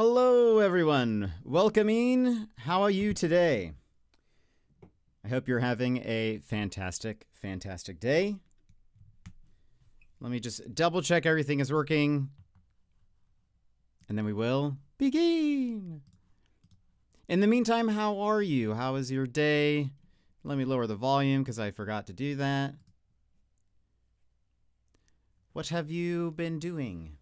Hello, everyone. Welcome in. How are you today? I hope you're having a fantastic, fantastic day. Let me just double check everything is working. And then we will begin. In the meantime, how are you? How is your day? Let me lower the volume because I forgot to do that. What have you been doing?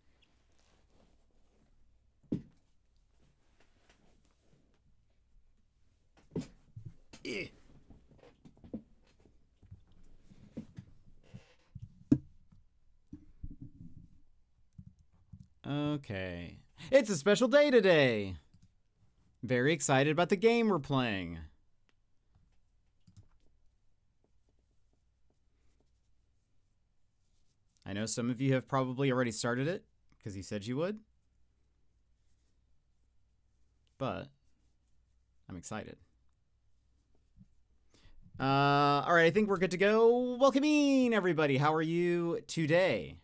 Okay. It's a special day today. Very excited about the game we're playing. I know some of you have probably already started it because you said you would. But I'm excited. All right, I think we're good to go. Welcome in, everybody. How are you today?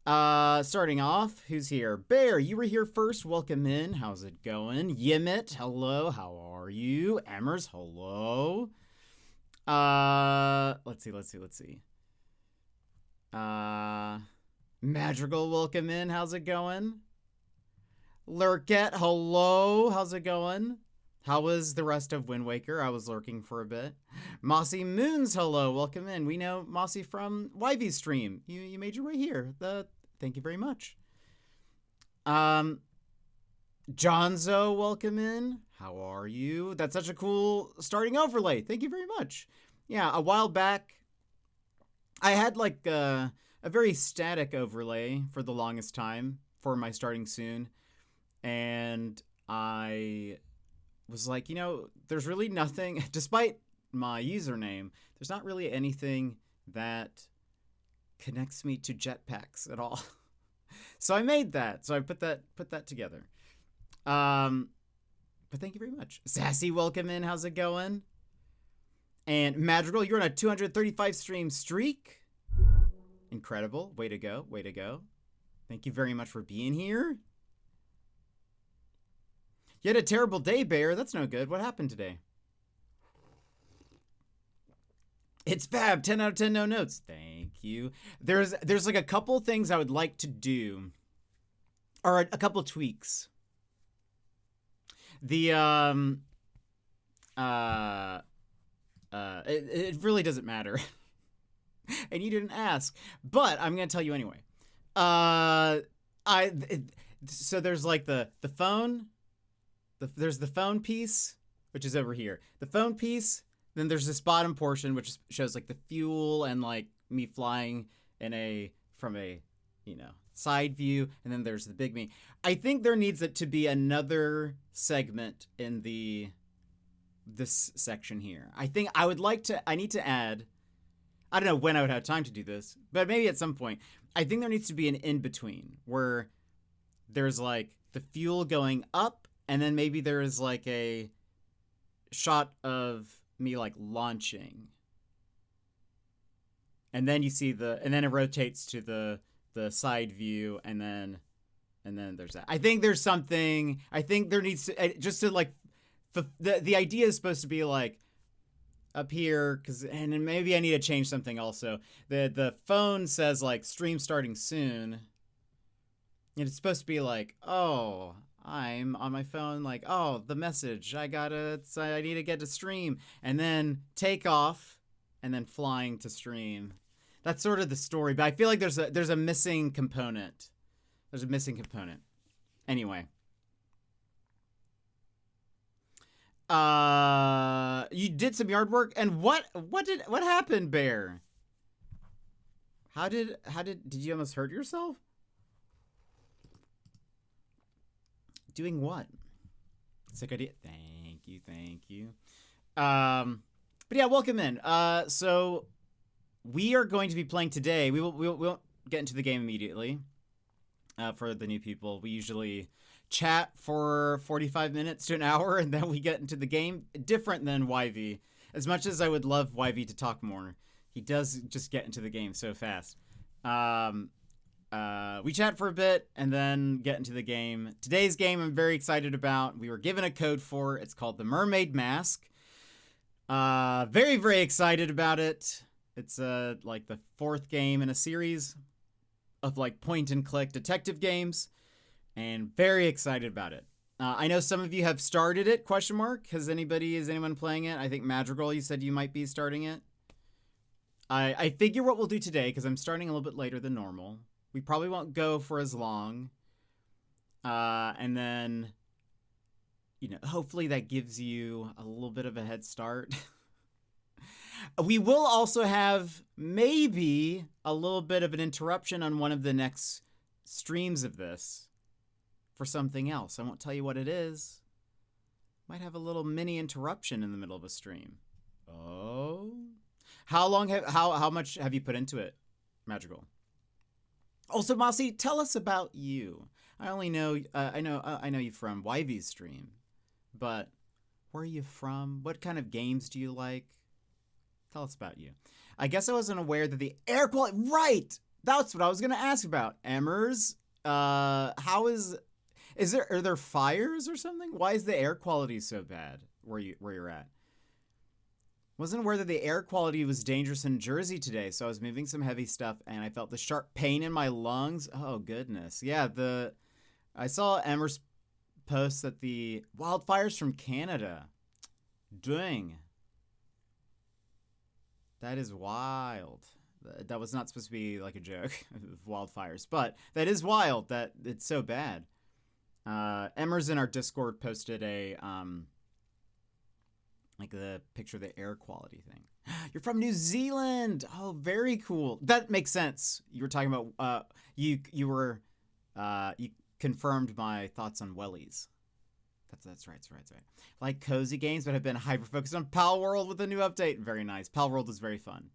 Starting off, who's here? Bear, you were here first. Welcome in. How's it going? Yimit, hello. How are you? Emmers, hello. Let's see. Madrigal, welcome in. How's it going? Lurket, hello. How's it going? How was the rest of Wind Waker? I was lurking for a bit. Mossy Moons, hello. Welcome in. We know Mossy from YV stream. You made your way here. Thank you very much. Johnzo, welcome in. How are you? That's such a cool starting overlay. Thank you very much. Yeah, a while back, I had like a very static overlay for the longest time for my starting soon. And I was like, you know, there's really nothing, despite my username, there's not really anything that connects me to jetpacks at all. So I made that. So I put that together. But thank you very much. Sassy, welcome in. How's it going? And Madrigal, you're on a 235 stream streak. Incredible. Way to go. Way to go. Thank you very much for being here. You had a terrible day, Bear. That's no good. What happened today? It's fab. 10 out of 10 no notes. Thank you. There's like a couple things I would like to do. Or a couple tweaks. The it really doesn't matter. And you didn't ask, but I'm going to tell you anyway. So there's like the phone. There's the phone piece, which is over here. The phone piece, then there's this bottom portion, which shows like the fuel and like me flying from a, side view. And then there's the big me. I think there needs it to be another segment in this section here. I think I need to add, I don't know when I would have time to do this, but maybe at some point, I think there needs to be an in-between where there's like the fuel going up, and then maybe there is like a shot of me like launching. And then you see and then it rotates to the side view, and then there's that. I think there's something, I think there needs to, just to like, the idea is supposed to be like up here, and then maybe I need to change something also. The phone says like stream starting soon. And it's supposed to be like, oh, I'm on my phone, like, oh, the message, I need to get to stream, and then take off, and then flying to stream. That's sort of the story, but I feel like there's a missing component. There's a missing component. Anyway. You did some yard work, and what happened, Bear? Did you almost hurt yourself? Doing what? Sick idea. Thank you. But yeah, welcome in. So we are going to be playing today. We won't get into the game immediately. For the new people, we usually chat for 45 minutes to an hour, and then we get into the game. Different than YV. As much as I would love YV to talk more, he does just get into the game so fast. we chat for a bit and then get into the game. Today's game I'm very excited about. We were given a code for. It's called the Mermaid Mask. Very, very excited about it. It's like the 4th game in a series of like point and click detective games, and very excited about it. I know some of you have started it, question mark. Is anyone playing it? I think Madrigal, you said you might be starting it. I figure what we'll do today, because I'm starting a little bit later than normal. We probably won't go for as long. And then, hopefully that gives you a little bit of a head start. We will also have maybe a little bit of an interruption on one of the next streams of this for something else. I won't tell you what it is. Might have a little mini interruption in the middle of a stream. Oh. How much have you put into it, Madrigal? Also, Mossy, tell us about you. I only know I know you from Yvy's stream, but where are you from? What kind of games do you like? Tell us about you. I guess I wasn't aware that the air quality. Right, that's what I was gonna ask about. Emmers, are there fires or something? Why is the air quality so bad where you're at? Wasn't aware that the air quality was dangerous in Jersey today, so I was moving some heavy stuff and I felt the sharp pain in my lungs. Oh goodness, yeah. I saw Emmer's post that the wildfires from Canada. Dang. That is wild. That was not supposed to be like a joke of wildfires, but that is wild that it's so bad. Emmer's in our Discord posted a like the picture of the air quality thing. You're from New Zealand. Oh, very cool. That makes sense. You were talking about you confirmed my thoughts on wellies. That's right. Like cozy games, but have been hyper focused on Pal World with a new update. Very nice. Pal World is very fun.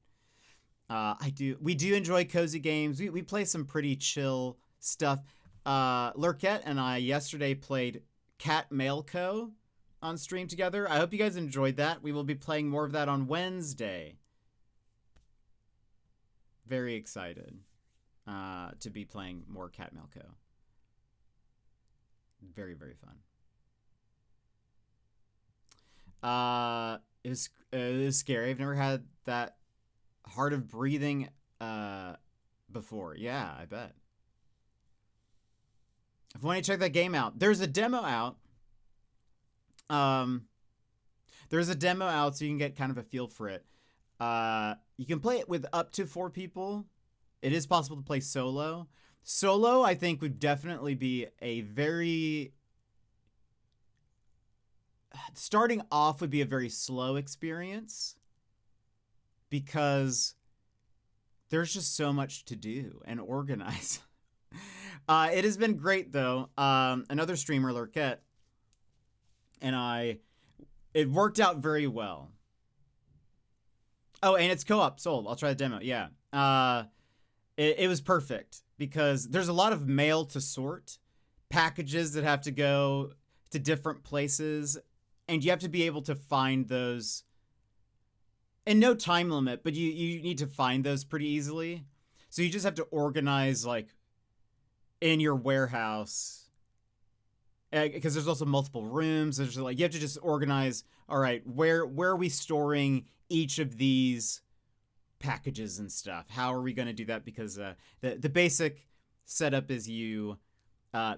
We do enjoy cozy games. We play some pretty chill stuff. Lurkette and I yesterday played Cat Mail Co. on stream together. I hope you guys enjoyed that. We will be playing more of that on Wednesday. Very excited to be playing more Cat Mail Co. Very, very fun. It was scary. I've never had that hard of breathing before. Yeah, I bet. If you want to check that game out, there's a demo out. There's a demo out, so you can get kind of a feel for it. You can play it with up to 4 people. It is possible to play solo. Solo, I think, would definitely be a very... Starting off would be a very slow experience because there's just so much to do and organize. It has been great, though. Another streamer, Lurkette, and it worked out very well. Oh, and it's co-op, sold. I'll try the demo. Yeah. It was perfect because there's a lot of mail to sort, packages that have to go to different places, and you have to be able to find those. And no time limit, but you need to find those pretty easily. So you just have to organize, like, in your warehouse, because there's also multiple rooms. There's like, you have to just organize, all right, where are we storing each of these packages and stuff? How are we going to do that? Because the basic setup is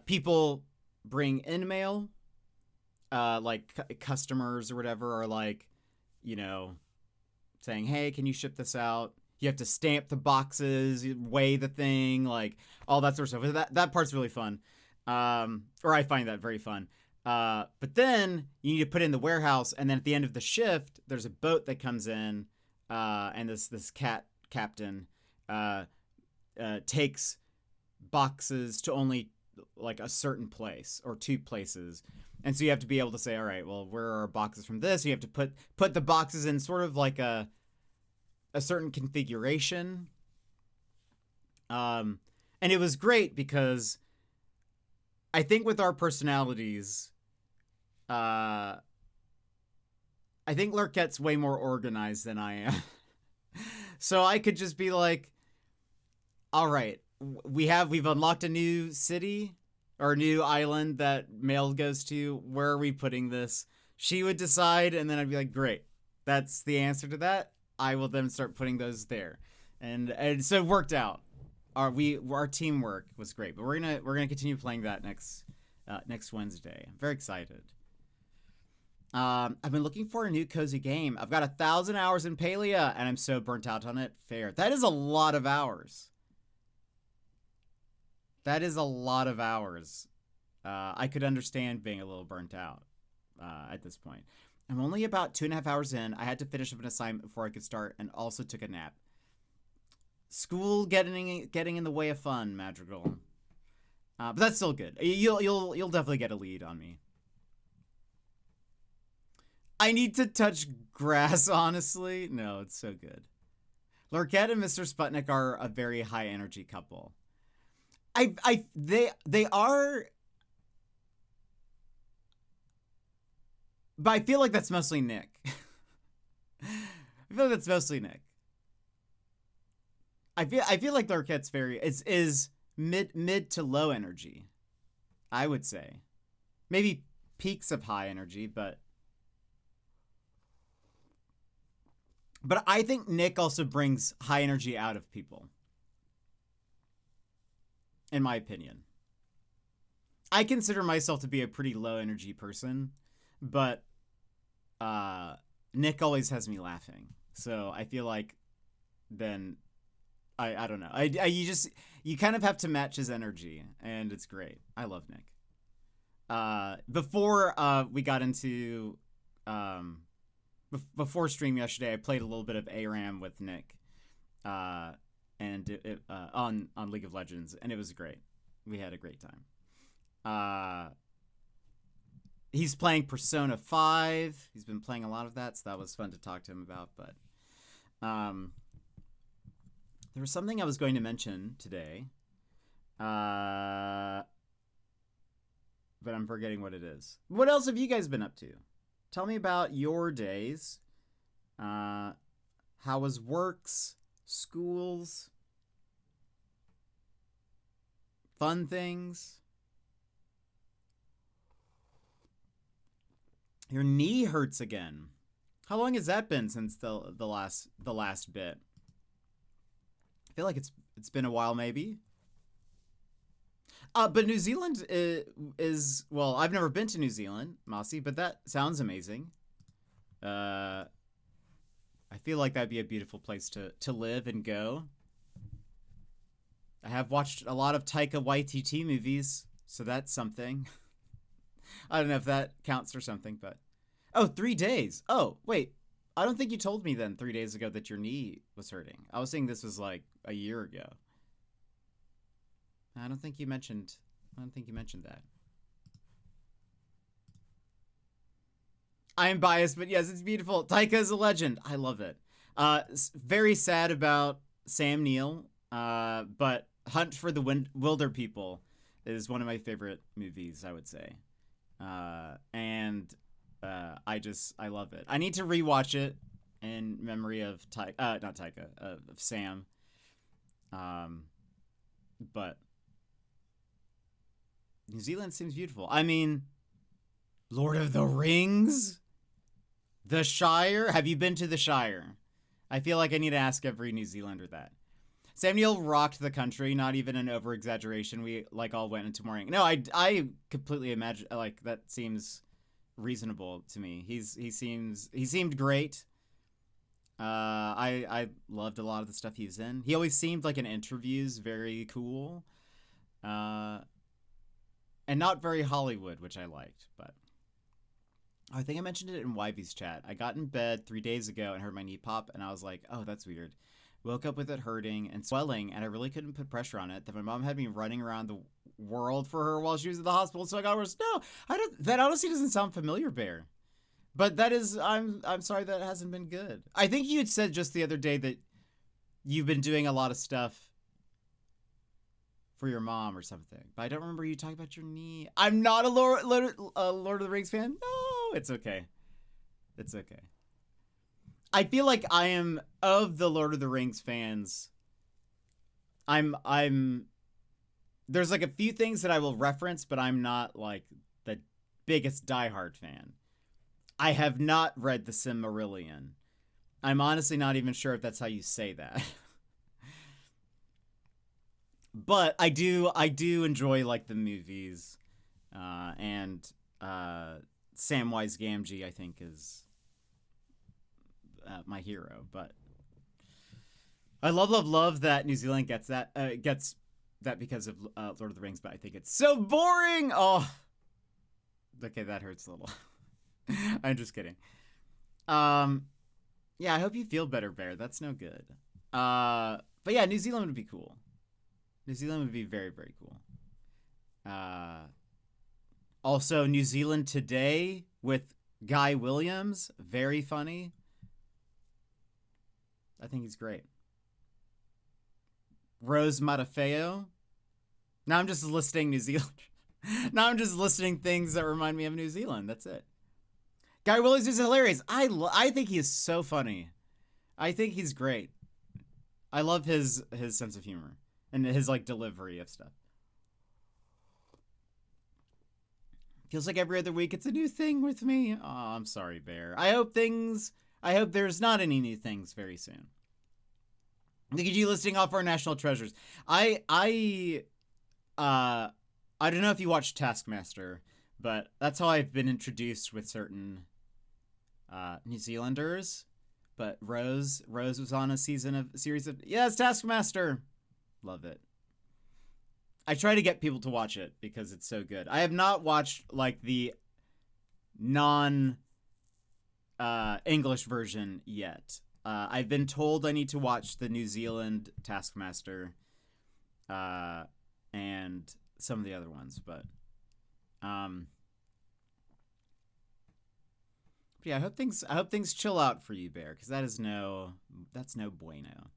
people bring in mail, like customers or whatever are like, saying, hey, can you ship this out? You have to stamp the boxes, weigh the thing, like all that sort of stuff. That part's really fun. Or I find that very fun. But then you need to put in the warehouse, and then at the end of the shift, there's a boat that comes in, and this captain takes boxes to only like a certain place or 2 places. And so you have to be able to say, all right, well, where are our boxes from this? You have to put the boxes in sort of like a certain configuration. And it was great because I think with our personalities, I think Lurkette's way more organized than I am. So I could just be like, all right, we've unlocked a new city or a new island that mail goes to. Where are we putting this? She would decide, and then I'd be like, great, that's the answer to that. I will then start putting those there, and so it worked out. Our teamwork was great, but we're gonna continue playing that next Wednesday. I'm very excited. I've been looking for a new cozy game. I've got 1,000 hours in Palia, and I'm so burnt out on it. Fair. That is a lot of hours. That is a lot of hours. I could understand being a little burnt out at this point. I'm only about 2.5 hours in. I had to finish up an assignment before I could start, and also took a nap. School getting in the way of fun, Madrigal. But that's still good. You'll definitely get a lead on me. I need to touch grass, honestly. No, it's so good. Lurkette and Mr. Sputnik are a very high energy couple. They are, but I feel like that's mostly Nick. I feel like that's mostly Nick. I feel like Lurkette's is mid to low energy. I would say, maybe peaks of high energy, but I think Nick also brings high energy out of people. In my opinion. I consider myself to be a pretty low energy person, but Nick always has me laughing. So I feel like then I don't know. You kind of have to match his energy, and it's great. I love Nick. Before we got into before stream yesterday, I played a little bit of ARAM with Nick, and on League of Legends, and it was great. We had a great time. He's playing Persona 5. He's been playing a lot of that, so that was fun to talk to him about. But there was something I was going to mention today, but I'm forgetting what it is. What else have you guys been up to? Tell me about your days. How was works, schools, fun things? Your knee hurts again. How long has that been since the last bit? I feel like it's been a while, maybe. But New Zealand is well, I've never been to New Zealand, Mossy, but that sounds amazing. I feel like that'd be a beautiful place to live and go. I have watched a lot of Taika Waititi movies, so that's something. I don't know if that counts for something, but... Oh, 3 days. Oh, wait. I don't think you told me then 3 days ago that your knee was hurting. I was saying this was like a year ago. I don't think you mentioned that. I am biased, but yes, it's beautiful. Taika is a legend. I love it. Very sad about Sam Neill, but Hunt for the Wilder People is one of my favorite movies, I would say. And I love it. I need to rewatch it in memory of of Sam. But New Zealand seems beautiful. I mean, Lord of the Rings? The Shire? Have you been to the Shire? I feel like I need to ask every New Zealander that. Sam Neill rocked the country, not even an over-exaggeration. We, all went into morning. No, I completely imagine, that seems reasonable to me. He seemed great. I loved a lot of the stuff he was in. He always seemed like in interviews very cool. And not very Hollywood, which I liked, but I think I mentioned it in Yvy's chat. I got in bed 3 days ago and heard my knee pop, and I was like, oh, that's weird. Woke up with it hurting and swelling, and I really couldn't put pressure on it. Then my mom had me running around the world for her while she was at the hospital, so I got worse. No, that honestly doesn't sound familiar, Bear. But that is, I'm sorry that it hasn't been good. I think you had said just the other day that you've been doing a lot of stuff for your mom or something, but I don't remember you talking about your knee. I'm not a Lord of the Rings fan. No, it's okay. It's okay. I feel like I am, of the Lord of the Rings fans, I'm there's like a few things that I will reference, but I'm not like the biggest diehard fan. I have not read The Silmarillion. I'm honestly not even sure if that's how you say that. But I do enjoy like the movies, and Samwise Gamgee I think is my hero. But I love that New Zealand gets that because of Lord of the Rings. But I think it's so boring. Oh, okay, that hurts a little. I'm just kidding. Yeah, I hope you feel better, Bear. That's no good. But yeah, New Zealand would be cool. New Zealand would be very, very cool. Also, New Zealand Today with Guy Williams. Very funny. I think he's great. Rose Matafeo. Now I'm just listing New Zealand. Now I'm just listing things that remind me of New Zealand. That's it. Guy Williams is hilarious. I think he is so funny. I think he's great. I love his sense of humor and his like delivery of stuff. Feels like every other week it's a new thing with me. Oh, I'm sorry, Bear. I hope there's not any new things very soon. Look at you listing off our national treasures. I don't know if you watch Taskmaster, but that's how I've been introduced with certain New Zealanders. But Rose was on a series of yes, Taskmaster. Love it. I try to get people to watch it because it's so good. I have not watched like the non English version yet. I've been told I need to watch the New Zealand Taskmaster and some of the other ones, but yeah, I hope things chill out for you, Bear, because that's no bueno.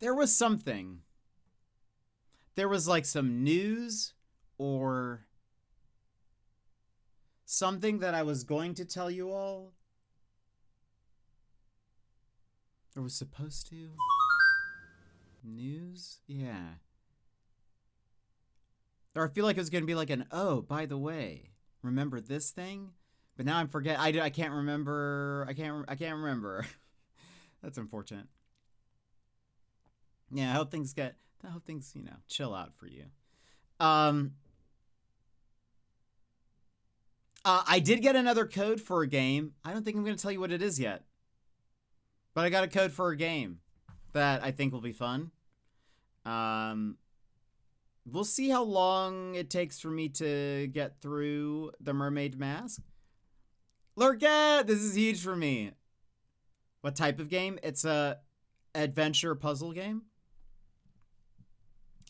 There was something. There was like some news or something that I was going to tell you all. Or was supposed to. News? Yeah. Or I feel like it was going to be like an, oh, by the way, remember this thing? But now I'm forget. I can't remember. I can't remember. That's unfortunate. Yeah, I hope things chill out for you. I did get another code for a game. I don't think I'm going to tell you what it is yet. But I got a code for a game that I think will be fun. We'll see how long it takes for me to get through the Mermaid Mask. Lurket! This is huge for me. What type of game? It's a adventure puzzle game.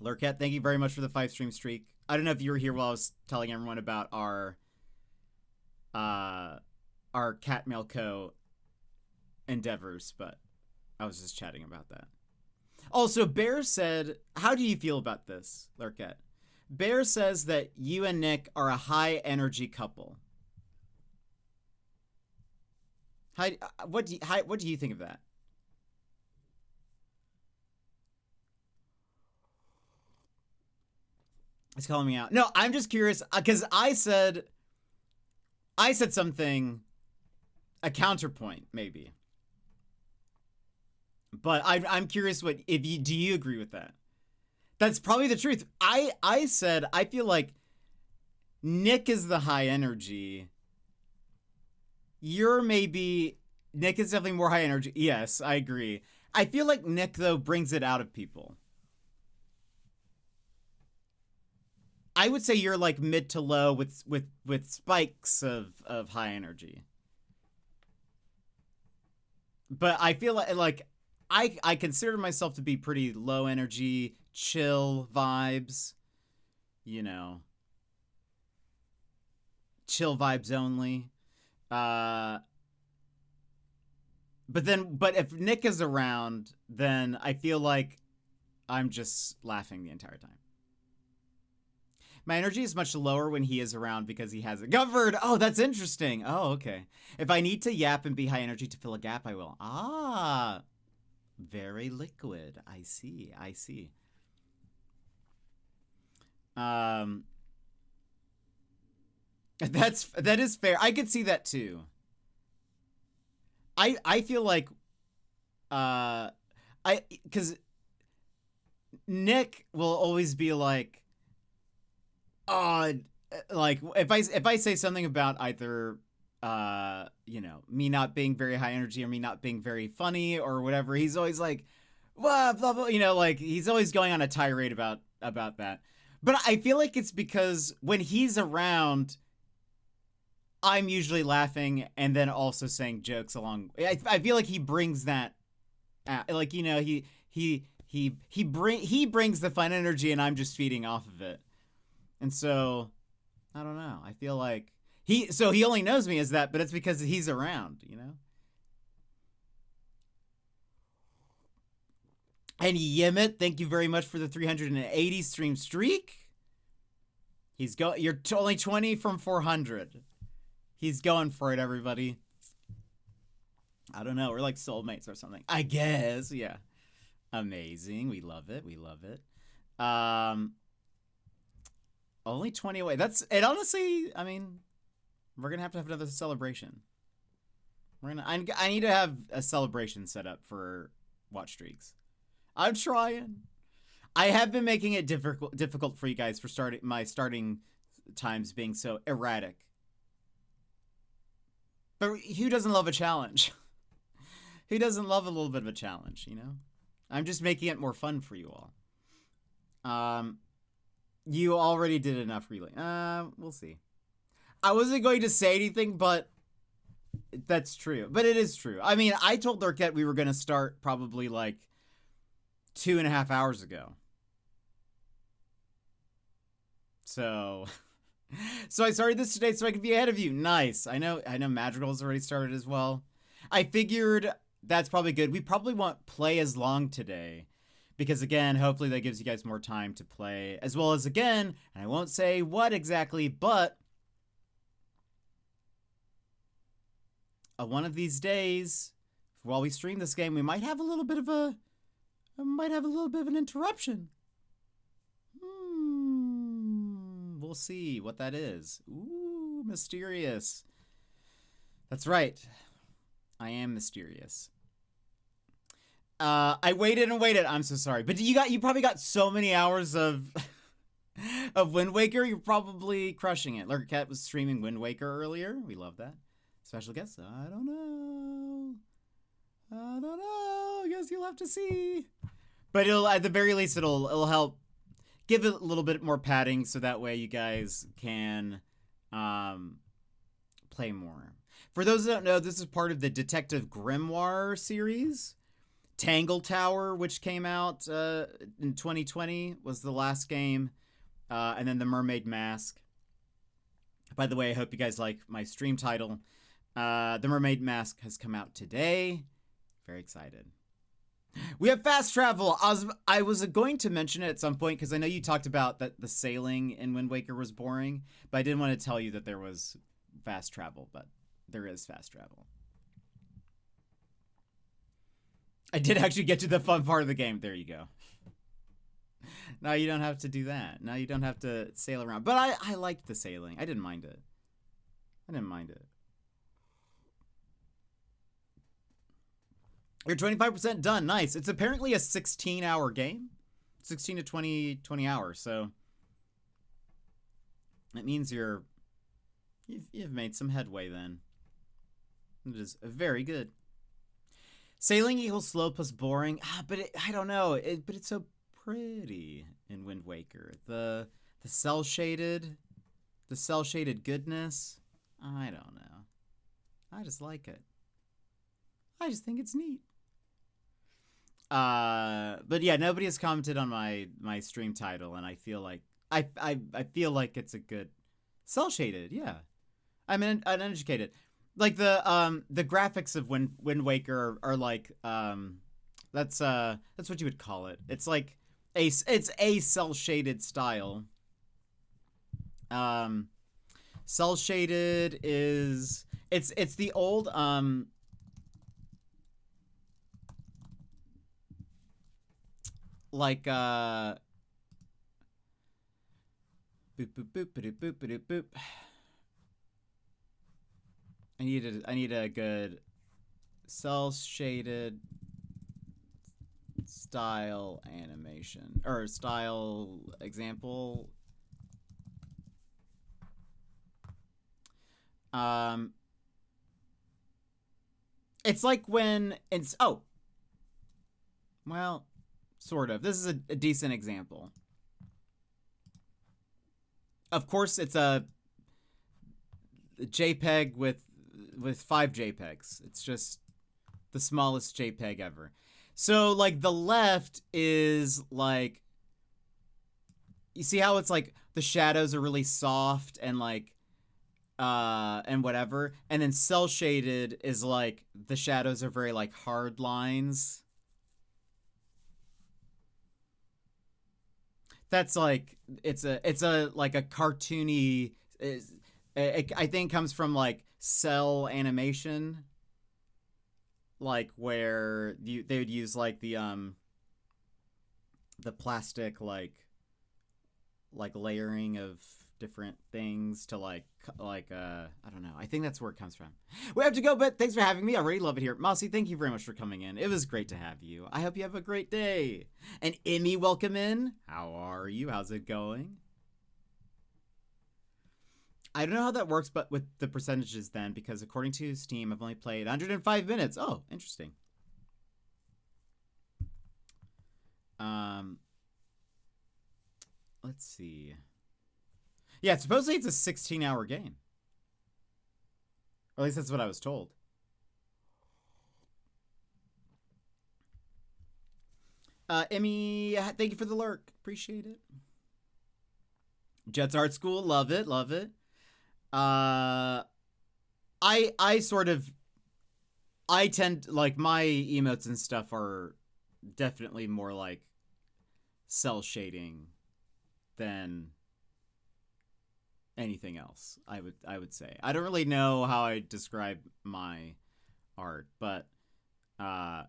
Lurket, thank you very much for the 5-stream streak. I don't know if you were here while I was telling everyone about our Cat Mail Co. endeavors, but I was just chatting about that. Also, Bear said, how do you feel about this, Lurket? Bear says that you and Nick are a high energy couple. What do you think of that? It's calling me out. No, I'm just curious because I said something, a counterpoint maybe. But I'm curious do you agree with that? That's probably the truth. I said I feel like Nick is the high energy. Nick is definitely more high energy. Yes, I agree. I feel like Nick though brings it out of people. I would say you're like mid to low with spikes of high energy. But I feel like I consider myself to be pretty low energy, chill vibes, chill vibes only. But if Nick is around, then I feel like I'm just laughing the entire time. My energy is much lower when he is around because he has it covered. Oh, that's interesting. Oh, okay. If I need to yap and be high energy to fill a gap, I will. Ah. Very liquid. I see. I see. That is fair. I could see that too. I feel like because Nick will always be like, like if I say something about either you know, me not being very high energy or me not being very funny or whatever, he's always like, blah blah blah, you know, like he's always going on a tirade about that. But I feel like it's because when he's around, I'm usually laughing and then also saying jokes along. I feel like he brings that, like, you know, he brings the fun energy and I'm just feeding off of it. And so I don't know. I feel like he only knows me as that, but it's because he's around, you know. And Yemit, thank you very much for the 380 stream streak. You're only 20 from 400. He's going for it, everybody. I don't know. We're like soulmates or something, I guess. Yeah. Amazing. We love it. We love it. Only 20 away. That's it. Honestly, I mean, we're gonna have to have another celebration. I need to have a celebration set up for watch streaks. I'm trying. I have been making it difficult for you guys for starting times being so erratic. But who doesn't love a challenge? Who doesn't love a little bit of a challenge, you know? I'm just making it more fun for you all. You already did enough relay. We'll see. I wasn't going to say anything, but that's true. But it is true. I mean, I told Lurkette we were going to start probably like 2.5 hours ago. So I started this today so I could be ahead of you. Nice. I know Madrigal's already started as well. I figured that's probably good. We probably won't play as long today because, again, hopefully that gives you guys more time to play, as well as, again, and I won't say what exactly, but one of these days, while we stream this game, we might have a little bit of an interruption. We'll see what that is. Ooh, mysterious. That's right. I am mysterious. I waited and waited. I'm so sorry. But you probably got so many hours of Wind Waker. You're probably crushing it. Lurkette was streaming Wind Waker earlier. We love that. Special guest? I don't know. I guess you'll have to see. But at the very least it'll help give it a little bit more padding so that way you guys can play more. For those that don't know, this is part of the Detective Grimoire series. Tangle Tower, which came out in 2020, was the last game. And then the Mermaid Mask. By the way, I hope you guys like my stream title. The Mermaid Mask has come out today. Very excited. We have fast travel. I was going to mention it at some point because I know you talked about that the sailing in Wind Waker was boring, but I didn't want to tell you that there was fast travel, but there is fast travel. I did actually get to the fun part of the game. There you go. Now you don't have to do that. Now you don't have to sail around. But I liked the sailing. I didn't mind it. You're 25% done. Nice. It's apparently a 16-hour game. 16 to 20 hours. So that means you've made some headway then. It is very good. Sailing equals slow plus boring. But I don't know. But it's so pretty in Wind Waker. The cell shaded goodness. I don't know. I just like it. I just think it's neat. But yeah, nobody has commented on my stream title, and I feel like I feel like it's a good cell shaded. Yeah, I'm uneducated. Like the graphics of Wind Waker are like that's what you would call it. It's like it's a cell shaded style. Cell shaded is it's the old like boop boop boop boop boop boop boop. I need a good cell shaded style animation or style example. It's like when it's well, sort of. This is a decent example. Of course, it's a JPEG with 5 JPEGs. It's just the smallest JPEG ever. So like the left is like, you see how it's like the shadows are really soft and like and whatever, and then cell shaded is like the shadows are very like hard lines. That's like it's a like a cartoony. I think comes from like cell animation, like where they would use like the plastic like layering of different things to like I don't know. I think that's where it comes from. We have to go, but thanks for having me. I really love it here. Mossy, thank you very much for coming in. It was great to have you. I hope you have a great day. And Emmy, welcome in. How are you? How's it going? I don't know how that works, but with the percentages then, because according to Steam, I've only played 105 minutes. Oh, interesting. Let's see. Yeah, supposedly it's a 16-hour game. Or at least that's what I was told. Emmy, thank you for the lurk. Appreciate it. Jets Art School, love it, love it. I sort of, I tend, like, my emotes and stuff are definitely more like cell shading than anything else. I would say. I don't really know how I describe my art, but yeah.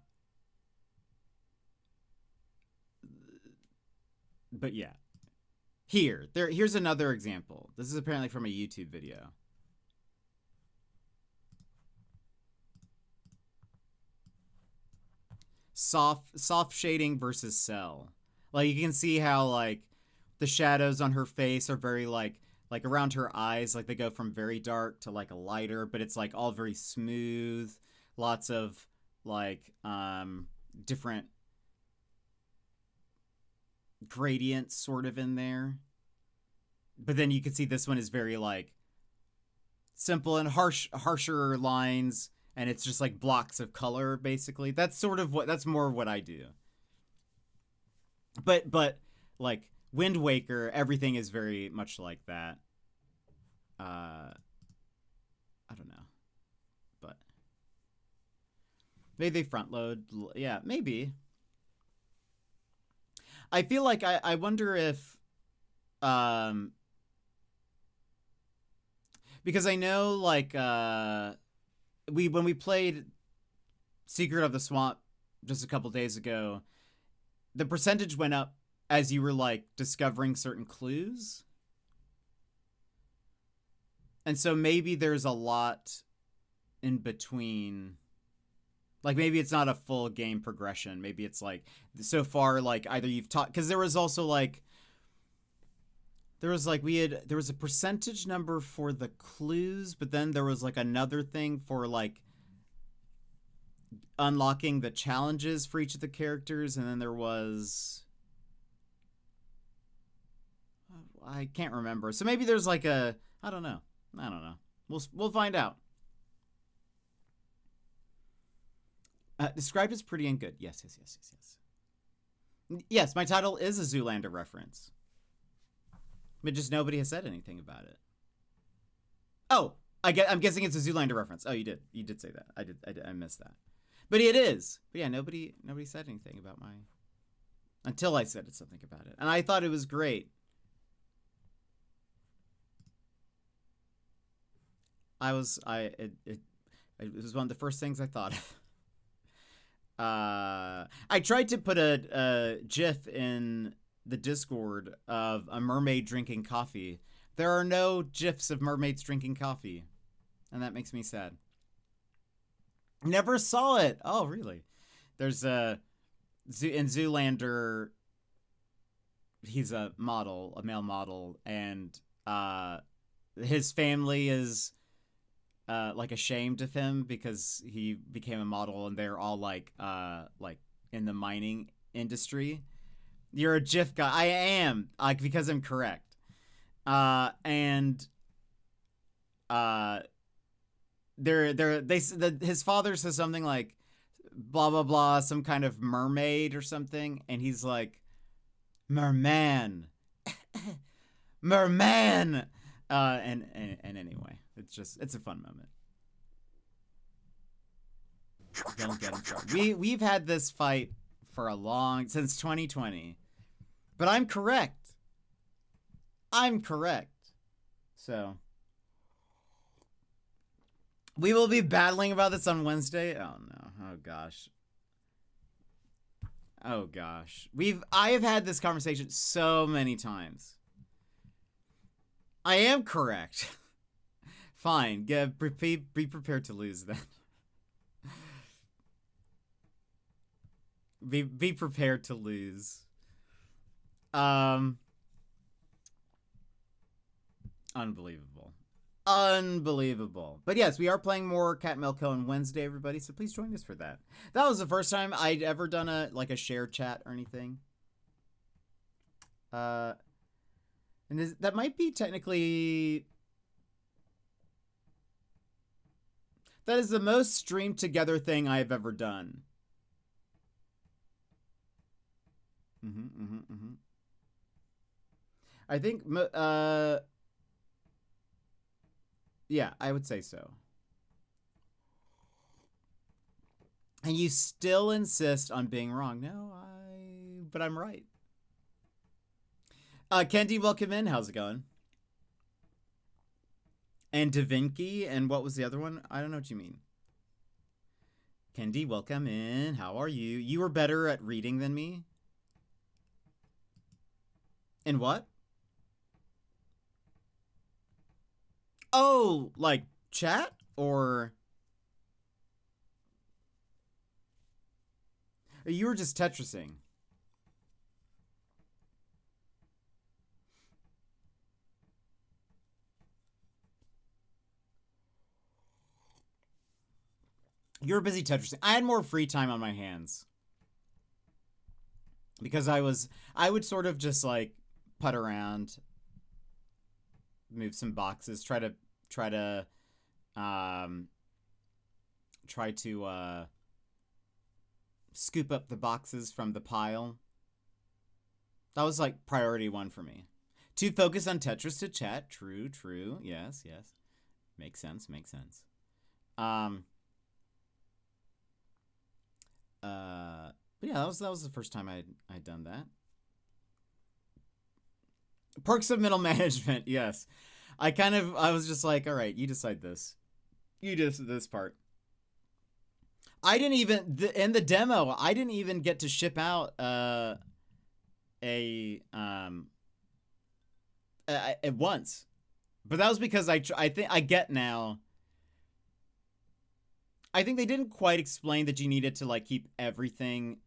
Here's another example. This is apparently from a YouTube video. Soft shading versus cell. Like you can see how like the shadows on her face are very like around her eyes, like they go from very dark to like a lighter, but it's like all very smooth. Lots of like different gradients sort of in there. But then you can see this one is very like simple and harsher lines, and it's just like blocks of color basically. That's more what I do. But like Wind Waker, everything is very much like that. I don't know, but maybe they front load. Yeah, maybe. I feel like I wonder if because I know like when we played Secret of the Swamp just a couple days ago, the percentage went up as you were like discovering certain clues. And so maybe there's a lot in between. Like maybe it's not a full game progression. Maybe it's like so far like either you've taught, because there was also like there was a percentage number for the clues, but then there was like another thing for like unlocking the challenges for each of the characters, and then there was, I can't remember. So maybe there's like a, I don't know. We'll find out. Described as pretty and good. Yes. Yes, my title is a Zoolander reference. But just nobody has said anything about it. Oh, I'm guessing it's a Zoolander reference. Oh, you did say that. I missed that. But it is. But yeah, nobody said anything about my, until I said something about it. And I thought it was great. It was one of the first things I thought of. I tried to put a GIF in the Discord of a mermaid drinking coffee. There are no GIFs of mermaids drinking coffee, and that makes me sad. Never saw it. Oh, really? There's in Zoolander. He's a model, a male model, and his family is like ashamed of him because he became a model, and they're all like in the mining industry. You're a GIF guy. I am, because I'm correct. And his father says something like blah blah blah, some kind of mermaid or something, and he's like, merman. Merman. And anyway, it's a fun moment. Don't get him started. We've had this fight for since 2020, but I'm correct. So we will be battling about this on Wednesday. Oh no. Oh gosh. I have had this conversation so many times. I am correct. Fine. Be prepared to lose then. Be prepared to lose. Unbelievable. But yes, we are playing more Cat Melco on Wednesday, everybody, so please join us for that. That was the first time I'd ever done a shared chat or anything. And that might be technically... That is the most streamed together thing I've ever done. I think, yeah, I would say so. And you still insist on being wrong. No, but I'm right. Kendi, welcome in. How's it going? And Da Vinci, and what was the other one? I don't know what you mean. Kendi, welcome in. How are you? You were better at reading than me. And what? Oh, like chat? Or... You were just Tetrising. You were busy Tetrising. I had more free time on my hands. Because I would sort of just like putt around, move some boxes, try to scoop up the boxes from the pile. That was like priority 1 for me. To focus on Tetris to chat. True. Yes. Makes sense. But yeah, that was the first time I'd done that. Perks of middle management, yes. I was just like, all right, you decide this. You do this part. I didn't even, in the demo, I didn't even get to ship out at once. But that was because I think I get now. I think they didn't quite explain that you needed to like keep everything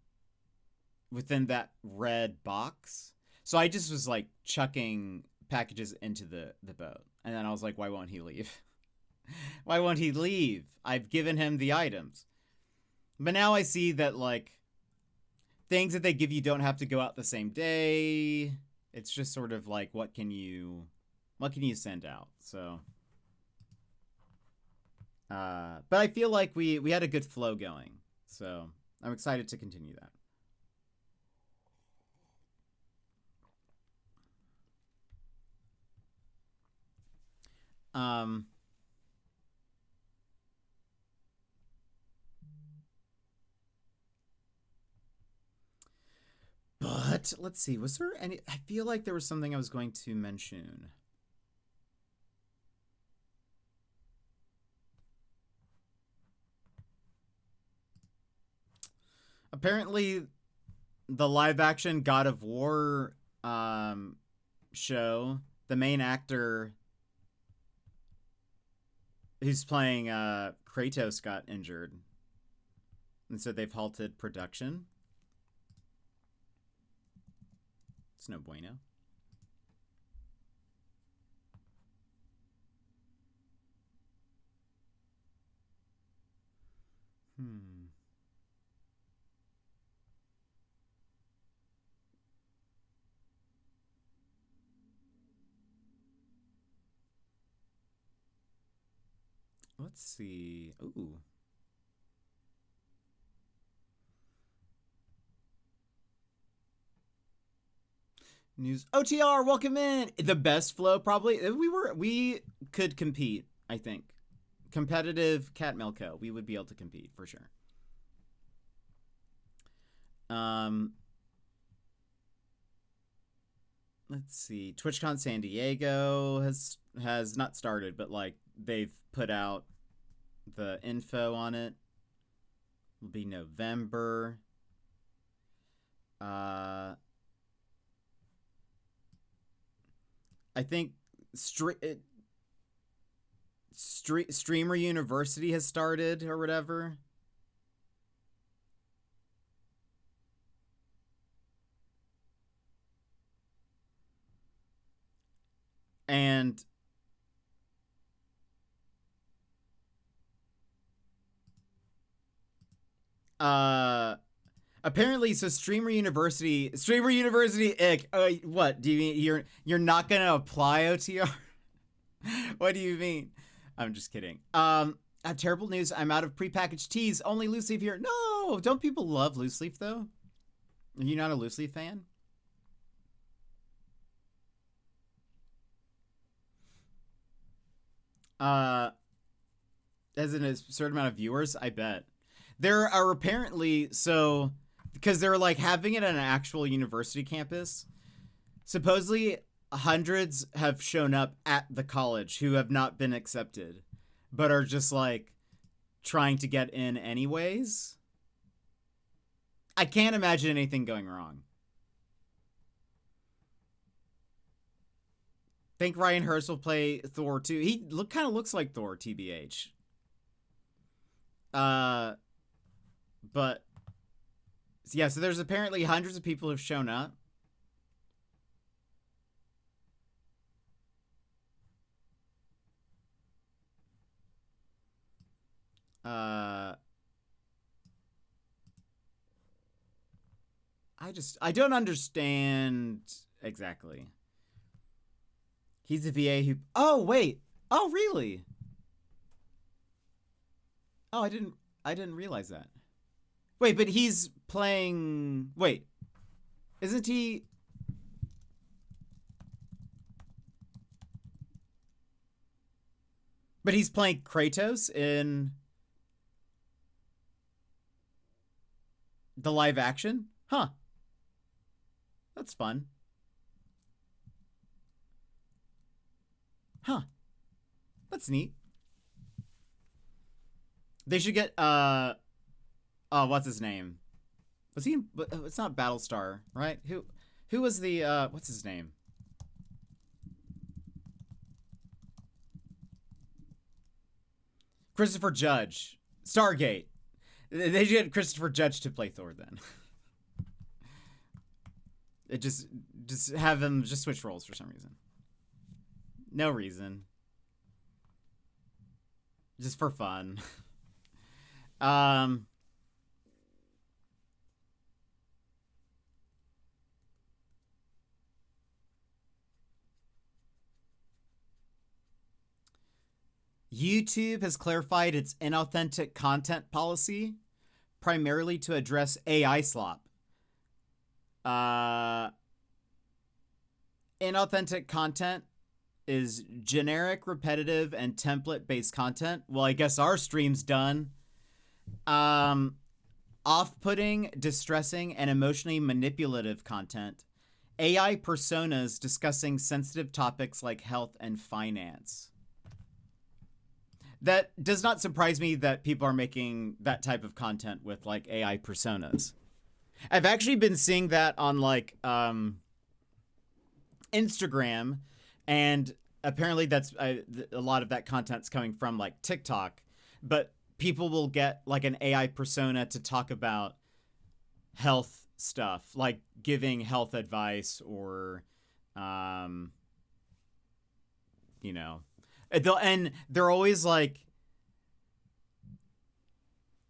within that red box. So I just was like chucking packages into the boat. And then I was like, why won't he leave? Why won't he leave? I've given him the items. But now I see that like things that they give you don't have to go out the same day. It's just sort of like what can you send out? So but I feel like we had a good flow going. So I'm excited to continue that. But let's see, was there any, I feel like there was something I was going to mention. Apparently, the live-action God of War show, the main actor who's playing Kratos got injured, and so they've halted production. It's no bueno. Let's see. Ooh. News. OTR, welcome in. The best flow, probably. We could compete, I think. Competitive Cat Milko. We would be able to compete for sure. Let's see. TwitchCon San Diego has not started, but like they've put out the info on it. It'll be November. I think Streamer University has started or whatever. And apparently, so Streamer University, ick. What do you mean? You're not gonna apply OTR? What do you mean? I'm just kidding. I have terrible news. I'm out of prepackaged teas. Only loose leaf here. No, don't people love loose leaf though? Are you not a loose leaf fan? As in a certain amount of viewers, I bet. There are apparently, so because they're like having it at an actual university campus, supposedly hundreds have shown up at the college who have not been accepted, but are just like trying to get in anyways. I can't imagine anything going wrong. Think Ryan Hurst will play Thor 2. He kind of looks like Thor, TBH. But yeah, so there's apparently hundreds of people who've shown up. I don't understand exactly. He's the VA who. Oh wait. Oh really? Oh, I didn't realize that. Wait, but he's playing. Wait, isn't he? But he's playing Kratos in the live action? Huh. That's fun. Huh. That's neat. They should get oh, what's his name? Was he in, it's not Battlestar, right? Who was the what's his name? Christopher Judge. Stargate. They should get Christopher Judge to play Thor then. It just have him just switch roles for some reason. No reason. Just for fun. YouTube has clarified its inauthentic content policy, primarily to address AI slop. Inauthentic content is generic, repetitive, and template-based content. Well, I guess our stream's done. Off-putting, distressing, and emotionally manipulative content. AI personas discussing sensitive topics like health and finance. That does not surprise me that people are making that type of content with like AI personas. I've actually been seeing that on like Instagram, and apparently that's a lot of that content's coming from like TikTok, but people will get like an AI persona to talk about health stuff, like giving health advice or you know, they're always like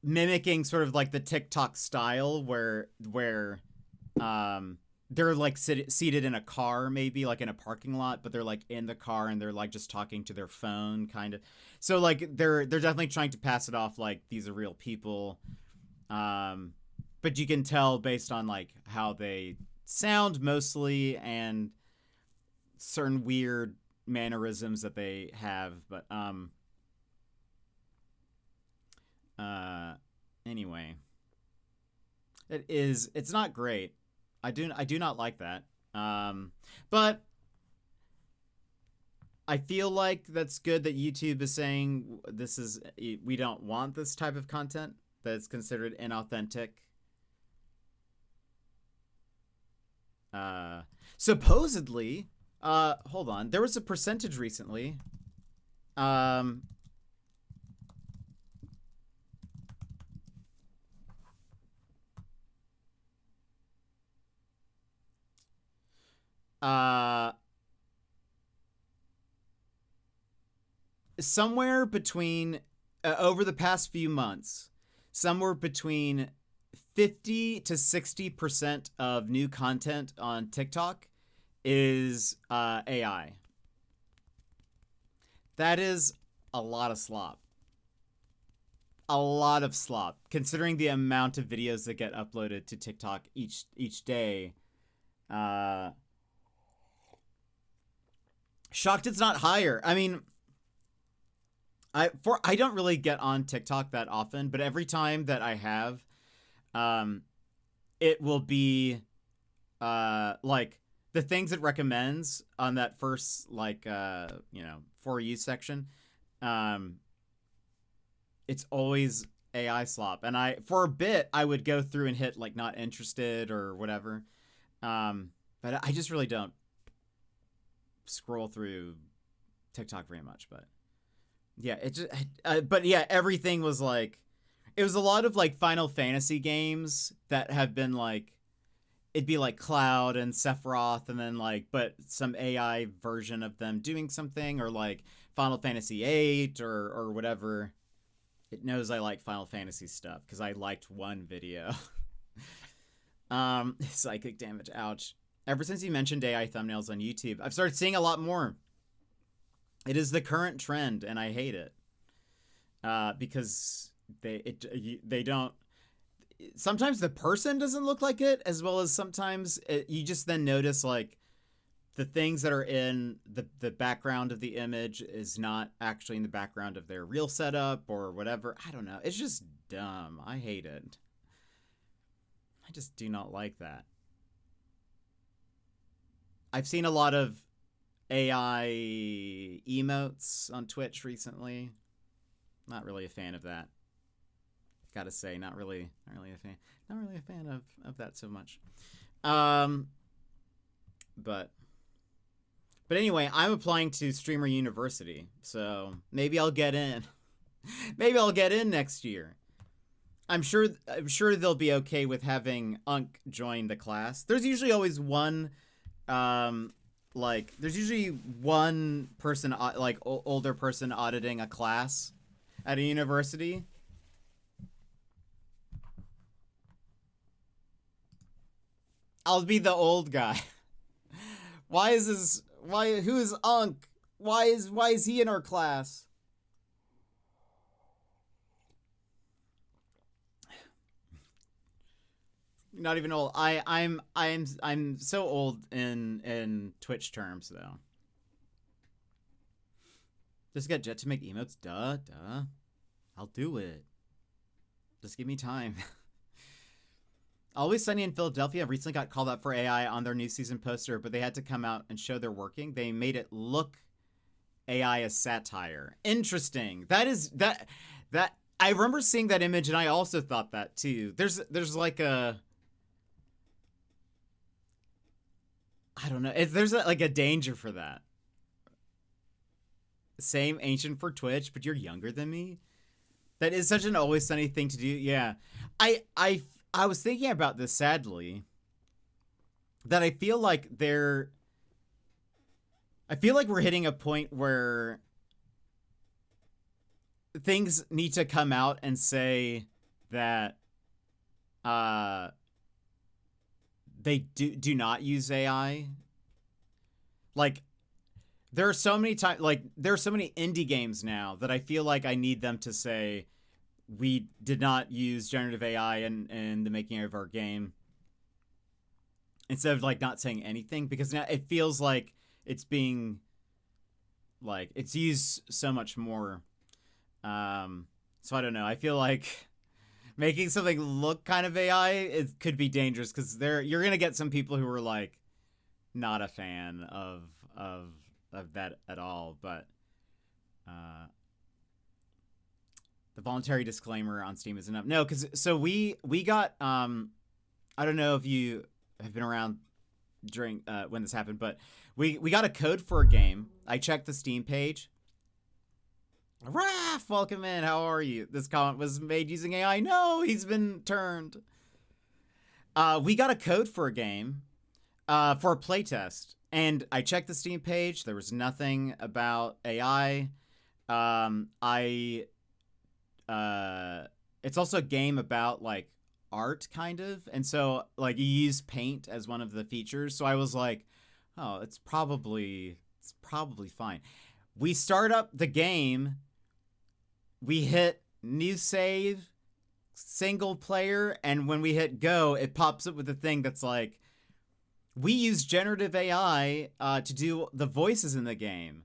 mimicking sort of like the TikTok style where they're like seated in a car, maybe like in a parking lot, but they're like in the car and they're like just talking to their phone kind of. So like they're definitely trying to pass it off like these are real people. But you can tell based on like how they sound mostly and certain weird mannerisms that they have, but anyway, it's not great. I do not like that. But I feel like that's good that YouTube is saying we don't want this type of content that's considered inauthentic. Supposedly, hold on, there was a percentage recently. Somewhere between over the past few months, somewhere between 50 to 60% of new content on TikTok is AI. That is a lot of slop. A lot of slop, considering the amount of videos that get uploaded to TikTok each day. Shocked it's not higher. I mean, I don't really get on TikTok that often, but every time that I have, it will be like the things it recommends on that first like For You section. It's always AI slop, and for a bit I would go through and hit like not interested or whatever, but I just really don't scroll through TikTok very much. But yeah, it just but yeah, everything was like, it was a lot of like Final Fantasy games that have been like, it'd be like Cloud and Sephiroth, and then like, but some AI version of them doing something, or like Final Fantasy 8 or whatever. It knows I like Final Fantasy stuff because I liked one video. Psychic damage, ouch. Ever since you mentioned AI thumbnails on YouTube, I've started seeing a lot more. It is the current trend, and I hate it. Because they don't. Sometimes the person doesn't look like it, as well as sometimes you just then notice like the things that are in the background of the image is not actually in the background of their real setup or whatever. I don't know. It's just dumb. I hate it. I just do not like that. I've seen a lot of AI emotes on Twitch recently. Not really a fan of that. Gotta say, not really a fan of that so much. But anyway, I'm applying to Streamer University, so maybe I'll get in. Maybe I'll get in next year. I'm sure they'll be okay with having Unk join the class. There's usually always one, there's usually one person, like older person auditing a class at a university. I'll be the old guy. Who is Unk? Why is he in our class? Not even old. I'm so old in Twitch terms though. Just get Jet to make emotes. Duh. I'll do it. Just give me time. Always Sunny in Philadelphia recently got called out for AI on their new season poster, but they had to come out and show they're working. They made it look AI as satire. Interesting. That I remember seeing that image, and I also thought that too. There's like a I don't know. There's like a danger for that. Same ancient for Twitch, but you're younger than me. That is such an Always Sunny thing to do. Yeah, I was thinking about this sadly. That I feel like we're hitting a point where things need to come out and say that they do not use AI. Like there are so many times, like there are so many indie games now that I feel like I need them to say we did not use generative AI in the making of our game, instead of like not saying anything, because now it feels like it's being like it's used so much more. So I don't know. I feel like making something look kind of AI, it could be dangerous, because you're gonna get some people who are like not a fan of that at all. But the voluntary disclaimer on Steam is enough. No, because so we got I don't know if you have been around during when this happened, but we got a code for a game. I checked the Steam page. Raph, welcome in. How are you? This comment was made using AI. No, he's been turned. We got a code for a game for a playtest, and I checked the Steam page. There was nothing about AI. It's also a game about like art, kind of, and so like you use paint as one of the features. So I was like, oh, it's probably fine. We start up the game. We hit new save, single player, and when we hit go, it pops up with a thing that's like, we use generative AI to do the voices in the game.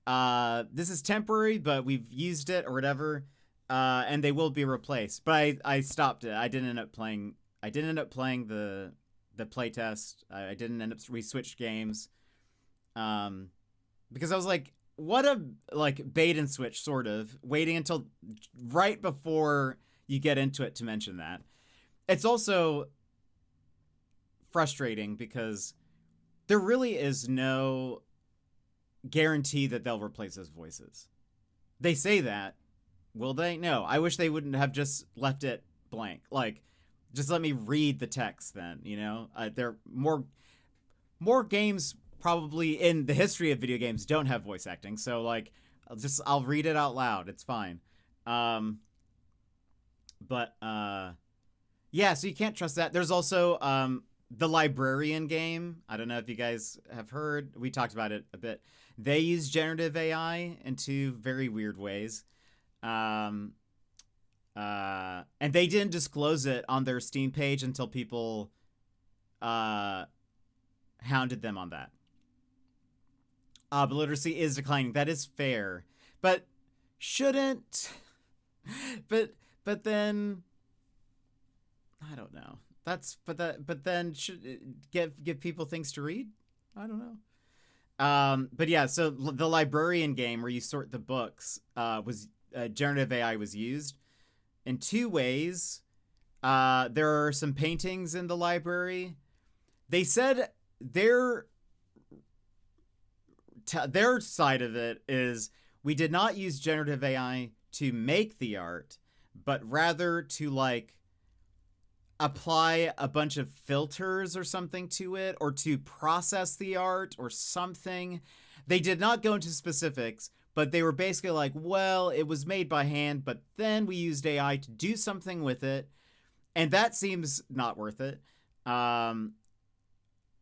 This is temporary, but we've used it or whatever, and they will be replaced. But I stopped it. I didn't end up playing the playtest. I didn't end up. We switched games, because I was like, what a like bait and switch, sort of waiting until right before you get into it to mention that. It's also frustrating because there really is no guarantee that they'll replace those voices. They say that. Will they? No. I wish they wouldn't have just left it blank. Like, just let me read the text then, you know? There are more games probably in the history of video games don't have voice acting, so like I'll read it out loud. It's fine. But yeah, so you can't trust that. There's also the Librarian game. I don't know if you guys have heard. We talked about it a bit. They use generative AI in two very weird ways. And they didn't disclose it on their Steam page until people hounded them on that. But literacy is declining. That is fair, but shouldn't. But then I don't know. But then should give people things to read? I don't know. But yeah, so the Librarian game where you sort the books was generative AI was used in two ways. There are some paintings in the library. They said their side of it is, we did not use generative AI to make the art, but rather to like apply a bunch of filters or something to it, or to process the art or something. They did not go into specifics, but they were basically like, well, it was made by hand, but then we used AI to do something with it, and that seems not worth it. But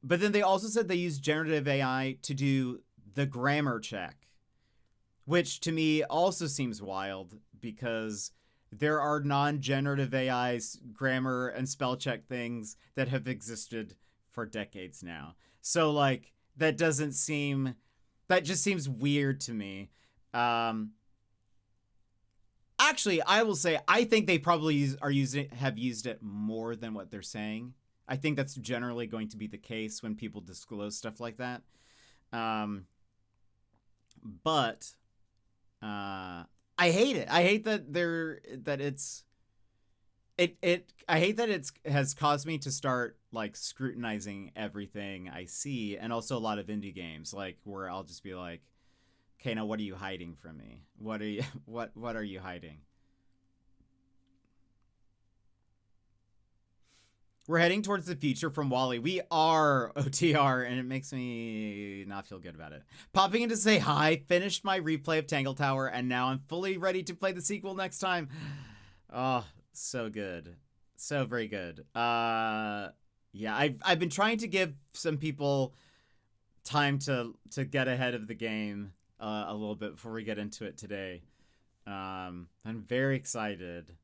then they also said they used generative AI to do the grammar check, which to me also seems wild, because there are non-generative AI's grammar and spell check things that have existed for decades now. So like that just seems weird to me. Actually, I will say I think they probably have used it more than what they're saying. I think that's generally going to be the case when people disclose stuff like that. But I hate it. I hate that I hate that it's has caused me to start like scrutinizing everything I see, and also a lot of indie games, like where I'll just be like, okay, now what are you hiding from me? What are you what are you hiding? We're heading towards the future from Wally. We are OTR, and it makes me not feel good about it. Popping in to say hi, finished my replay of Tangle Tower, and now I'm fully ready to play the sequel next time. Oh, so good. So very good. Yeah, I've been trying to give some people time to get ahead of the game a little bit before we get into it today. I'm very excited.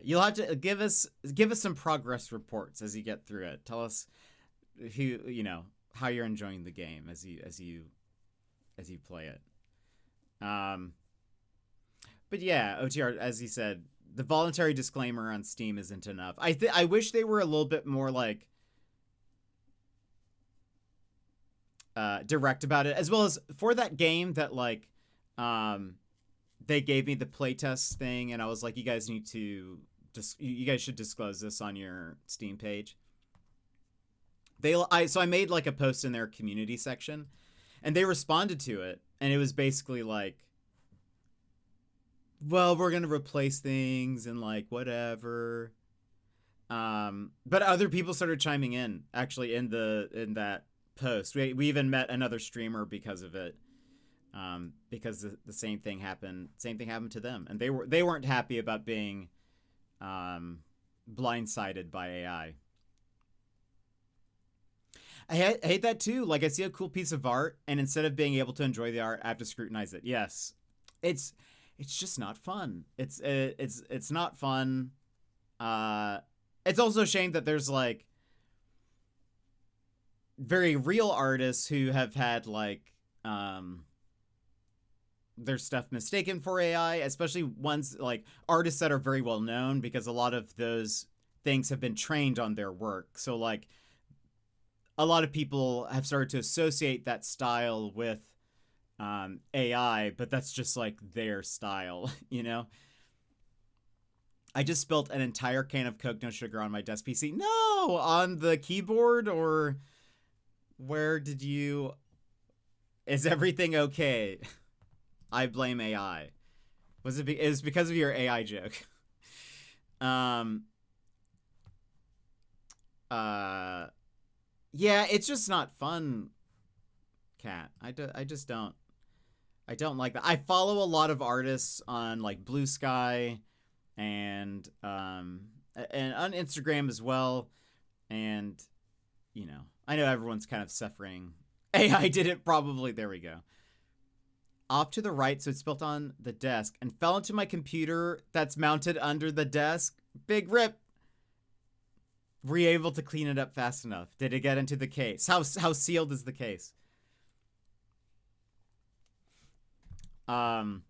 You'll have to give us some progress reports as you get through it. Tell us how you're enjoying the game as you play it. But yeah, OTR, as you said, the voluntary disclaimer on Steam isn't enough. I wish they were a little bit more like direct about it, as well as for that game that like they gave me the playtest thing, and I was like, you guys should disclose this on your Steam page. So I made like a post in their community section, and they responded to it, and it was basically like, well, we're gonna replace things and like whatever. But other people started chiming in actually in that post. We even met another streamer because of it. Because the same thing happened to them, and they weren't happy about being blindsided by AI. I hate that too. Like, I see a cool piece of art, and instead of being able to enjoy the art, I have to scrutinize it. Yes, it's just not fun. It's not fun. It's also a shame that there's like very real artists who have had like their stuff mistaken for AI, especially ones like artists that are very well known, because a lot of those things have been trained on their work. So like a lot of people have started to associate that style with AI, but that's just like their style, you know? I just spilt an entire can of Coke No Sugar on my desk PC. No! On the keyboard, or where did you... Is everything okay? I blame AI. It was because of your AI joke. Yeah, it's just not fun, Cat. I just don't. I don't like that. I follow a lot of artists on like Blue Sky and on Instagram as well. And I know everyone's kind of suffering. AI did it probably. There we go. Off to the right, so it's built on the desk, and fell into my computer that's mounted under the desk. Big rip. Were you able to clean it up fast enough? Did it get into the case? How sealed is the case? But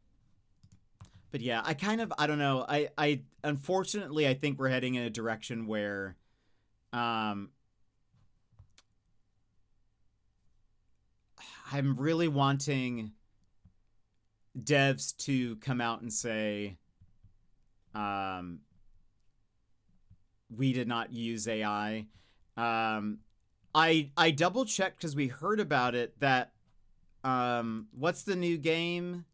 yeah, I don't know. I unfortunately, I think we're heading in a direction where I'm really wanting devs to come out and say, we did not use AI. I double checked because we heard about it that what's the new game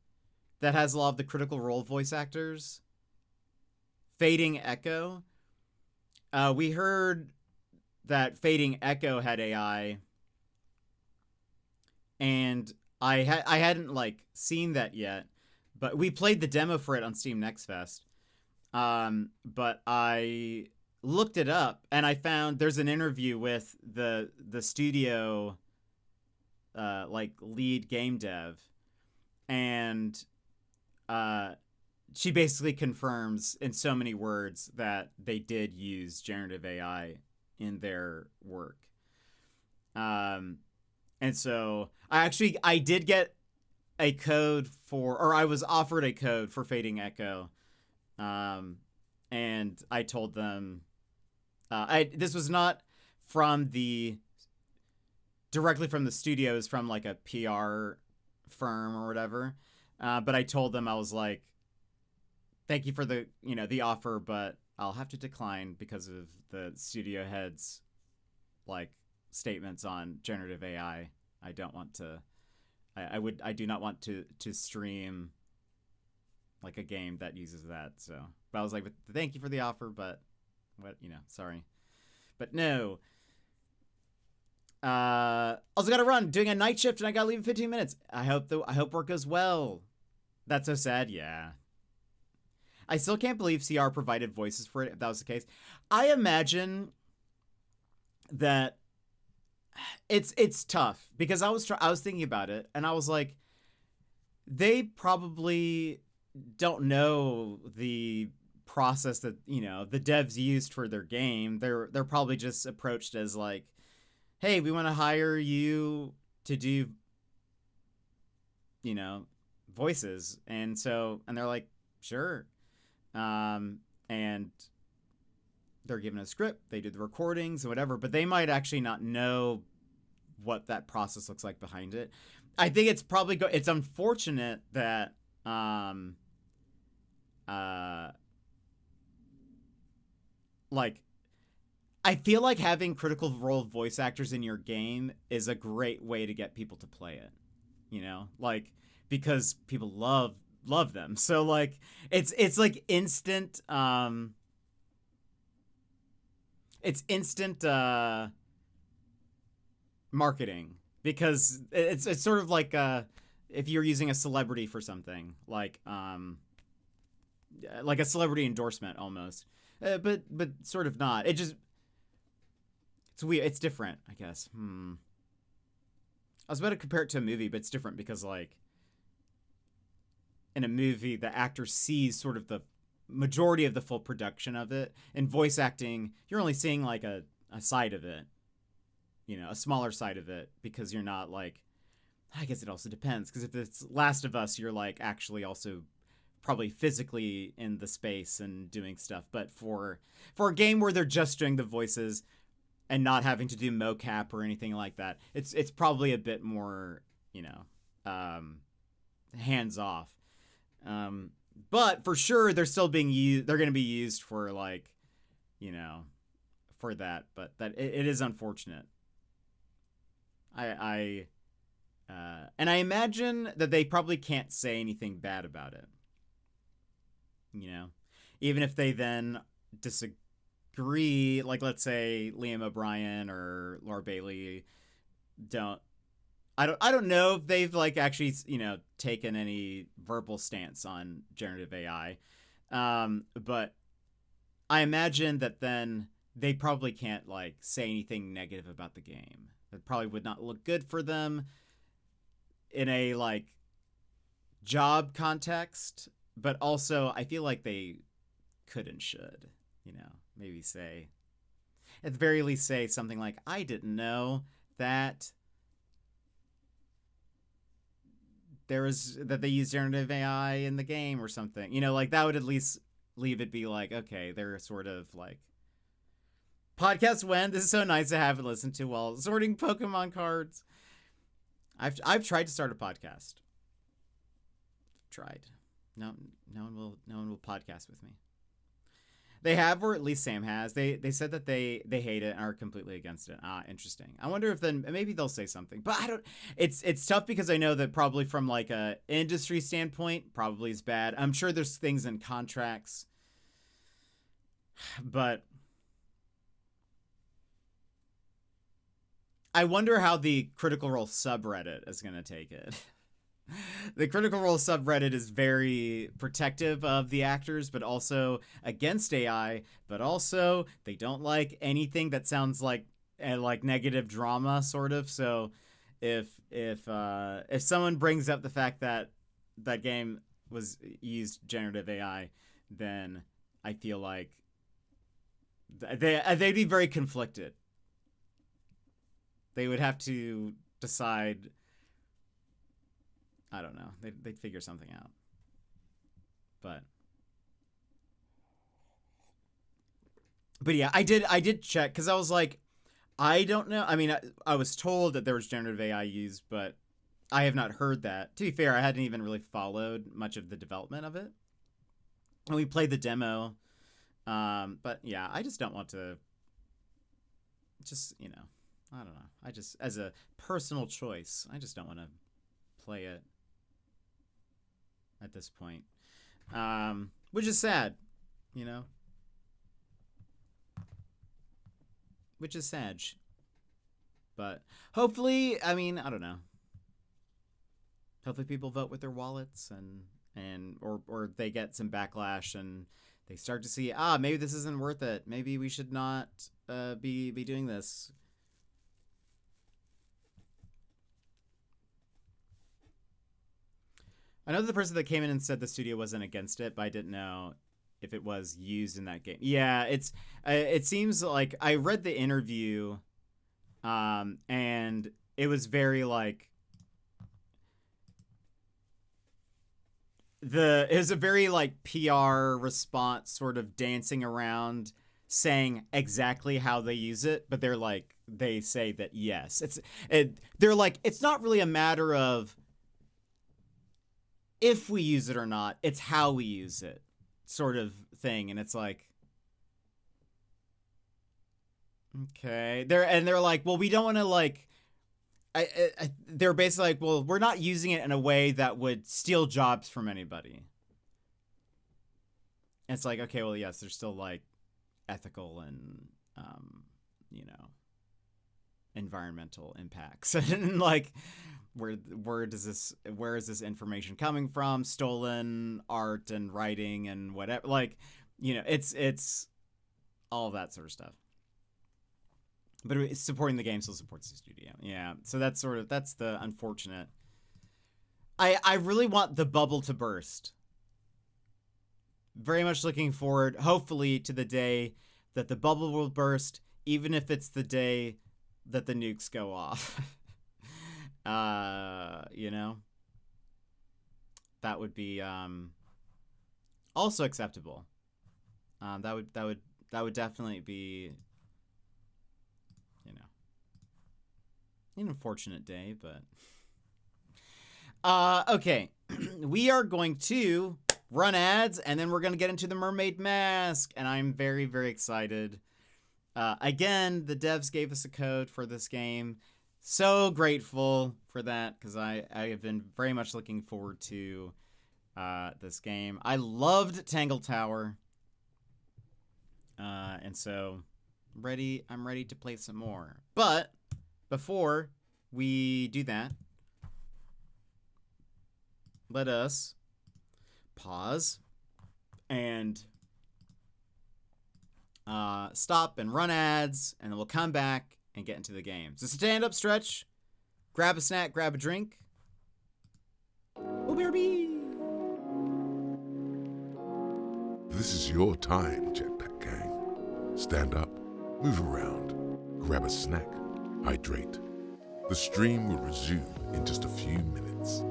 that has a lot of the Critical Role voice actors? Fading Echo. We heard that Fading Echo had AI, and I hadn't like seen that yet, but we played the demo for it on Steam Next Fest. But I looked it up, and I found there's an interview with the studio like lead game dev, and she basically confirms in so many words that they did use generative AI in their work. And so I did get a code or I was offered a code for Fading Echo. And I told them, this was not directly from the studios, from like a PR firm or whatever. But I told them, I was like, thank you for the offer, but I'll have to decline because of the studio head's like statements on generative AI. I don't want to. I do not want to stream like a game that uses that. So, but I was like, thank you for the offer, but what, sorry, but no. Also gotta run, doing a night shift, and I gotta leave in 15 minutes. I hope work goes well. That's so sad. Yeah. I still can't believe CR provided voices for it. If that was the case, I imagine that it's tough because I was thinking about it, and I was like, they probably don't know the process that the devs used for their game. They're probably just approached as like, hey, we want to hire you to do voices, and they're like, sure. And they're given a script, they do the recordings and whatever, but they might actually not know what that process looks like behind it. I think it's probably it's unfortunate that like, I feel like having Critical Role voice actors in your game is a great way to get people to play it, like, because people love them. So like it's like instant marketing, because it's sort of like if you're using a celebrity for something, like a celebrity endorsement almost, but sort of not. It's weird. It's different, I guess. I was about to compare it to a movie, but it's different because, like, in a movie, the actor sees sort of the majority of the full production of it. In voice acting, you're only seeing like a side of it, a smaller side of it, because you're not like, I guess it also depends, because if it's Last of Us, you're like actually also probably physically in the space and doing stuff. But for a game where they're just doing the voices and not having to do mocap or anything like that, it's probably a bit more, hands off. But for sure, they're still being used. They're going to be used for like, for that. But that it is unfortunate. And I imagine that they probably can't say anything bad about it. Even if they then disagree, like let's say Liam O'Brien or Laura Bailey I don't know if they've like actually taken any verbal stance on generative AI, but I imagine that then they probably can't like say anything negative about the game. That probably would not look good for them in a like job context, but also I feel like they could and should, maybe say, at the very least, say something like, I didn't know that that they use generative AI in the game or something, like that would at least leave it be like, okay, they're sort of like, podcast when this is so nice to have it listen to while sorting Pokemon cards. I've tried to start a podcast. Tried. No one will podcast with me. They have, or at least Sam has. They said that they hate it and are completely against it. Interesting. I wonder if then maybe they'll say something. But I don't. It's tough because I know that probably from like a industry standpoint, probably is bad. I'm sure there's things in contracts, but I wonder how the Critical Role subreddit is going to take it. The Critical Role subreddit is very protective of the actors, but also against AI, but also they don't like anything that sounds like negative drama, sort of. So if someone brings up the fact that that game was used generative AI, then I feel like they'd be very conflicted. They would have to decide. I don't know. They'd figure something out. But yeah, I did check because I was like, I don't know. I mean, I was told that there was generative AI used, but I have not heard that. To be fair, I hadn't even really followed much of the development of it. And we played the demo But yeah, I just don't want to. Just, you know, I don't know. I just, as a personal choice, I just don't want to play it at this point. Which is sad, you know? Which is sad. But hopefully, I mean, I don't know. Hopefully people vote with their wallets or they get some backlash and they start to see, maybe this isn't worth it. Maybe we should not be doing this. I know the person that came in and said the studio wasn't against it, but I didn't know if it was used in that game. Yeah, it seems like I read the interview, and it was very like it was a very like PR response, sort of dancing around saying exactly how they use it, but they say that yes, they're like, it's not really a matter of if we use it or not, it's how we use it, sort of thing. And it's like, okay, they're like, well, we don't want to like, they're basically like, well, we're not using it in a way that would steal jobs from anybody. And it's like, okay, well, yes, there's still like ethical and you know, environmental impacts and like where is this information coming from? Stolen art and writing and whatever, like, you know, it's all of that sort of stuff. But it's supporting the game still supports the studio. Yeah, so that's the unfortunate. I really want the bubble to burst. Very much looking forward, hopefully, to the day that the bubble will burst, even if it's the day that the nukes go off. You know, that would be also acceptable. That would definitely be, you know, an unfortunate day, but okay. We are going to run ads and then we're going to get into the Mermaid Mask, and I'm very, very excited. Again, the devs gave us a code for this game. So grateful for that, because I have been very much looking forward to this game. I loved Tangle Tower, and so I'm ready to play some more. But before we do that, let us pause and stop and run ads, and then we'll come back and get into the game. So stand up, stretch, grab a snack, grab a drink. Oh, BRB! This is your time, Jetpack Gang. Stand up, move around, grab a snack, hydrate. The stream will resume in just a few minutes.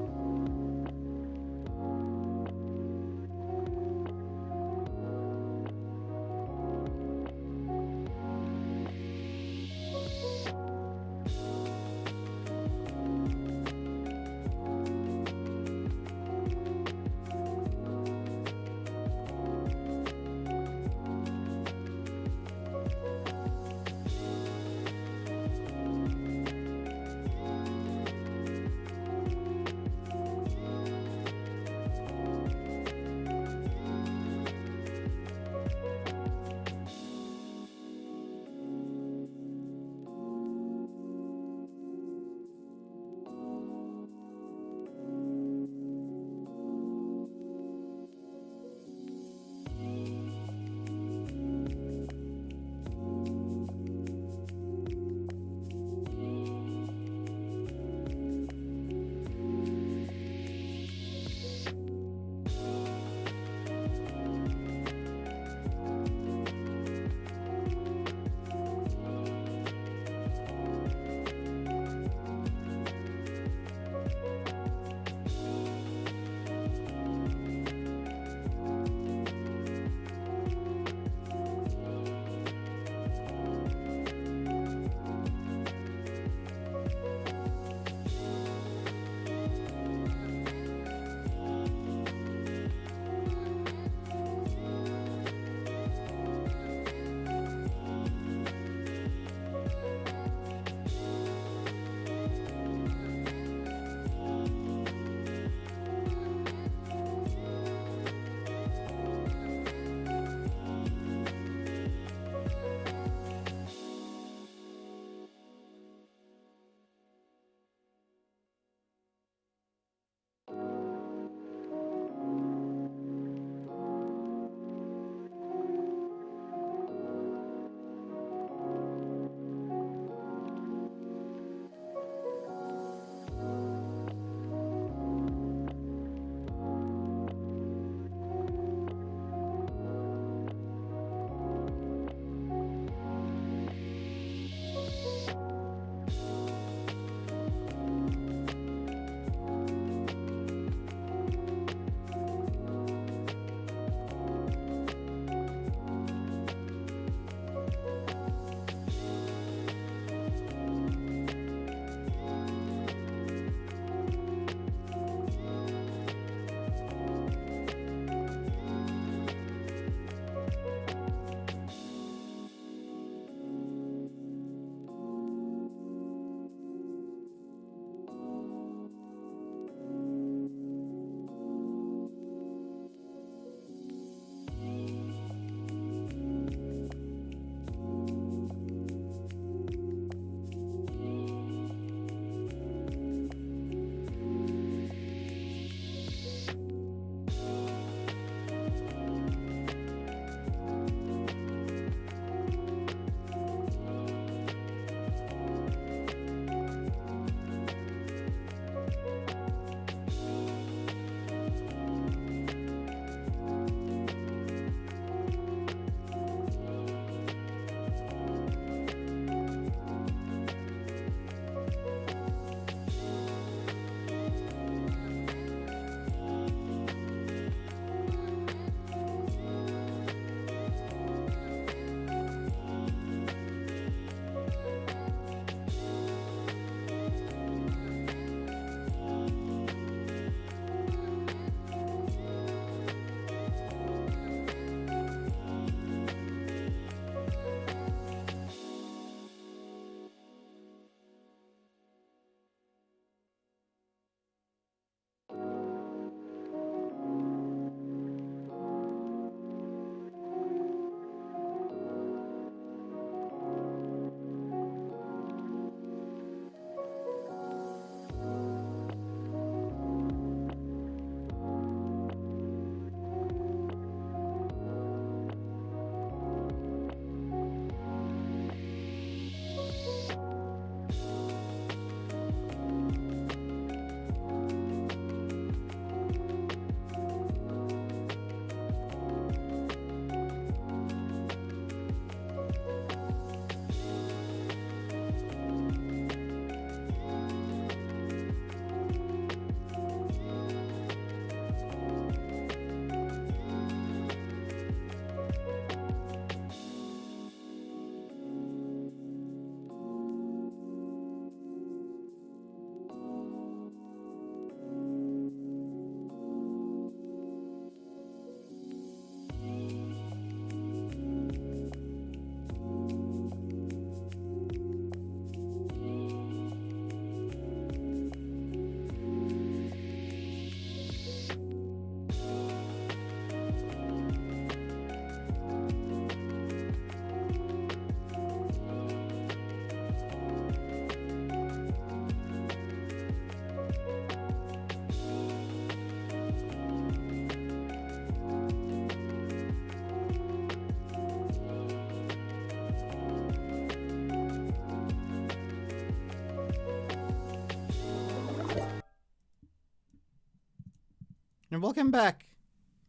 And welcome back.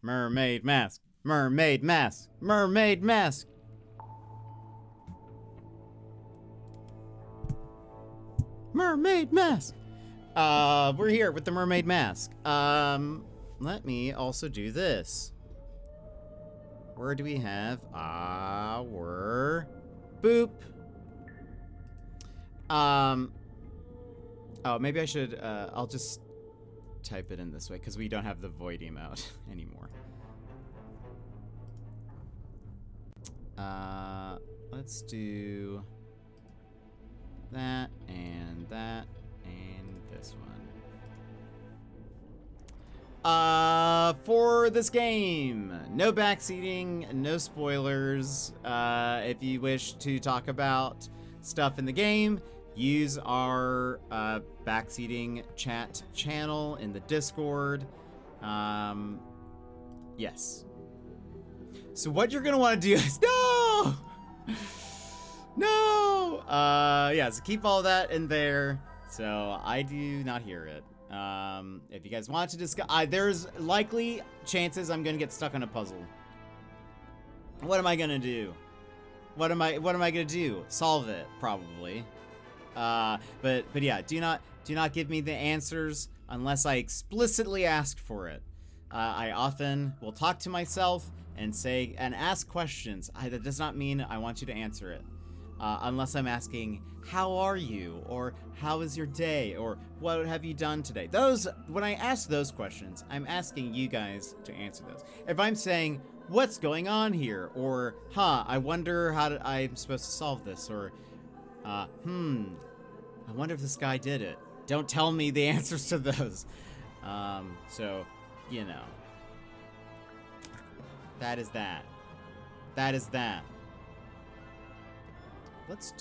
Mermaid Mask. Mermaid Mask. Mermaid Mask. Mermaid Mask. We're here with the Mermaid Mask. Let me also do this. Where do we have our boop? Oh, maybe I should, I'll just type it in this way because we don't have the void emote anymore. Let's do that and this one. For this game, no backseating, no spoilers. If you wish to talk about stuff in the game, use our backseating chat channel in the Discord. Yes. So what you're gonna want to do is no. Yeah, so keep all that in there so I do not hear it. If you guys want to discuss, there's likely chances I'm gonna get stuck on a puzzle. What am I gonna do? What am I gonna do? Solve it, probably. But yeah, do not give me the answers unless I explicitly ask for it. I often will talk to myself and say and ask questions. That does not mean I want you to answer it. Unless I'm asking, how are you? Or how is your day? Or what have you done today? When I ask those questions, I'm asking you guys to answer those. If I'm saying, what's going on here? Or, I wonder how I'm supposed to solve this. Or, I wonder if this guy did it. Don't tell me the answers to those. So, you know. That is that. That is that. Let's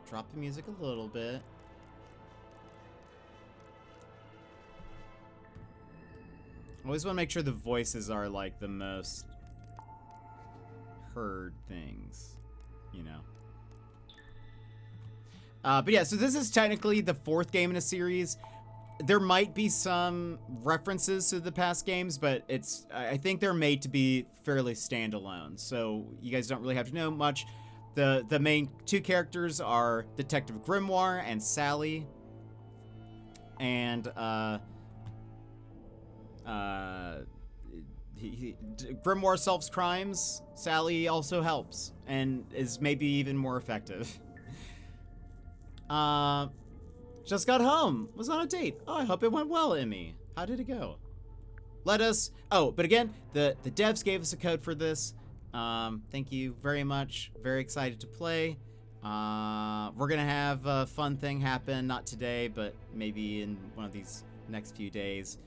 drop the music a little bit. I always want to make sure the voices are like the most heard things, you know. But yeah, so this is technically the 4th game in a series. There might be some references to the past games, but I think they're made to be fairly standalone, so you guys don't really have to know much. The main 2 characters are Detective Grimoire and Sally, and Grimoire solves crimes. Sally also helps and is maybe even more effective. Just got home. Was on a date. Oh, I hope it went well, Emmy. How did it go? But again, the devs gave us a code for this. Thank you very much. Very excited to play. We're gonna have a fun thing happen, not today, but maybe in one of these next few days.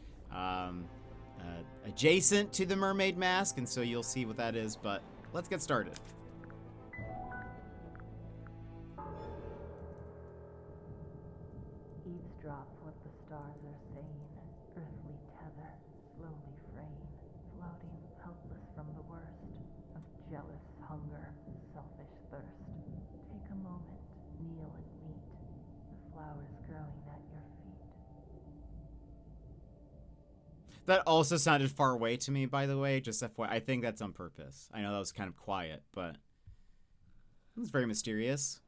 Adjacent to the Mermaid Mask, and so you'll see what that is, but let's get started. Eavesdrop what the stars are saying, earthly tether, slowly fraying, floating helpless from the worst of jealous hunger, selfish thirst. Take a moment, kneel and meet the flowers growing at your feet. That also sounded far away to me, by the way, just FYI. I think that's on purpose. I know that was kind of quiet, but it's very mysterious.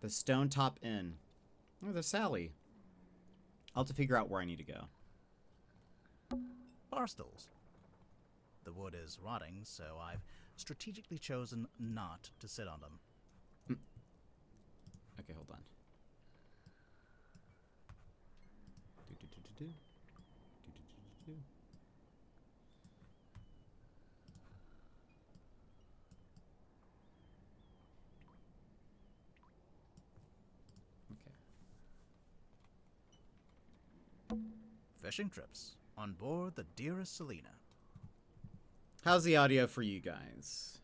The Stone Top Inn. Oh, there's Sally. I'll have to figure out where I need to go. Barstools. The wood is rotting, so I've strategically chosen not to sit on them. Okay, hold on. Fishing trips on board the dearest Selena. How's the audio for you guys?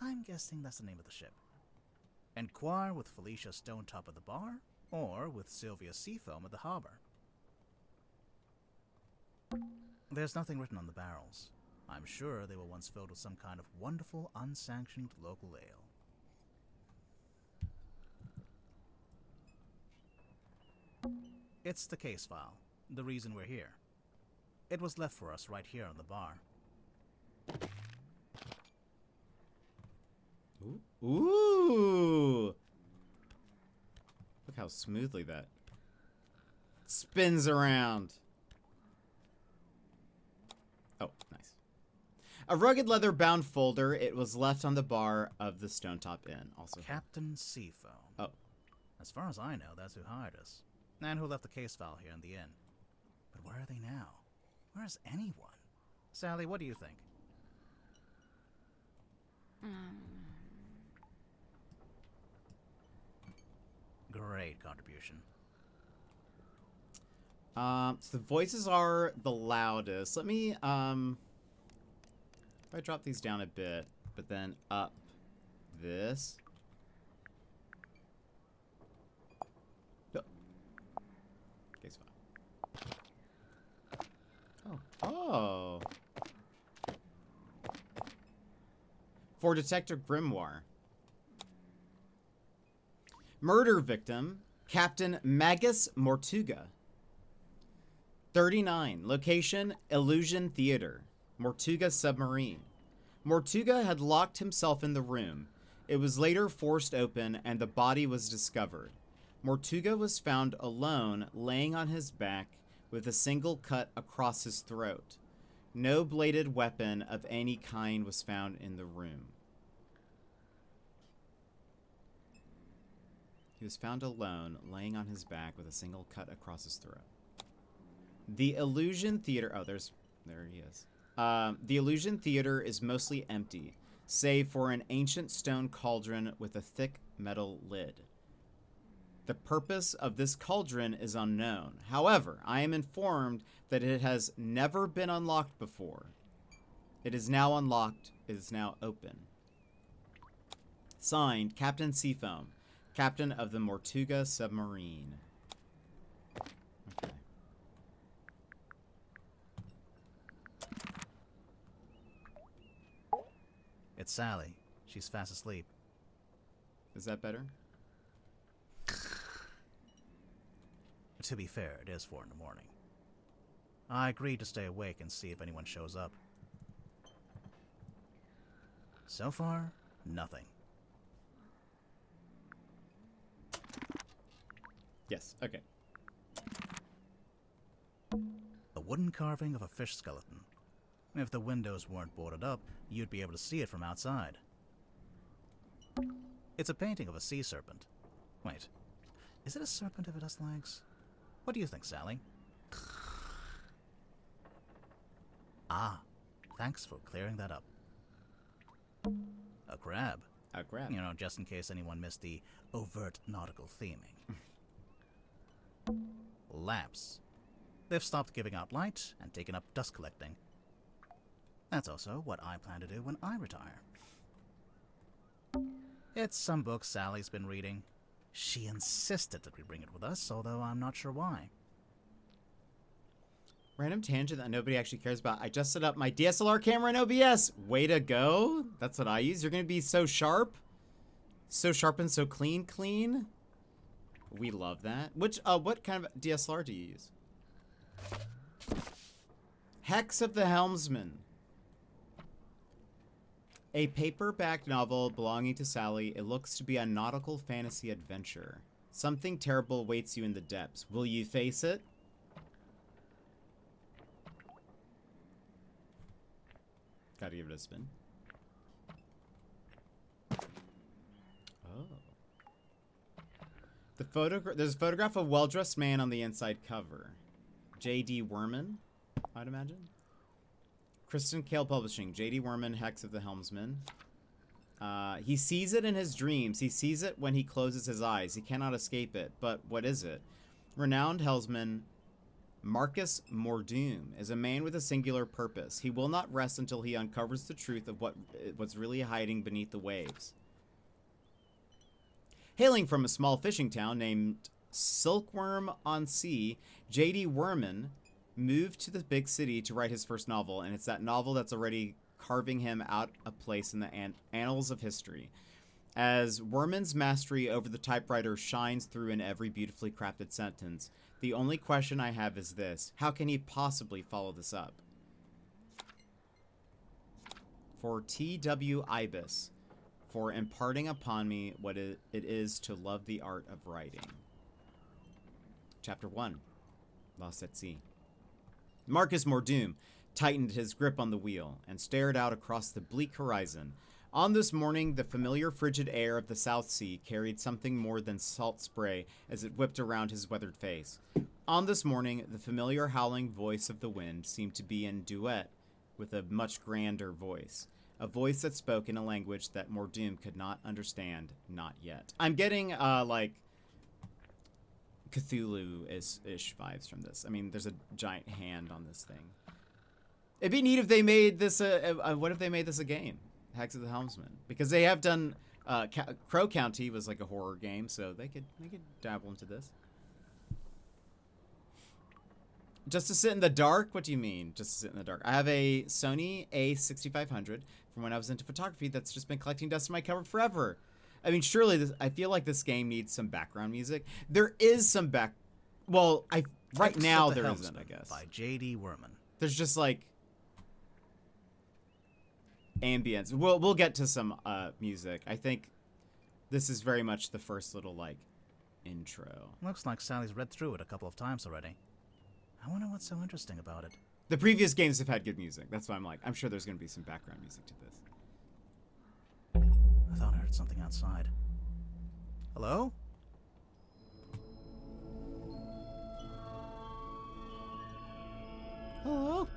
I'm guessing that's the name of the ship. Enquire with Felicia Stonetop at the bar, or with Sylvia Seafoam at the harbor. There's nothing written on the barrels. I'm sure they were once filled with some kind of wonderful, unsanctioned local ale. It's the case file, the reason we're here. It was left for us right here on the bar. Ooh! Look how smoothly that spins around. Oh, nice. A rugged leather-bound folder. It was left on the bar of the Stonetop Inn. Also, Captain Seafoam. Oh. As far as I know, that's who hired us. And who left the case file here in the inn. But where are they now? Where is anyone? Sally, what do you think? Great contribution. So the voices are the loudest. Let me, if I drop these down a bit, but then up this. Oh. Case file. Oh. For Detective Grimoire. Murder victim, Captain Magus Mortuga. 39. Location, Illusion Theater. Mortuga submarine. Mortuga had locked himself in the room. It was later forced open and the body was discovered. Mortuga was found alone, laying on his back with a single cut across his throat. No bladed weapon of any kind was found in the room. He was found alone, laying on his back with a single cut across his throat. The Illusion Theater... Oh, there he is. The Illusion Theater is mostly empty, save for an ancient stone cauldron with a thick metal lid. The purpose of this cauldron is unknown. However, I am informed that it has never been unlocked before. It is now unlocked. It is now open. Signed, Captain Seafoam, Captain of the Mortuga submarine. Okay. It's Sally. She's fast asleep. Is that better? To be fair, it is 4 in the morning. I agreed to stay awake and see if anyone shows up. So far, nothing. Yes, okay. A wooden carving of a fish skeleton. If the windows weren't boarded up, you'd be able to see it from outside. It's a painting of a sea serpent. Wait, is it a serpent if it has legs? What do you think, Sally? Ah, thanks for clearing that up. A crab. A crab. You know, just in case anyone missed the overt nautical theming. Lamps. They've stopped giving out light and taken up dust collecting. That's also what I plan to do when I retire. It's some book Sally's been reading. She insisted that we bring it with us, although I'm not sure why. Random tangent that nobody actually cares about. I just set up my DSLR camera in OBS. Way to go. That's what I use. You're going to be so sharp. So sharp and so clean. We love that. What kind of DSLR do you use? Hex of the Helmsman. A paperback novel belonging to Sally. It looks to be a nautical fantasy adventure. Something terrible awaits you in the depths. Will you face it? Gotta give it a spin. Oh. There's a photograph of a well-dressed man on the inside cover. J.D. Werman, I'd imagine. Kristen Kale Publishing. J.D. Werman, Hex of the Helmsman. He sees it in his dreams. He sees it when he closes his eyes. He cannot escape it. But what is it? Renowned helmsman Marcus Mordoom is a man with a singular purpose. He will not rest until he uncovers the truth of what's really hiding beneath the waves. Hailing from a small fishing town named Silkworm-on-Sea, J.D. Werman moved to the big city to write his first novel, and it's that novel that's already carving him out a place in the annals of history. As Werman's mastery over the typewriter shines through in every beautifully crafted sentence, the only question I have is this: how can he possibly follow this up? For T.W. Ibis, for imparting upon me what it is to love the art of writing. Chapter 1, Lost at Sea. Marcus Mordoom tightened his grip on the wheel and stared out across the bleak horizon. On this morning, the familiar frigid air of the South Sea carried something more than salt spray as it whipped around his weathered face. On this morning, the familiar howling voice of the wind seemed to be in duet with a much grander voice. A voice that spoke in a language that Mordoom could not understand, not yet. I'm getting, like, Cthulhu-ish vibes from this. I mean, there's a giant hand on this thing. It'd be neat if they made this what if they made this a game? Hacks of the Helmsman. Because they have done, Crow County was like a horror game, so they could dabble into this. Just to sit in the dark? What do you mean, just to sit in the dark? I have a Sony A6500 from when I was into photography that's just been collecting dust in my cupboard forever. I mean, surely I feel like this game needs some background music. There is some well, right now there isn't, I guess. By J.D. Werman. There's just like ambience. We'll get to some music. I think this is very much the first little like intro. Looks like Sally's read through it a couple of times already. I wonder what's so interesting about it. The previous games have had good music. That's why I'm sure there's going to be some background music to this. I thought I heard something outside. Hello? Hello?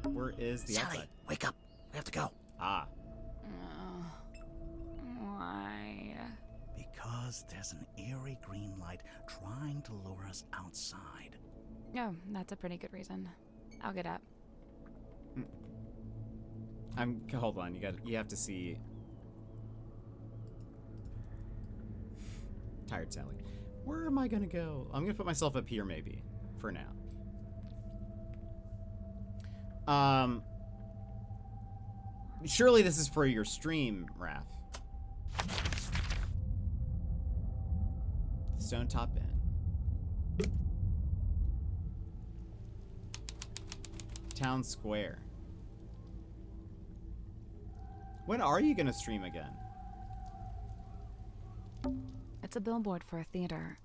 Where is the Sally, outside? wake up. We have to go. Ah. Why? Because there's an eerie green light trying to lure us outside. Oh, that's a pretty good reason. I'll get up. Hold on, you have to see Tired Sally. Where am I gonna go? I'm gonna put myself up here maybe, for now. Surely this is for your stream, Raph. Stone Top Inn. Town Square. When are you gonna stream again? It's a billboard for a theater.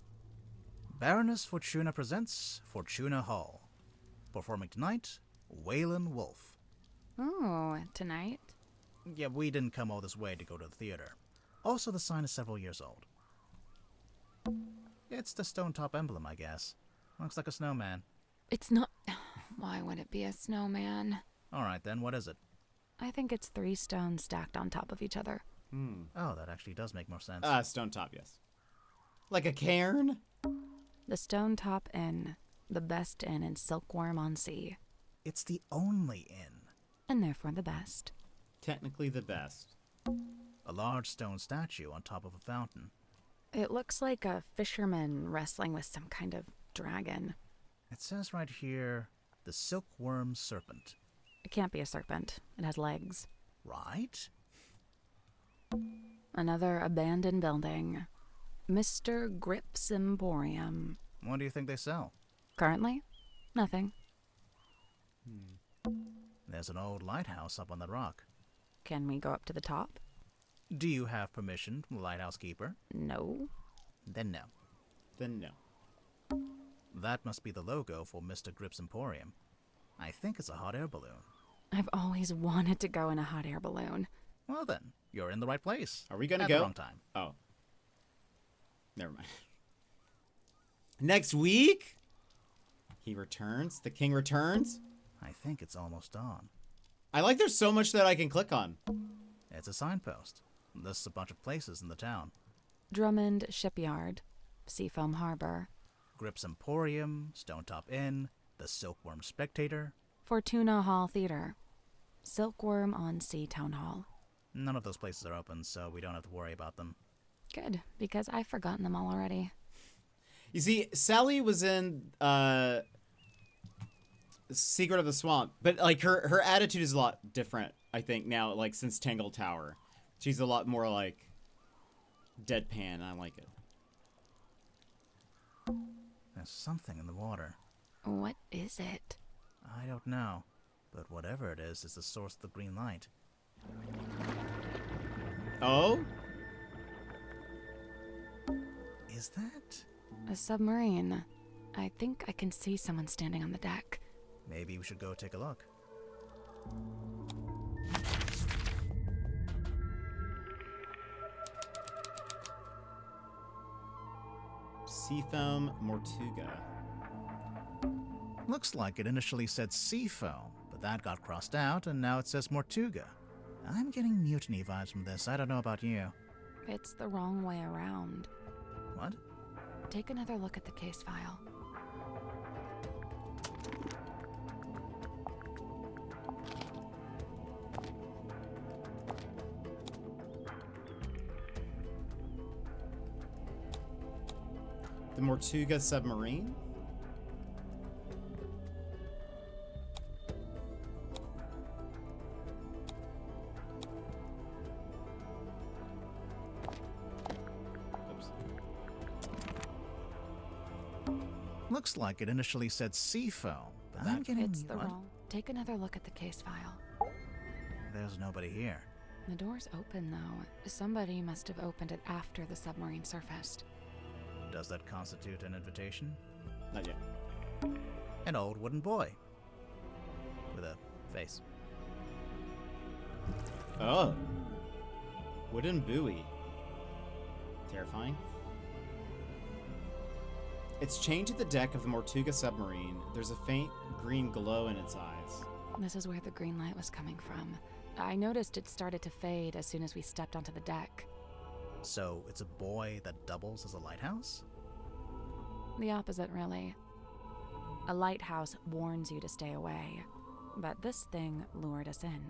Baroness Fortuna presents Fortuna Hall. Performing tonight, Waylon Wolf. Oh, tonight? Yeah, we didn't come all this way to go to the theater. Also, the sign is several years old. It's the stone top emblem, I guess. Looks like a snowman. It's not... Why would it be a snowman? Alright then, what is it? I think it's 3 stones stacked on top of each other. Oh, that actually does make more sense. Stone Top, yes. Like a cairn? The Stone Top Inn. The best inn in Silkworm on Sea. It's the only inn. And therefore the best. Technically the best. A large stone statue on top of a fountain. It looks like a fisherman wrestling with some kind of dragon. It says right here, the silkworm serpent. It can't be a serpent. It has legs. Right? Another abandoned building. Mr. Grip's Emporium. What do you think they sell? Currently? Nothing. There's an old lighthouse up on the rock. Can we go up to the top? Do you have permission from the lighthouse keeper? No. Then no. Then no. That must be the logo for Mr. Grip's Emporium. I think it's a hot air balloon. I've always wanted to go in a hot air balloon. Well then, you're in the right place. Are we gonna At go? the wrong time. Oh. Never mind. Next week? He returns? The king returns? I think it's almost dawn. I like there's so much that I can click on. It's a signpost. Lists a bunch of places in the town. Drummond Shipyard. Seafoam Harbor. Grip's Emporium, Stone Top Inn, the Silkworm Spectator. Fortuna Hall Theater. Silkworm on Sea Town Hall. None of those places are open, so we don't have to worry about them. Good, because I've forgotten them all already. You see, Sally was in Secret of the Swamp. But like her attitude is a lot different, I think, now, like since Tangle Tower. She's a lot more like deadpan. I like it. There's something in the water. What is it? I don't know, but whatever it is the source of the green light. Oh? Is that? A submarine. I think I can see someone standing on the deck. Maybe we should go take a look. Seafoam Mortuga. Looks like it initially said Seafoam, but that got crossed out, and now it says Mortuga. I'm getting mutiny vibes from this. I don't know about you. It's the wrong way around. What? Take another look at the case file. The Mortuga submarine? Oops. Looks like it initially said Seafoam, but I'm getting... It's the what? wrong. Take another look at the case file. There's nobody here. The door's open, though. Somebody must have opened it after the submarine surfaced. Does that constitute an invitation? Not yet. An old wooden boy. With a face. Oh. Wooden buoy. Terrifying. It's chained to the deck of the Mortuga submarine. There's a faint green glow in its eyes. This is where the green light was coming from. I noticed it started to fade as soon as we stepped onto the deck. So it's a boy that doubles as a lighthouse? The opposite, really. A lighthouse warns you to stay away, but this thing lured us in.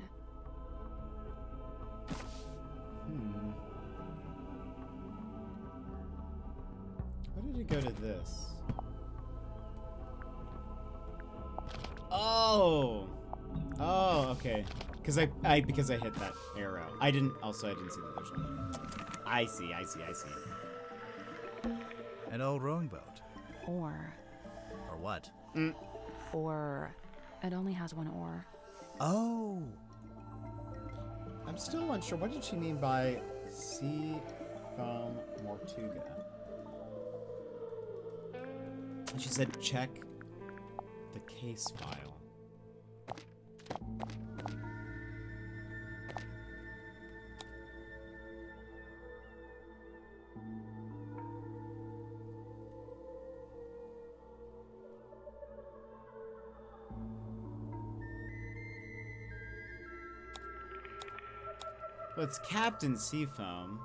Why did it go to this? Oh! Oh, okay. Because I hit that arrow. I didn't see that there's one there. I see. An old rowing boat. Or what? Or it only has one oar. Oh! I'm still unsure. What did she mean by Seafoam Mortuga? She said check the case file. Well, it's Captain Seafoam.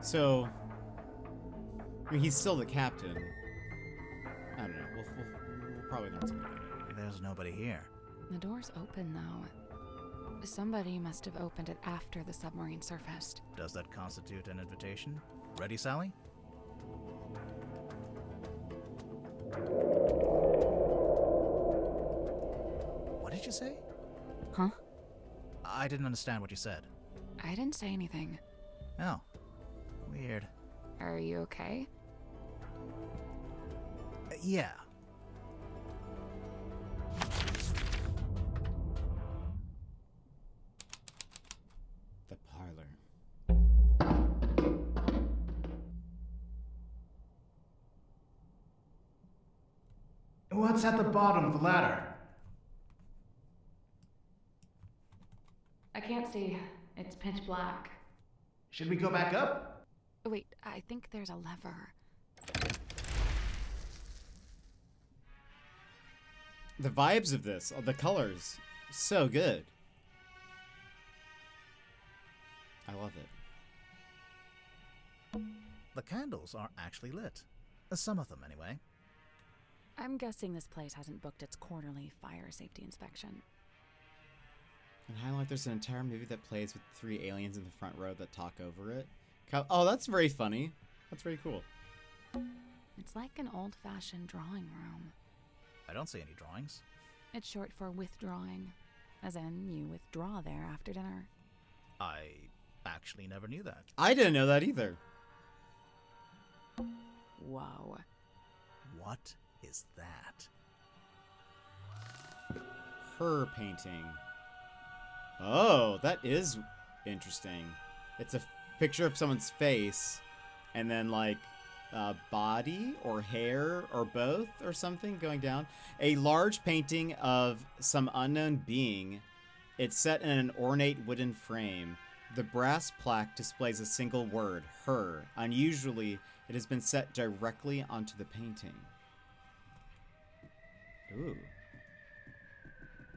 So, I mean, he's still the captain. I don't know. We'll probably learn something. There's nobody here. The door's open, though. Somebody must have opened it after the submarine surfaced. Does that constitute an invitation? Ready, Sally? What did you say? Huh? I didn't understand what you said. I didn't say anything. Oh. Weird. Are you okay? Yeah. The parlor. What's at the bottom of the ladder? I can't see. It's pitch black. Should we go back up? Wait, I think there's a lever. The vibes of this, the colors, so good. I love it. The candles are actually lit. Some of them, anyway. I'm guessing this place hasn't booked its quarterly fire safety inspection. And highlight, there's an entire movie that plays with 3 aliens in the front row that talk over it. Oh, that's very funny. That's very cool. It's like an old-fashioned drawing room. I don't see any drawings. It's short for withdrawing, as in you withdraw there after dinner. I actually never knew that. I didn't know that either. Whoa. What is that? Her painting. Oh, that is interesting. It's a picture of someone's face, and then like body or hair or both or something going down. A large painting of some unknown being. It's set in an ornate wooden frame. The brass plaque displays a single word, her. Unusually, it has been set directly onto the painting. Ooh.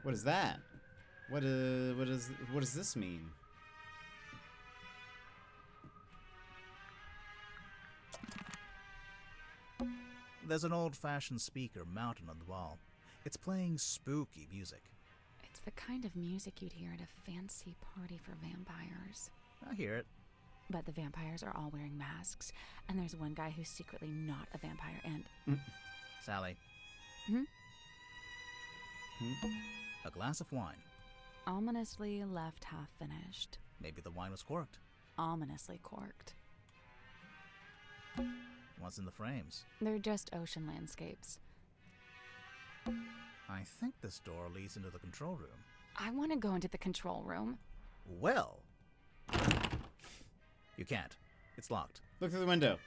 What is that? What does this mean? There's an old-fashioned speaker mounted on the wall. It's playing spooky music. It's the kind of music you'd hear at a fancy party for vampires. I hear it. But the vampires are all wearing masks, and there's one guy who's secretly not a vampire, and... Sally. A glass of wine. Ominously left half finished. Maybe the wine was corked. Ominously corked. What's in the frames? They're just ocean landscapes. I think this door leads into the control room. I want to go into the control room. Well... You can't. It's locked. Look through the window.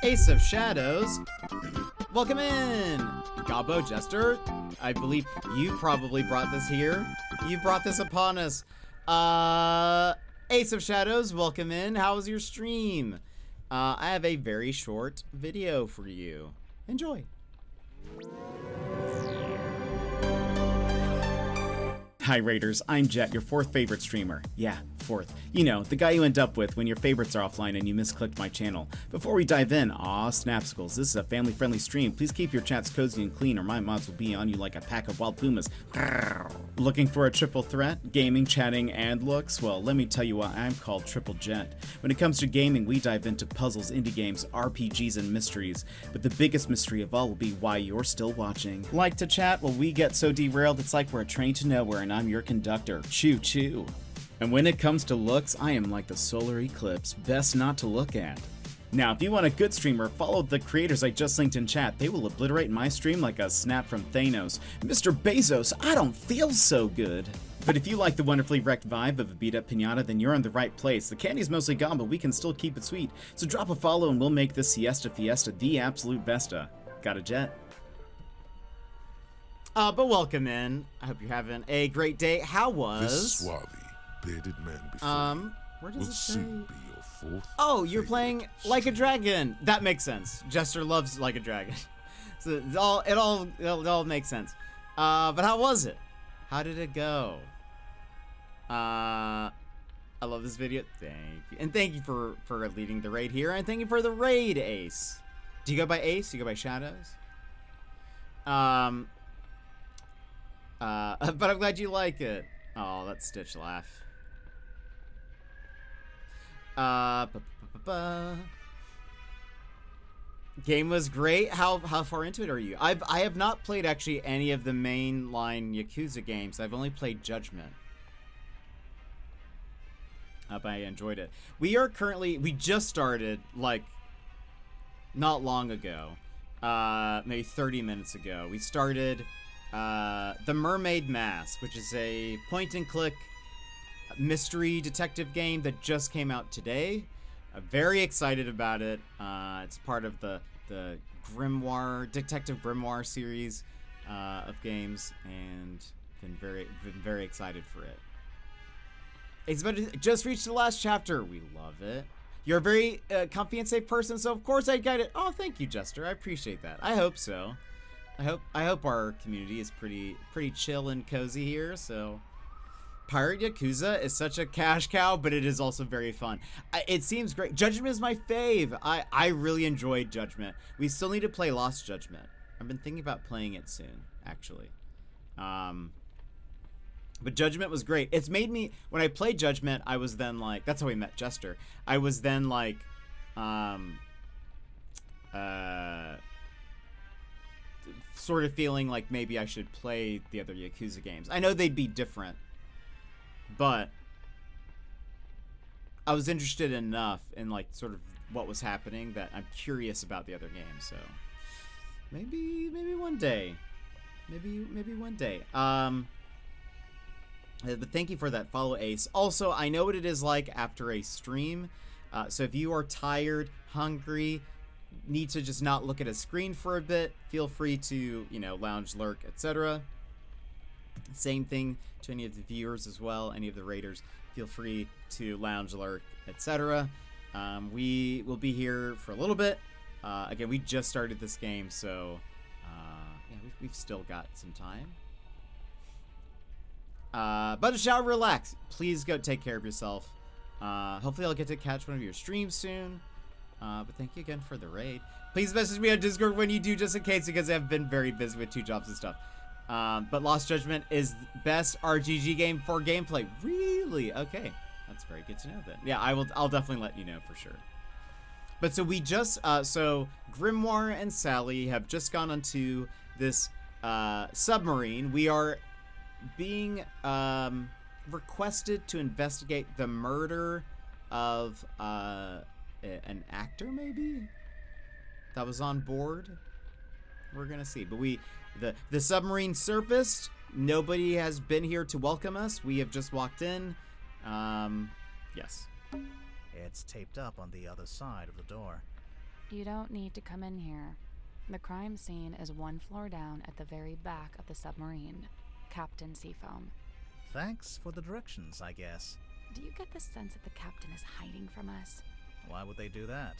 Ace of Shadows. Welcome in, Gobbo Jester. I believe you probably brought this here. You brought this upon us. Ace of Shadows, welcome in. How was your stream? I have a very short video for you. Enjoy. Hi Raiders, I'm Jet, your fourth favorite streamer. Yeah, fourth. You know, the guy you end up with when your favorites are offline and you misclicked my channel. Before we dive in, Snapsicles, this is a family-friendly stream. Please keep your chats cozy and clean or my mods will be on you like a pack of wild pumas. Looking for a triple threat? Gaming, chatting, and looks? Well, let me tell you why I'm called Triple Jet. When it comes to gaming, we dive into puzzles, indie games, RPGs, and mysteries. But the biggest mystery of all will be why you're still watching. Like to chat? Well, we get so derailed it's like we're a train to nowhere and I'm your conductor. Choo choo. And when it comes to looks, I am like the solar eclipse, best not to look at. Now, if you want a good streamer, follow the creators I just linked in chat. They will obliterate my stream like a snap from Thanos. Mr. Bezos, I don't feel so good. But if you like the wonderfully wrecked vibe of a beat-up pinata, then you're in the right place. The candy's mostly gone, but we can still keep it sweet. So drop a follow and we'll make this siesta fiesta the absolute besta. Got a jet? But welcome in. I hope you're having a great day. How was... This swarthy, bearded man before where will does it say? soon be your fourth. Oh, you're favorite playing Like a Dragon. That makes sense. Jester loves Like a Dragon. So it all makes sense. But how was it? How did it go? I love this video. Thank you. And thank you for leading the raid here. And thank you for the raid, Ace. Do you go by Ace? Do you go by Shadows? But I'm glad you like it. Oh, that Stitch laugh. Game was great. How far into it are you? I have not played actually any of the mainline Yakuza games. I've only played Judgment. But I enjoyed it. We just started like not long ago. Maybe 30 minutes ago. We started the Mermaid Mask, which is a point-and-click mystery detective game that just came out today. I'm very excited about it. It's part of the Detective Grimoire series of games, and been very excited for it. It's just reached the last chapter. We love it. You're a very comfy and safe person, so of course I guide it. Oh, thank you, Jester. I appreciate that. I hope so. I hope our community is pretty chill and cozy here. So, Pirate Yakuza is such a cash cow, but it is also very fun. It seems great. Judgment is my fave. I really enjoyed Judgment. We still need to play Lost Judgment. I've been thinking about playing it soon, actually. But Judgment was great. It's made me, when I played Judgment, I was then like, that's how we met Jester. I was then like, sort of feeling like maybe I should play the other Yakuza games. I know they'd be different, but I was interested enough in like sort of what was happening that I'm curious about the other games. So maybe one day, maybe one day. But thank you for that follow, Ace. Also, I know what it is like after a stream. So if you are tired, hungry, need to just not look at a screen for a bit, feel free to, you know, lounge, lurk, etc. Same thing to any of the viewers as well, any of the raiders. Feel free to lounge, lurk, etc. We will be here for a little bit. Again, we just started this game, so yeah, we've still got some time. But shall relax. Please go take care of yourself. Hopefully I'll get to catch one of your streams soon. But thank you again for the raid. Please message me on Discord when you do, just in case, because I've been very busy with 2 jobs and stuff. But Lost Judgment is best RPG game for gameplay. Really? Okay. That's very good to know then. Yeah, I'll definitely let you know for sure. But so we just, so Grimoire and Sally have just gone onto this submarine. We are being requested to investigate the murder of an actor, maybe, that was on board. We're gonna see. But the submarine surfaced. Nobody has been here to welcome us. We have just walked in. Yes. It's taped up on the other side of the door. You don't need to come in here. The crime scene is 1 floor down at the very back of the submarine. Captain Seafoam. Thanks for the directions, I guess. Do you get the sense that the captain is hiding from us? Why would they do that?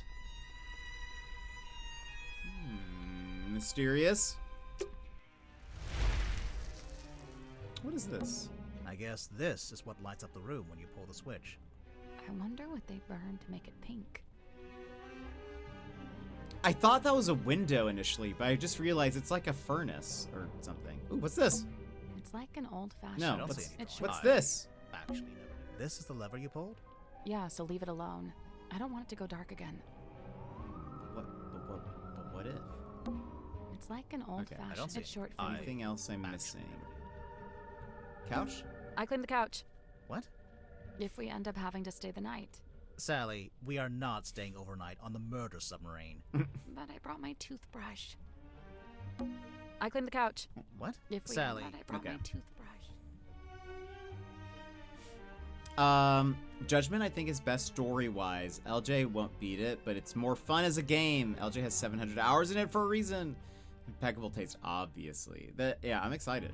Mysterious. What is this? I guess this is what lights up the room when you pull the switch. I wonder what they burned to make it pink. I thought that was a window initially, but I just realized it's like a furnace or something. Ooh, what's this? It's like an old-fashioned... No, I don't see any it's color. what's this? Actually, never. This is the lever you pulled? Yeah, so leave it alone. I don't want it to go dark again. But what if? It's like an old-fashioned... don't see It's short for... Anything else I'm missing? Couch? I cleaned the couch. What? If we end up having to stay the night. Sally, we are not staying overnight on the murder submarine. But I brought my toothbrush. I cleaned the couch. What? If we Sally. But I brought Okay. my toothbrush. Judgment I think is best story-wise. LJ won't beat it, but it's more fun as a game. LJ has 700 hours in it for a reason. Impeccable taste, obviously. Yeah, I'm excited.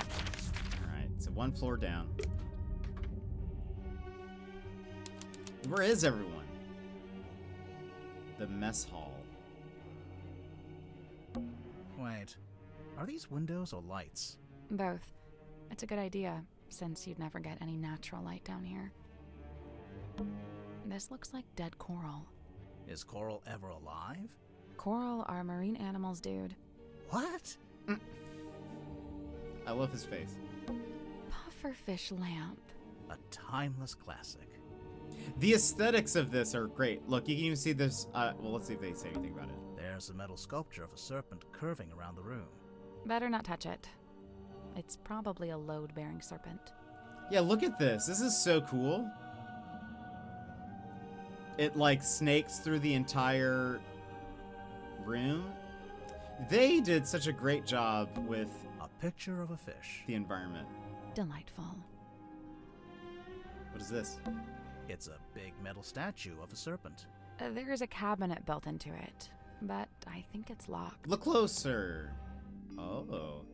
Alright, so 1 floor down. Where is everyone? The mess hall. Wait, are these windows or lights? Both. It's a good idea, since you'd never get any natural light down here. This looks like dead coral. Is coral ever alive? Coral are marine animals, dude. What? I love his face. Pufferfish lamp. A timeless classic. The aesthetics of this are great. Look, you can even see this. Well, let's see if they say anything about it. There's a metal sculpture of a serpent curving around the room. Better not touch it. It's probably a load-bearing serpent. Yeah, look at this. This is so cool. It, like, snakes through the entire room. They did such a great job with A picture of a fish. the environment. Delightful. What is this? It's a big metal statue of a serpent. There's a cabinet built into it, but I think it's locked. Look closer. Oh.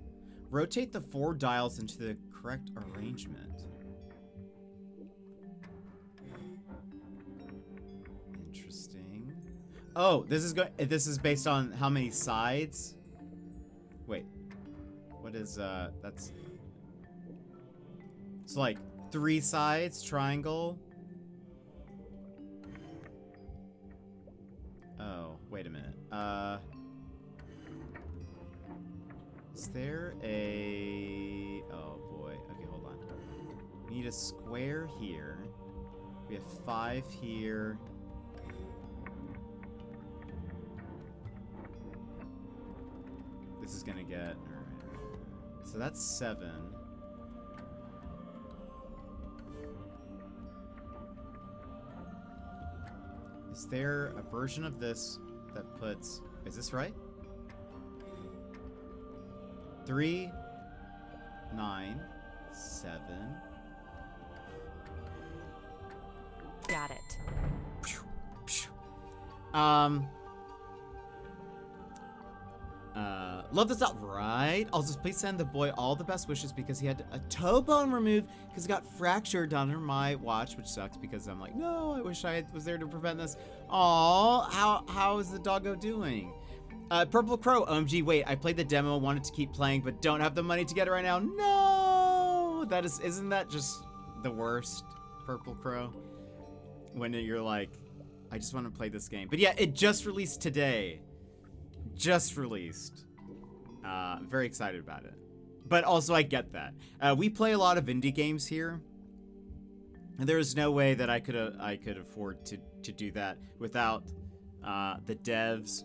Rotate the 4 dials into the correct arrangement. Interesting. Oh, this is based on how many sides? Wait. What is that's it's like 3 sides, triangle. Oh, wait a minute. Is there a... Oh, boy. Okay, hold on. need a square here. We have 5 here. This is gonna get... Alright. So that's 7. Is there a version of this that puts... Is this right? 3, 9, 7. Got it. Love this out, right? Also, please send the boy all the best wishes because he had a toe bone removed because it got fractured under my watch, which sucks because I'm like, no, I wish I was there to prevent this. Aw, how is the doggo doing? Purple Crow, OMG, wait, I played the demo, wanted to keep playing, but don't have the money to get it right now. No! Isn't that just the worst, Purple Crow? When you're like, I just want to play this game. But yeah, it just released today. Just released. Very excited about it. But also, I get that. We play a lot of indie games here. And there is no way that I could afford to do that without the devs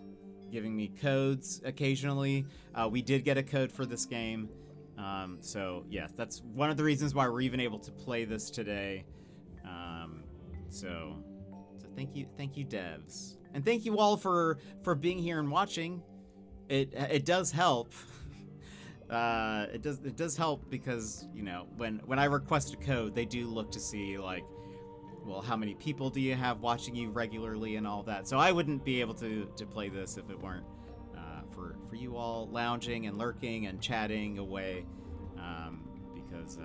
giving me codes occasionally. We did get a code for this game. So, yes, that's one of the reasons why we're even able to play this today. So thank you, devs. And thank you all for being here and watching. It does help. It does help because, you know, when I request a code, they do look to see like, well, how many people do you have watching you regularly and all that. So I wouldn't be able to play this if it weren't for you all lounging and lurking and chatting away, because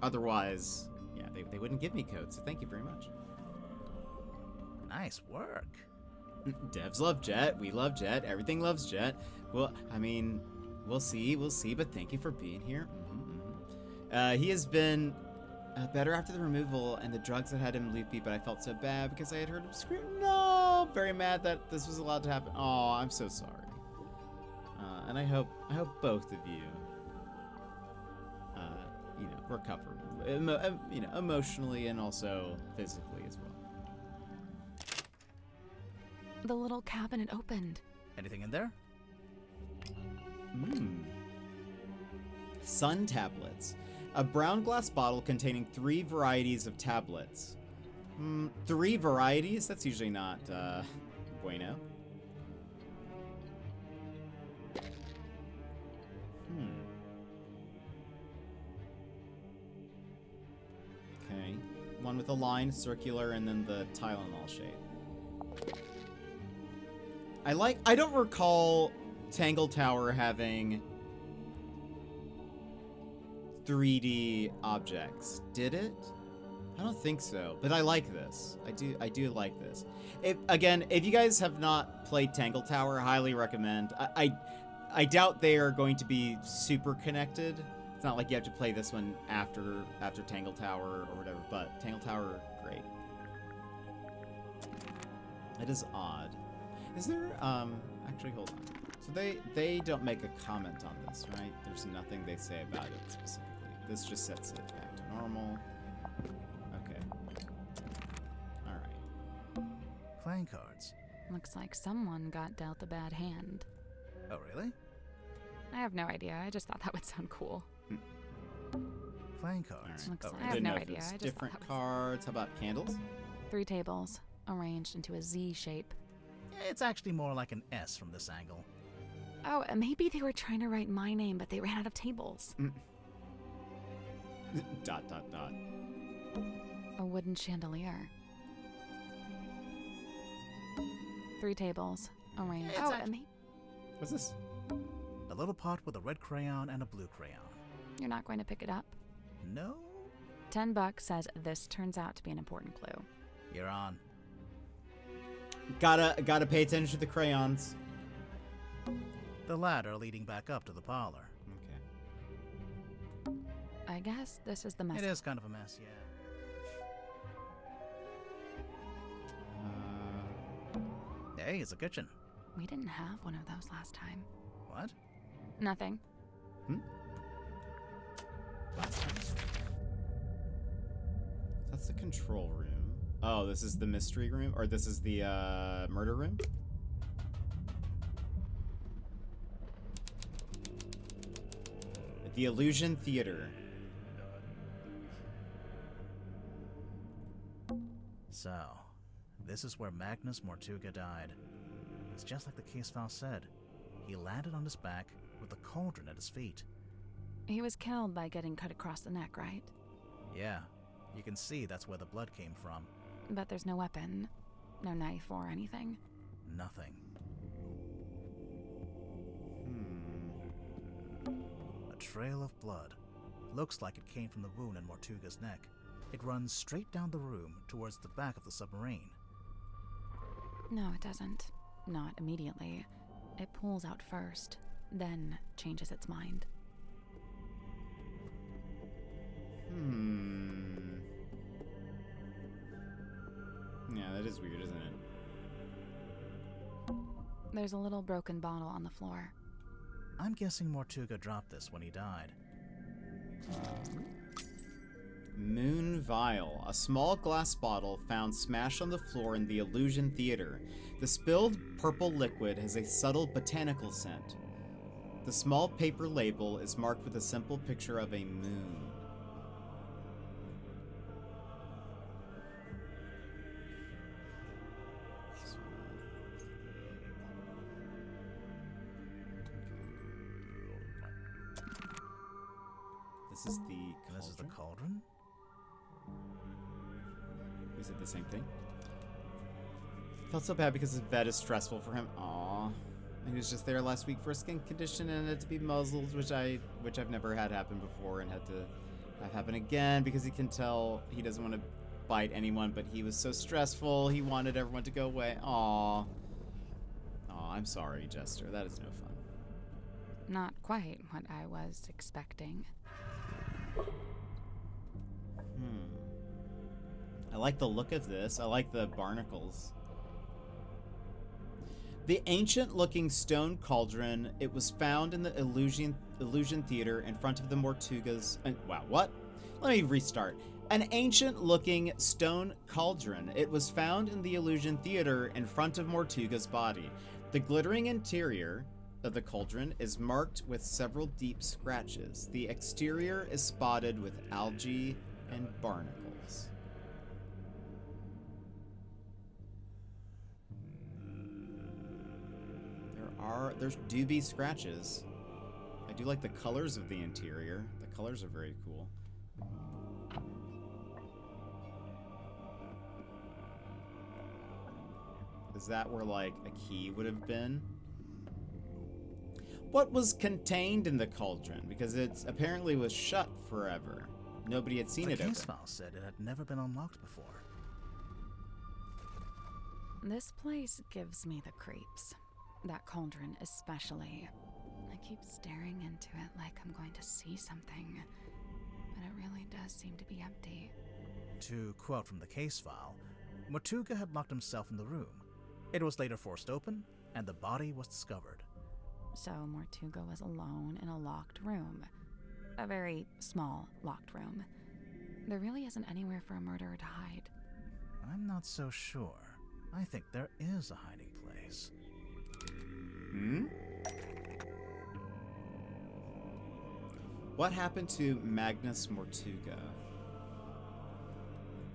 otherwise, yeah, they wouldn't give me codes. So thank you very much. Nice work. Devs love Jet. We love Jet. Everything loves Jet. Well, I mean, we'll see. But thank you for being here. He has been better after the removal and the drugs that had him loopy, but I felt so bad because I had heard him scream. No, very mad that this was allowed to happen. Oh, I'm so sorry. And I hope both of you, you know, recover, you know, emotionally and also physically as well. The little cabinet opened. Anything in there? Sun tablets. A brown glass bottle containing 3 varieties of tablets. 3 varieties? That's usually not, bueno. Okay. One with a line, circular, and then the Tylenol shade. I don't recall Tangle Tower having 3D objects. Did it? I don't think so, but I like this. I do like this. If you guys have not played Tangle Tower, highly recommend. I doubt they are going to be super connected. It's not like you have to play this one after Tangle Tower or whatever, but Tangle Tower, great. It is odd. Is there, actually, hold on. So they don't make a comment on this, right? There's nothing they say about it specifically. This just sets it back to normal. Okay. Alright. Playing cards. Looks like someone got dealt a bad hand. Oh, really? I have no idea. I just thought that would sound cool. Playing cards. All Looks right. like- I have Didn't no know if idea. it's I just different thought that was- cards. How about candles? 3 tables, arranged into a Z shape. It's actually more like an S from this angle. Oh, maybe they were trying to write my name, but they ran out of tables. Dot. A wooden chandelier. 3 tables, arranged. It's Oh, act- What's this? A little pot with a red crayon and a blue crayon. You're not going to pick it up? No? $10 says this turns out to be an important clue. You're on. Gotta pay attention to the crayons. The ladder leading back up to the parlor. Okay. I guess this is the mess. It is kind of a mess, yeah. Hey, it's a kitchen. We didn't have one of those last time. What? Nothing. control room. Oh, this is the mystery room? Or this is the, murder room? The Illusion Theater. So, this is where Magnus Mortuga died. It's just like the case file said. He landed on his back with a cauldron at his feet. He was killed by getting cut across the neck, right? Yeah, you can see that's where the blood came from. But there's no weapon, no knife or anything. Nothing. A trail of blood. Looks like it came from the wound in Mortuga's neck. It runs straight down the room towards the back of the submarine. No, it doesn't. Not immediately. It pulls out first, then changes its mind. Yeah, that is weird, isn't it? There's a little broken bottle on the floor. I'm guessing Mortuga dropped this when he died. Moon Vial, a small glass bottle found smashed on the floor in the Illusion Theater. The spilled purple liquid has a subtle botanical scent. The small paper label is marked with a simple picture of a moon. This is the cauldron? This is the cauldron? Is it the same thing? Felt so bad because his bed is stressful for him. Aww. He was just there last week for a skin condition and had to be muzzled, which I've never had happen before, and had to have happen again because he can tell he doesn't want to bite anyone, but he was so stressful, he wanted everyone to go away. Aww. Aw, I'm sorry, Jester. That is no fun. Not quite what I was expecting. I like the look of this. I like the barnacles. The ancient-looking stone cauldron. It was found in the Illusion Theater in front of the Mortuga's... wow, what? Let me restart. An ancient-looking stone cauldron. It was found in the Illusion Theater in front of Mortuga's body. The glittering interior of the cauldron is marked with several deep scratches. The exterior is spotted with algae and barnacles. There's do be scratches. I do like the colors of the interior. The colors are very cool. Is that where, like, a key would have been? What was contained in the cauldron? Because it apparently was shut forever. Nobody had seen it The open. case file said it had never been unlocked before. This place gives me the creeps. That cauldron especially. I keep staring into it like I'm going to see something, but it really does seem to be empty. To quote from the case file, Mortuga had locked himself in the room. It was later forced open, and the body was discovered. So Mortuga was alone in a locked room. A very small locked room. There really isn't anywhere for a murderer to hide. I'm not so sure. I think there is a hiding place. What happened to Magnus Mortuga?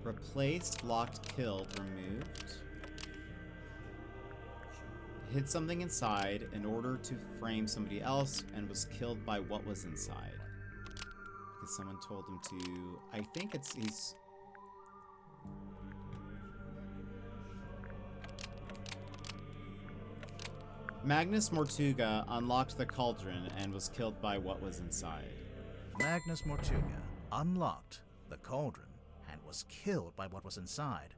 Replaced, locked, killed, removed. Hid something inside in order to frame somebody else and was killed by what was inside. Because someone told him to... I think he's... Magnus Mortuga unlocked the cauldron and was killed by what was inside. Magnus Mortuga unlocked the cauldron and was killed by what was inside.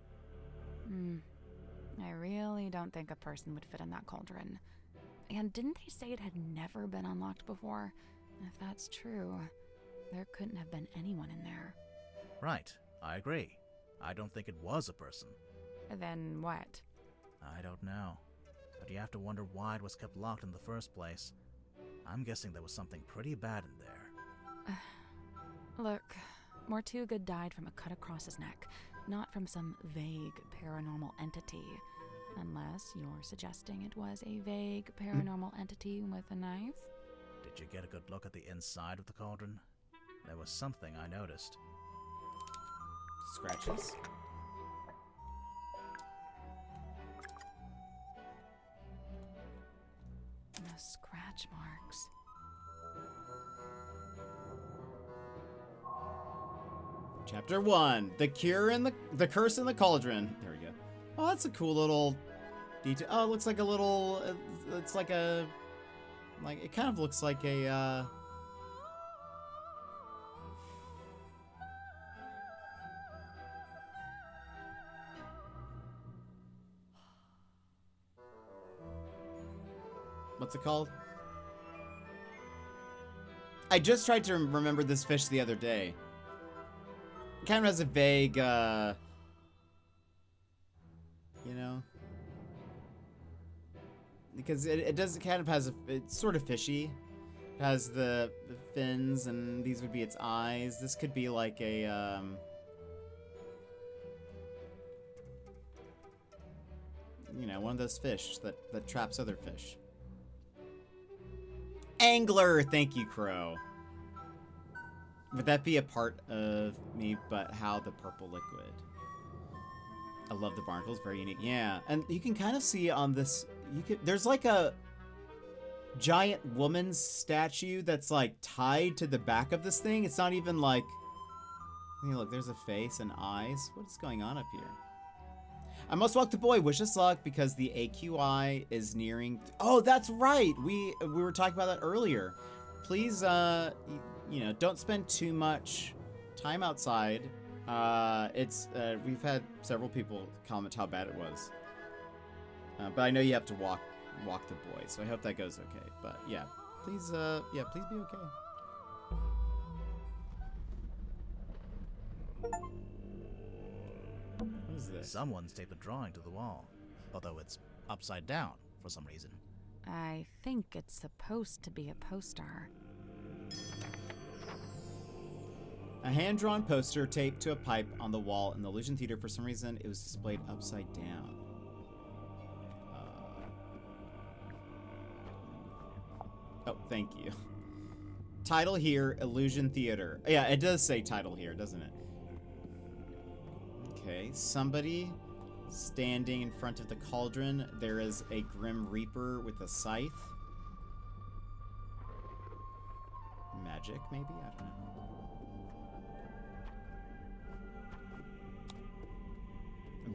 I really don't think a person would fit in that cauldron. And didn't they say it had never been unlocked before? If that's true, there couldn't have been anyone in there. Right, I agree. I don't think it was a person. Then what? I don't know. But you have to wonder why it was kept locked in the first place. I'm guessing there was something pretty bad in there. Look, Mortuga died from a cut across his neck. not from some vague paranormal entity. Unless you're suggesting it was a vague paranormal entity with a knife? Did you get a good look at the inside of the cauldron? There was something I noticed. Scratches. The scratch marks. Chapter 1. The Cure and the Curse in the Cauldron. There we go. Oh, that's a cool little detail. Oh, it looks like a little... It's like a... Like, it kind of looks like a, What's it called? I just tried to remember this fish the other day. It kind of has a vague, you know? Because it does, it kind of has a, it's sort of fishy. It has the fins, and these would be its eyes. This could be like a, you know, one of those fish that traps other fish. Angler! Thank you, Crow. Would that be a part of me, but how the purple liquid? I love the barnacles, very unique. Yeah, and you can kind of see on this, there's like a giant woman's statue that's like tied to the back of this thing. It's not even like, hey, look, there's a face and eyes. What's going on up here? I must walk the boy. Wish us luck because the AQI is nearing. Oh, that's right. We were talking about that earlier. Please, you know, don't spend too much time outside. We've had several people comment how bad it was. But I know you have to walk the boy, so I hope that goes okay. But yeah, please be okay. What is this? Someone's taped a drawing to the wall, although it's upside down for some reason. I think it's supposed to be a poster. A hand-drawn poster taped to a pipe on the wall in the Illusion Theater. For some reason, it was displayed upside down. Oh, thank you. Title here, Illusion Theater. Yeah, it does say title here, doesn't it? Okay, somebody standing in front of the cauldron. There is a Grim Reaper with a scythe. Magic, maybe? I don't know.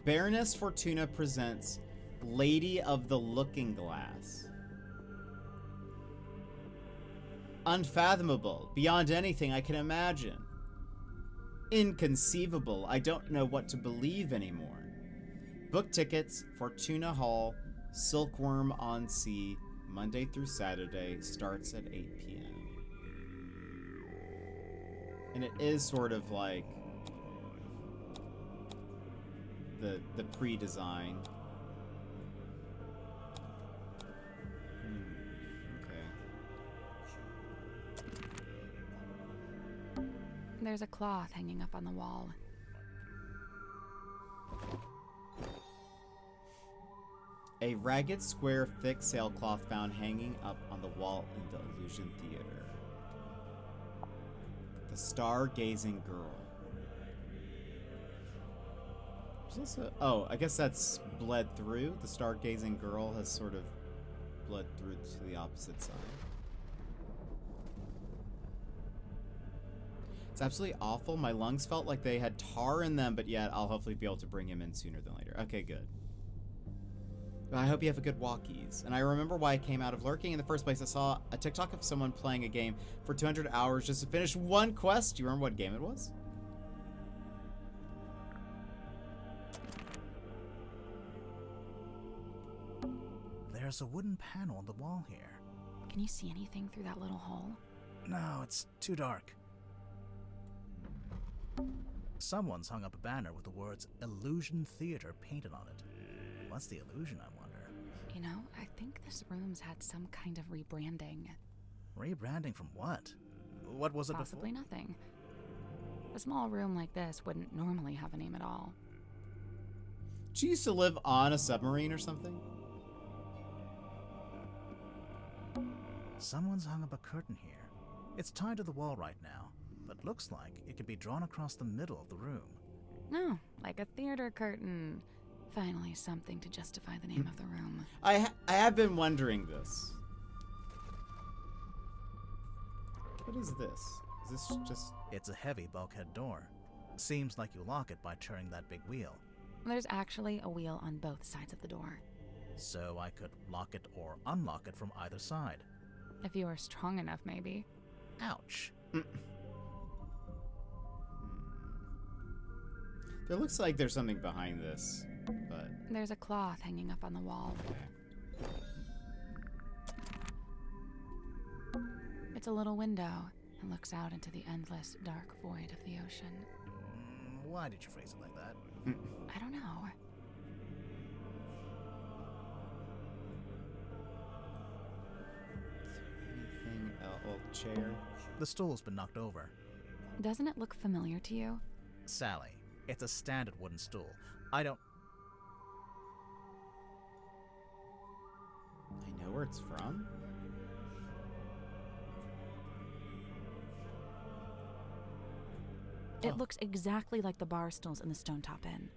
Baroness Fortuna presents Lady of the Looking Glass. Unfathomable, beyond anything I can imagine. Inconceivable, I don't know what to believe anymore. Book tickets, Fortuna Hall, Silkworm on Sea, Monday through Saturday, starts at 8 p.m. And it is sort of like the pre-design. There's a cloth hanging up on the wall. A ragged square thick sailcloth found hanging up on the wall in the Illusion Theater. The Stargazing Girl. There's also, oh, I guess that's bled through. The Stargazing Girl has sort of bled through to the opposite side. It's absolutely awful. My lungs felt like they had tar in them, but yet I'll hopefully be able to bring him in sooner than later. Okay, good. I hope you have a good walkies. And I remember why I came out of lurking in the first place. I saw a TikTok of someone playing a game for 200 hours just to finish one quest. Do you remember what game it was? There's a wooden panel on the wall here. Can you see anything through that little hole? No, it's too dark. Someone's hung up a banner with the words Illusion Theater painted on it. What's the illusion, I wonder? You know, I think this room's had some kind of rebranding. Rebranding from what? What was it Possibly before? nothing. A small room like this wouldn't normally have a name at all. Did you used to live on a submarine or something? Someone's hung up a curtain here. It's tied to the wall right now, but looks like it could be drawn across the middle of the room. No, like a theater curtain. Finally, something to justify the name of the room. I have been wondering this. What is this? Is this just... It's a heavy bulkhead door. Seems like you lock it by turning that big wheel. There's actually a wheel on both sides of the door. So I could lock it or unlock it from either side. If you were strong enough, maybe. Ouch. There looks like there's something behind this, but... There's a cloth hanging up on the wall. It's a little window and looks out into the endless, dark void of the ocean. Why did you phrase it like that? I don't know. Anything else? Chair? The stool's been knocked over. Doesn't it look familiar to you? Sally, it's a standard wooden stool. I know where it's from? It looks exactly like the bar stools in the Stone Top Inn.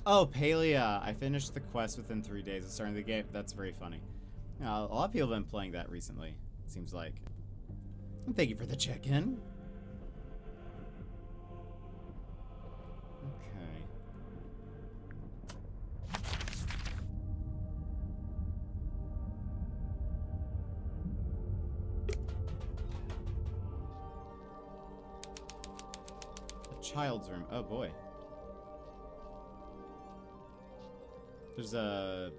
Oh, Palia. I finished the quest within 3 days of starting the game. That's very funny. A lot of people have been playing that recently, it seems like. And thank you for the check-in. Okay. A child's room. Oh, boy. There's a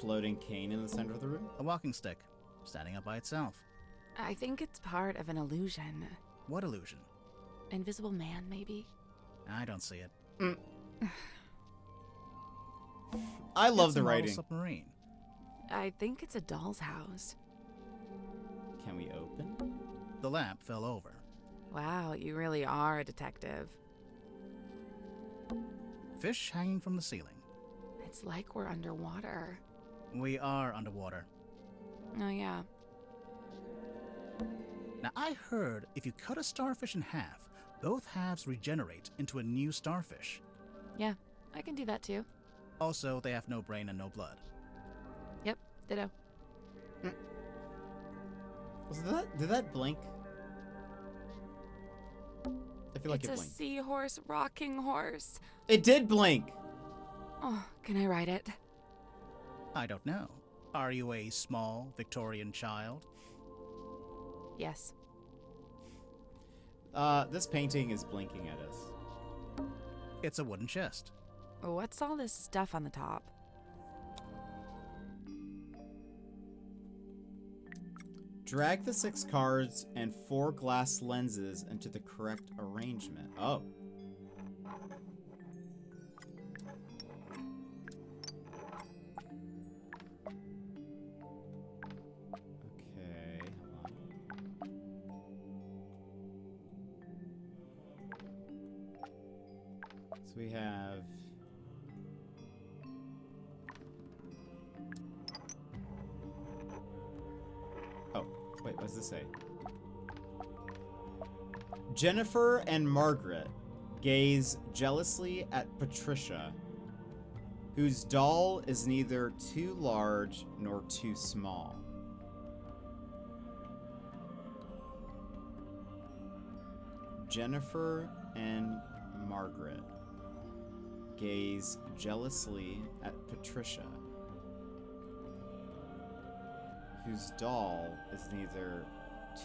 floating cane in the center of the room. a walking stick, standing up by itself. I think it's part of an illusion. What illusion? Invisible man, maybe? I don't see it. I love It's the a model writing. submarine. I think it's a doll's house. Can we open? The lamp fell over. Wow, you really are a detective. Fish hanging from the ceiling. It's like we're underwater. We are underwater. Oh, yeah. Now, I heard if you cut a starfish in half, both halves regenerate into a new starfish. Yeah, I can do that too. Also, they have no brain and no blood. Yep, ditto. Did that blink? I feel like It's it a blinked. seahorse rocking horse. It did blink. Oh, can I ride it? I don't know. Are you a small Victorian child? Yes. This painting is blinking at us. It's a wooden chest. What's all this stuff on the top? Drag the 6 cards and 4 glass lenses into the correct arrangement. Oh. Okay, hold on. So we have... Oh, wait, what does this say? Jennifer and Margaret gaze jealously at Patricia, whose doll is neither too large nor too small. Jennifer and Margaret gaze jealously at Patricia, whose doll is neither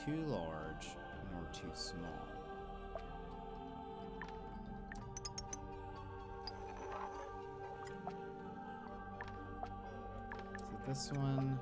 too large nor too small. So this one...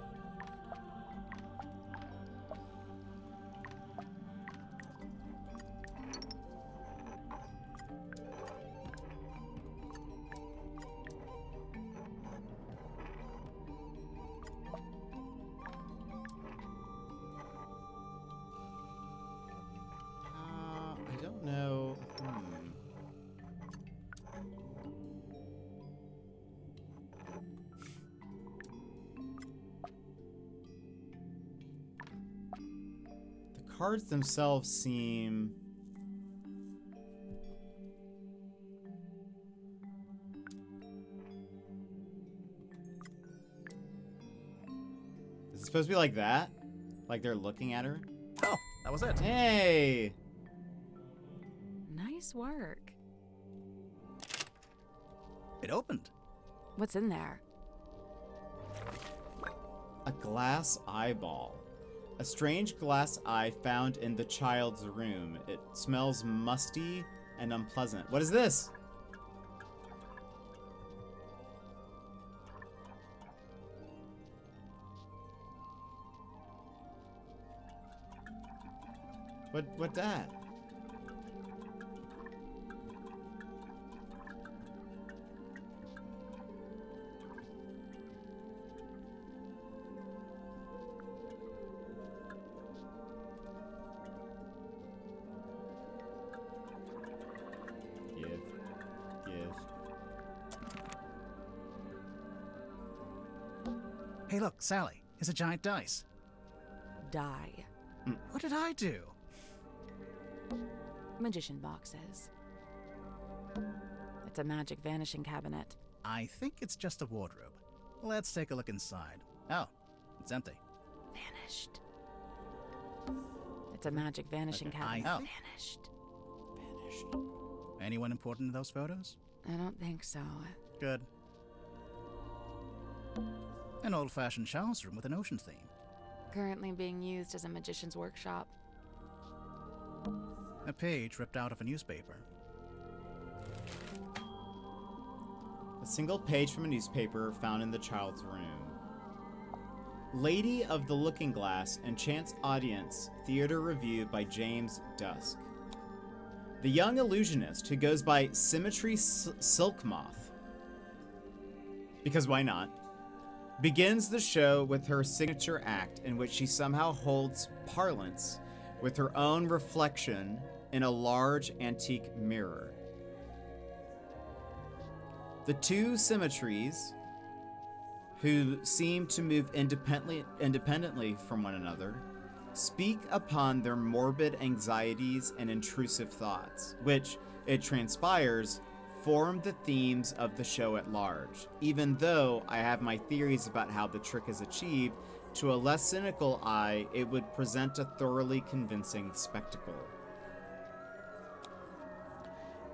cards themselves seem... Is it supposed to be like that? Like they're looking at her? Oh, that was it. Hey! Nice work. It opened. What's in there? A glass eyeball. A strange glass eye found in the child's room. It smells musty and unpleasant. What is this? What that? Give. Hey, look, Sally. It's a giant dice. Die. What did I do? Magician boxes. It's a magic vanishing cabinet. I think it's just a wardrobe. Let's take a look inside. Oh, it's empty. Vanished. It's a magic vanishing Okay, cabinet. I- Vanished. Anyone important in those photos? I don't think so. Good. An old-fashioned child's room with an ocean theme. Currently being used as a magician's workshop. A page ripped out of a newspaper. A single page from a newspaper found in the child's room. Lady of the Looking Glass and Chance Audience Theater Review by James Dusk. The young illusionist who goes by Symmetry Silk Moth, because why not, begins the show with her signature act in which she somehow holds parlance with her own reflection in a large antique mirror. The two symmetries, who seem to move independently from one another, speak upon their morbid anxieties and intrusive thoughts, which, it transpires, form the themes of the show at large, even though I have my theories about how the trick is achieved. To a less cynical eye, it would present a thoroughly convincing spectacle.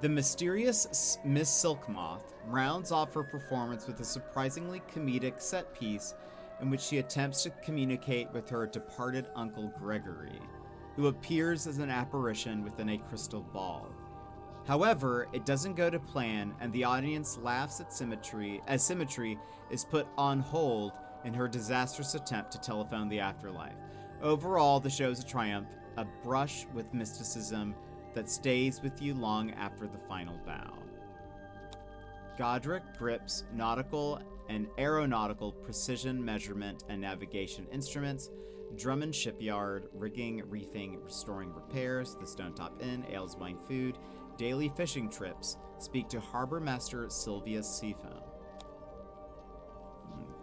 The mysterious Miss Silkmoth rounds off her performance with a surprisingly comedic set piece in which she attempts to communicate with her departed Uncle Gregory, who appears as an apparition within a crystal ball. However, it doesn't go to plan, and the audience laughs at Symmetry as Symmetry is put on hold in her disastrous attempt to telephone the afterlife. Overall, the show is a triumph, a brush with mysticism that stays with you long after the final bow. Godric grips nautical and aeronautical precision measurement and navigation instruments, Drummond Shipyard, rigging, reefing, restoring repairs, the Stone Top Inn, ales, wine, food, daily fishing trips. Speak to Harbor Master Sylvia Seafoam.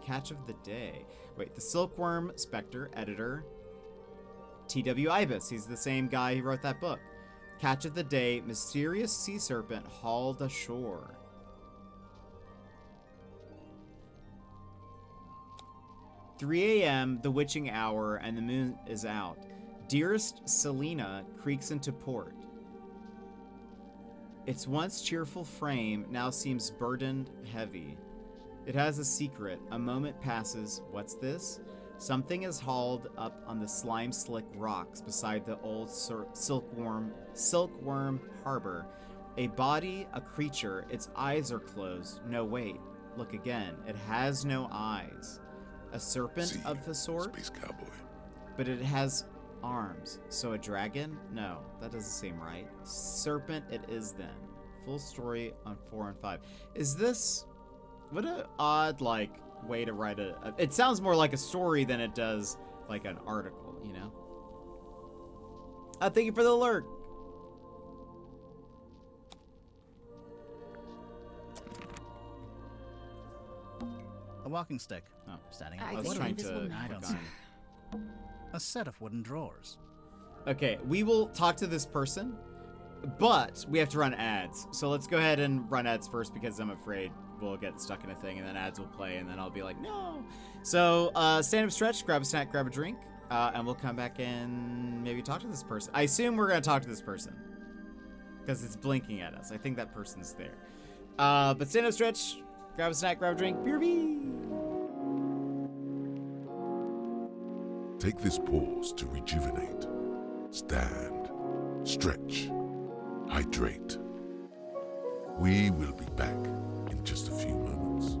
Catch of the day. Wait, the Silkworm Spectre, editor, T.W. Ibis. He's the same guy who wrote that book. Catch of the day, mysterious sea serpent hauled ashore. "3 a.m., the witching hour, and the moon is out. Dearest Selena creaks into port. Its once cheerful frame now seems burdened heavy. It has a secret. A moment passes. What's this? Something is hauled up on the slime-slick rocks beside the old silkworm harbor. A body, a creature. Its eyes are closed. No, wait. Look again. It has no eyes. A serpent See, of the sort? Space Cowboy. But it has arms. So a dragon? No, that doesn't seem right. Serpent it is then. Full story on 4 and 5. Is this... What a odd, like, way to write a... It sounds more like a story than it does like an article, you know? Thank you for the alert. A walking stick. Oh, Standing I up. I was think trying invisible to... man. I don't click see. on- A set of wooden drawers. Okay, we will talk to this person, but we have to run ads. So let's go ahead and run ads first because I'm afraid we'll get stuck in a thing and then ads will play and then I'll be like, no. So stand up, stretch, grab a snack, grab a drink, and we'll come back and maybe talk to this person. I assume we're going to talk to this person because it's blinking at us. I think that person's there. But stand up, stretch, grab a snack, grab a drink, BRB. Take this pause to rejuvenate. Stand, stretch, hydrate. We will be back in just a few moments.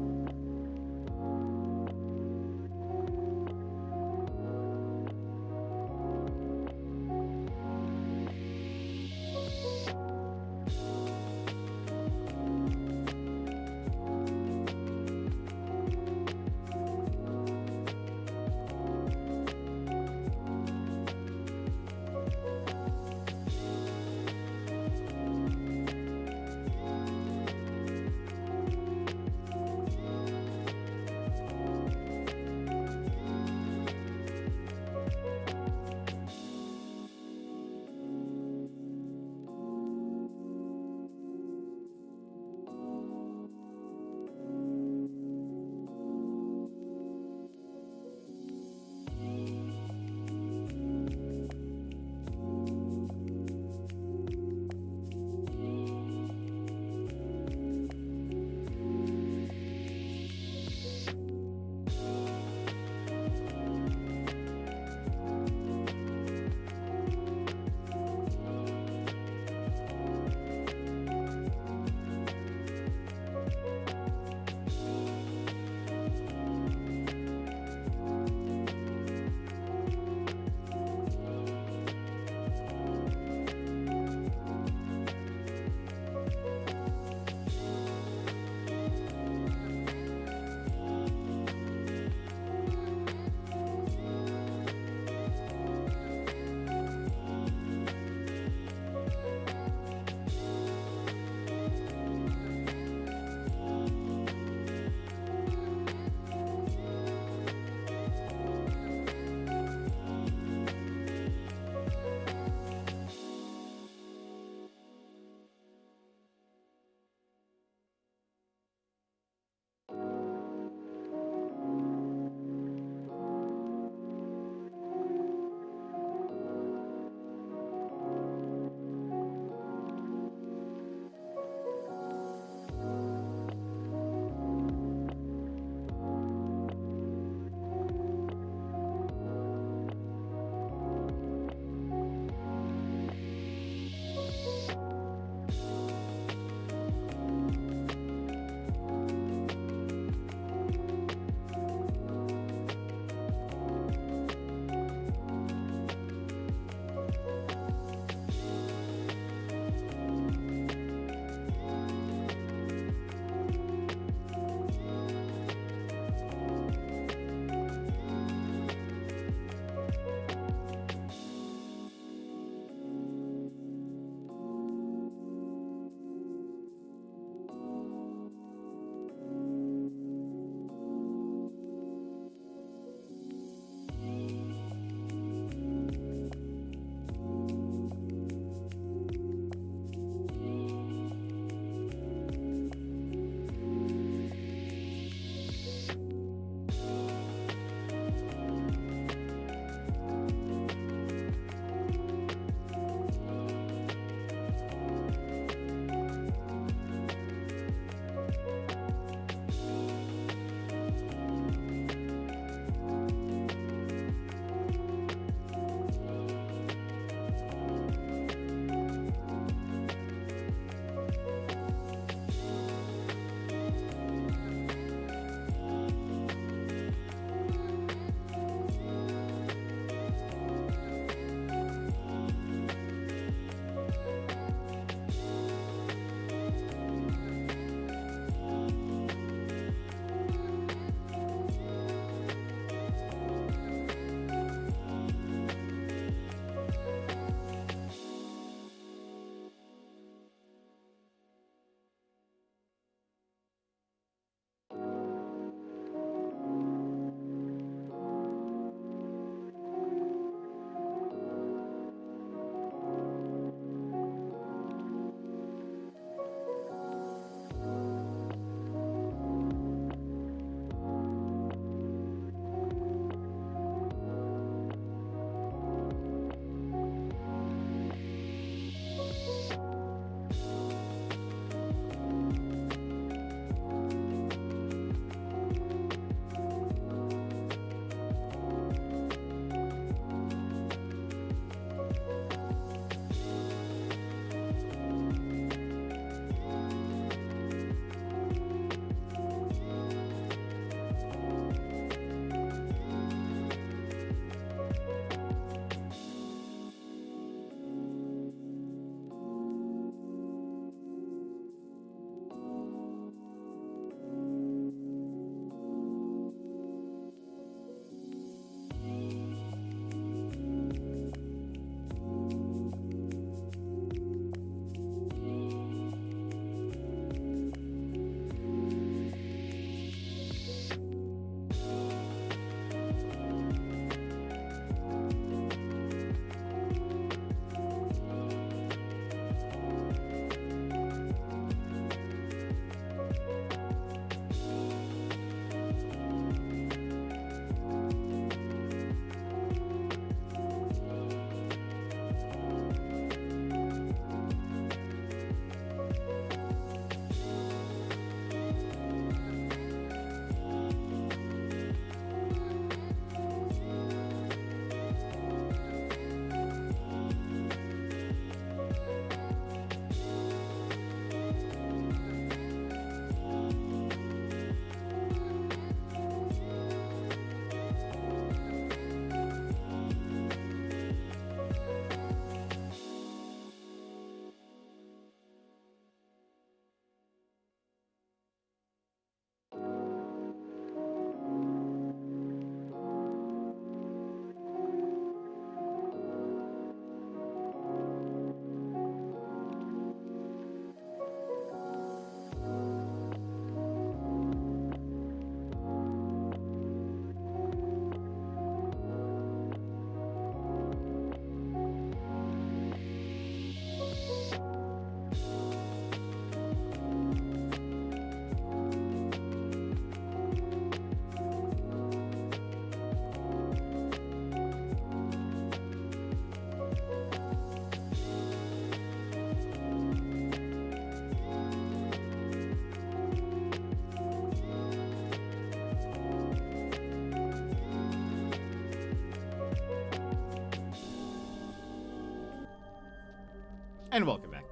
And welcome back.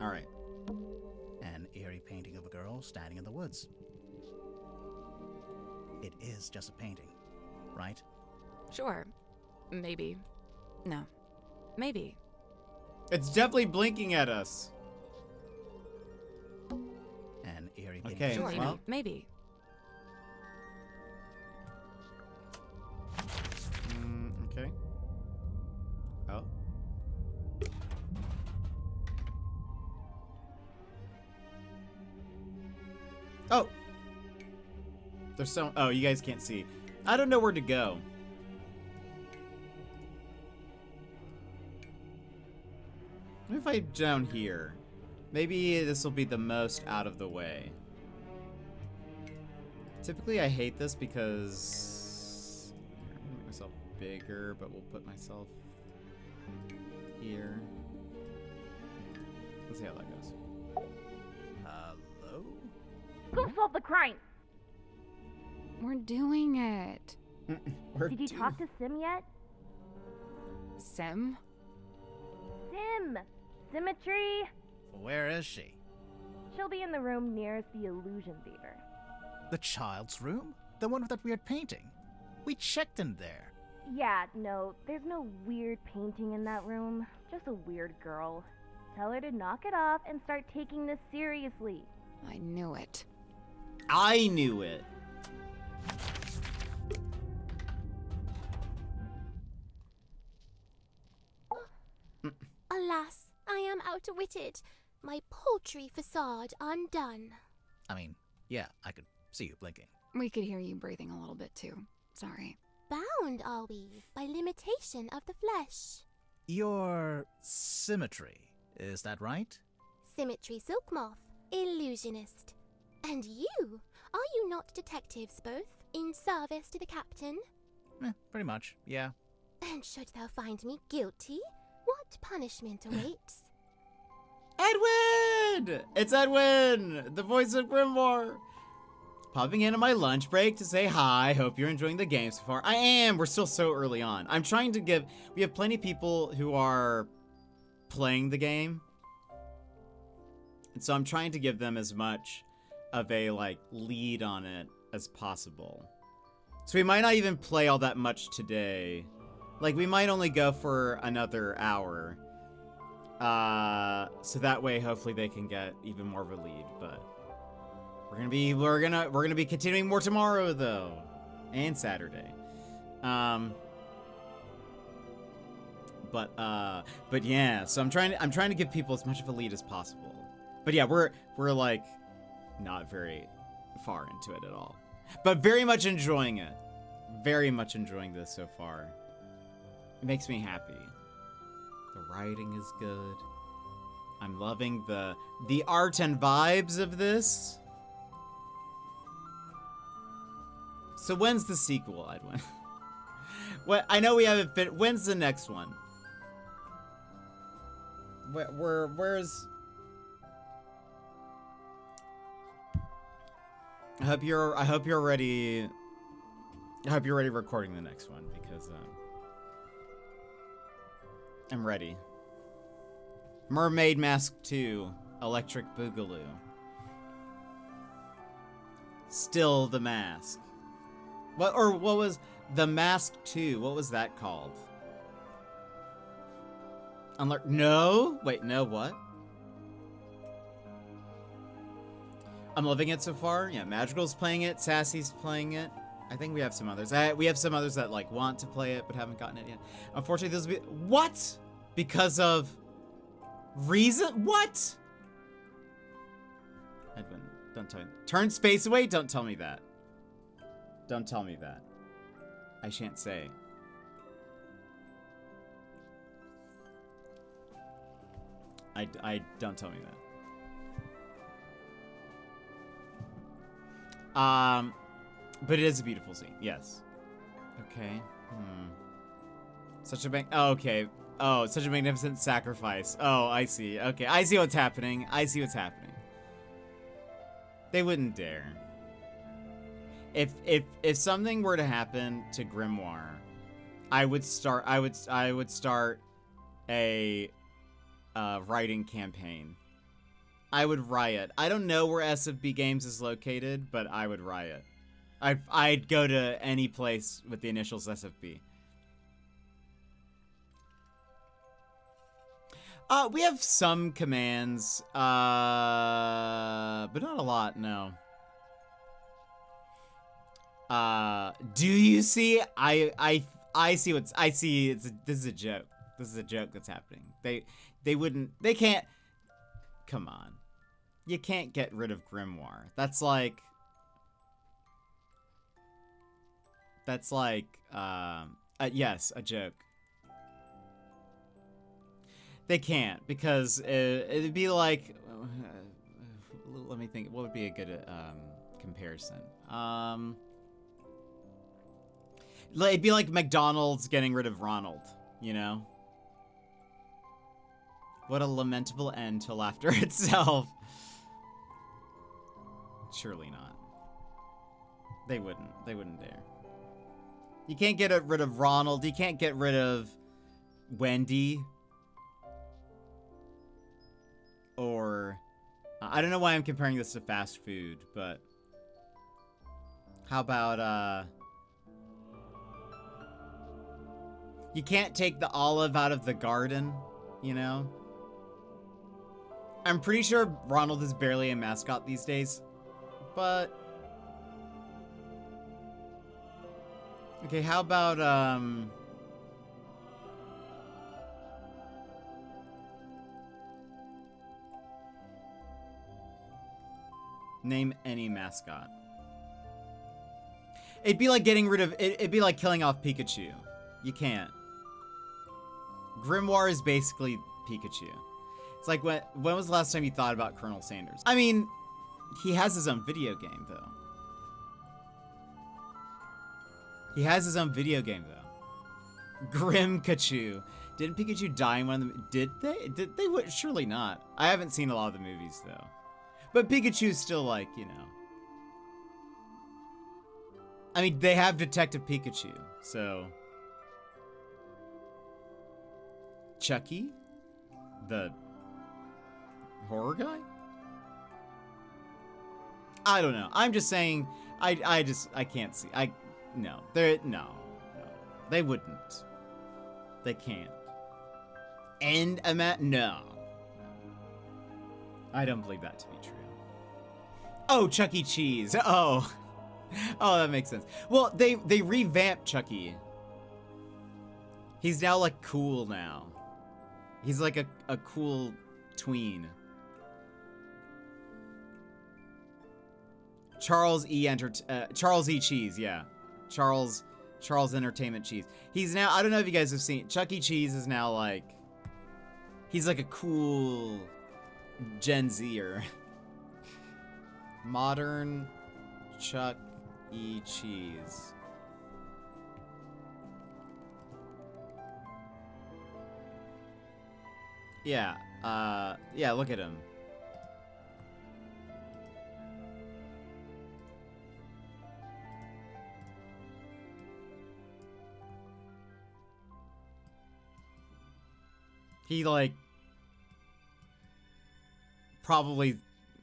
All right. An eerie painting of a girl standing in the woods. It is just a painting, right? Sure. Maybe. No. Maybe. It's definitely blinking at us. An eerie painting. Okay, Sure, well. maybe. Okay. Oh. Oh! There's so... Oh, you guys can't see. I don't know where to go. What if I down here? Maybe this will be the most out of the way. Typically, I hate this because... I'm gonna make myself bigger, but we'll put myself here. Let's see how that goes. Hello? Go solve the crime! We're doing it. Did you talk to Sim yet? Sim? Sim! Symmetry! Where is she? She'll be in the room nearest the illusion theater. The child's room? The one with that weird painting? We checked in there. Yeah, no, there's no weird painting in that room. Just a weird girl. Tell her to knock it off and start taking this seriously. I knew it. I knew it. Alas, I am outwitted. My paltry facade undone. I mean, yeah, I could see you blinking. We could hear you breathing a little bit too. Sorry. Bound are we by limitation of the flesh. Your symmetry, is that right? Symmetry silk moth, illusionist. And you? Are you not detectives both, in service to the captain? Pretty much, yeah. And should thou find me guilty, what punishment awaits? Edwin! It's Edwin! The voice of Grimoire! Popping in on my lunch break to say hi. Hope you're enjoying the game so far. I am! We're still so early on. I'm trying to give... We have plenty of people who are playing the game. And so I'm trying to give them as much of a, like, lead on it as possible. So we might not even play all that much today. Like, we might only go for another hour. So that way, hopefully, they can get even more of a lead. But we're gonna be continuing more tomorrow, though, and Saturday. But yeah. So I'm trying to give people as much of a lead as possible. But yeah, we're like not very far into it at all, but very much enjoying it. Very much enjoying this so far. It makes me happy. The writing is good. I'm loving the art and vibes of this. So when's the sequel, Edwin? What I know we haven't fit. When's the next one? Where's? I hope you're ready. I hope you're ready recording the next one because I'm ready. Mermaid Mask 2, Electric Boogaloo. Still the Mask. What was the Mask 2? What was that called? No? Wait, no, what? I'm loving it so far. Yeah, Madrigal's playing it. Sassy's playing it. I think we have some others. We have some others that like want to play it but haven't gotten it yet. Unfortunately, this will be what? Because of reason? What? Edwin, don't tell me. Turn space away. Don't tell me that. Don't tell me that. I shan't say. I don't tell me that. But it is a beautiful scene. Yes. Okay. Such a okay. Oh, such a magnificent sacrifice. Oh, I see. Okay, I see what's happening. They wouldn't dare. If something were to happen to Grimoire, I would start a writing campaign. I would riot. I don't know where SFB Games is located, but I would riot. I'd go to any place with the initials SFB. We have some commands, but not a lot, no. Do you see? I see what's, this is a joke. This is a joke that's happening. They can't, come on. You can't get rid of Grimoire. That's like, yes, a joke. They can't, because it'd be like, let me think, what would be a good comparison? It'd be like McDonald's getting rid of Ronald, you know? What a lamentable end to laughter itself. Surely not. They wouldn't dare. You can't get rid of Ronald, you can't get rid of Wendy. Or, I don't know why I'm comparing this to fast food, but how about, you can't take the olive out of the garden, you know? I'm pretty sure Ronald is barely a mascot these days, but... Okay, how about, name any mascot. It'd be like getting rid of... It'd be like killing off Pikachu. You can't. Grimoire is basically Pikachu. It's like, when was the last time you thought about Colonel Sanders? I mean, he has his own video game, though. He has his own video game, though. Grimkachu. Didn't Pikachu die in one of them? Did they? Did they? Would surely not. I haven't seen a lot of the movies, though. But Pikachu's still like, you know. I mean, they have Detective Pikachu, so... Chucky? The horror guy? I don't know. I'm just saying, I can't see. No. No. They wouldn't. They can't. And no. I don't believe that to be true. Oh, Chuck E. Cheese. Oh. Oh, that makes sense. Well, they revamped Chucky. He's now, like, cool now. He's like a cool tween. Charles E. Cheese, yeah. Charles Entertainment Cheese. He's now, I don't know if you guys have seen, Chuck E. Cheese is now like, he's like a cool Gen Zer. Modern Chuck E. Cheese. Yeah, yeah, look at him. He, like, probably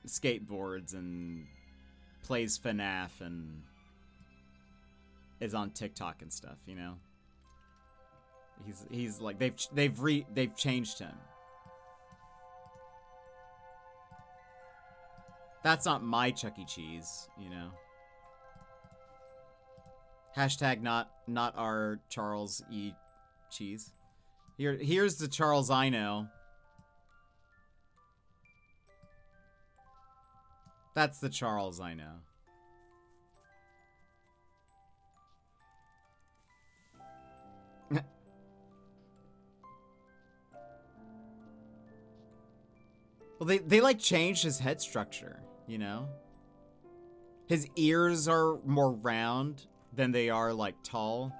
skateboards and plays FNAF and is on TikTok and stuff, you know? He's like, they've changed him. That's not my Chuck E. Cheese, you know? Hashtag not our Charles E. Cheese. Here's the Charles I know. That's the Charles I know. Well, they like changed his head structure, you know? His ears are more round than they are, like, tall.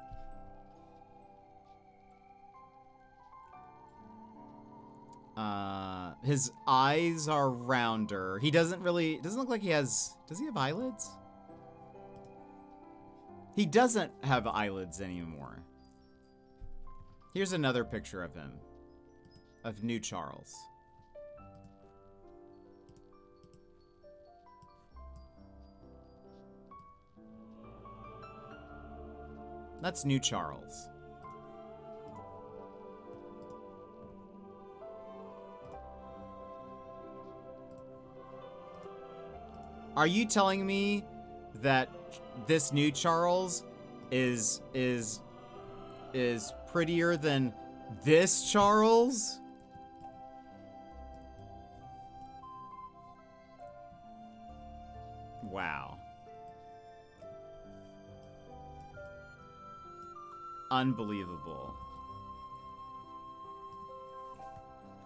His eyes are rounder. He doesn't look like he has, does he have eyelids? He doesn't have eyelids anymore. Here's another picture of him. of New Charles. That's New Charles. Are you telling me that this New Charles is prettier than this Charles? Wow. Unbelievable.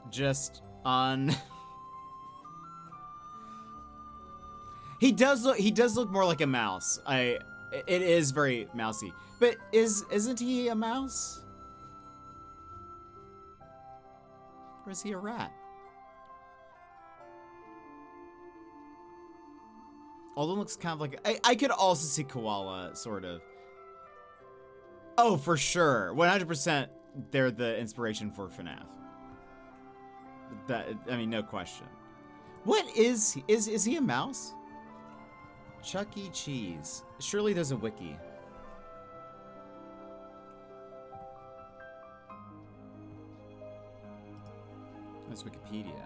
Just He does look more like a mouse. It is very mousy. But isn't he a mouse? Or is he a rat? Alden looks kind of like I could also see koala, sort of. Oh, for sure. 100% they're the inspiration for FNAF. I mean, no question. What is he a mouse? Chuck E. Cheese. Surely there's a wiki. That's Wikipedia.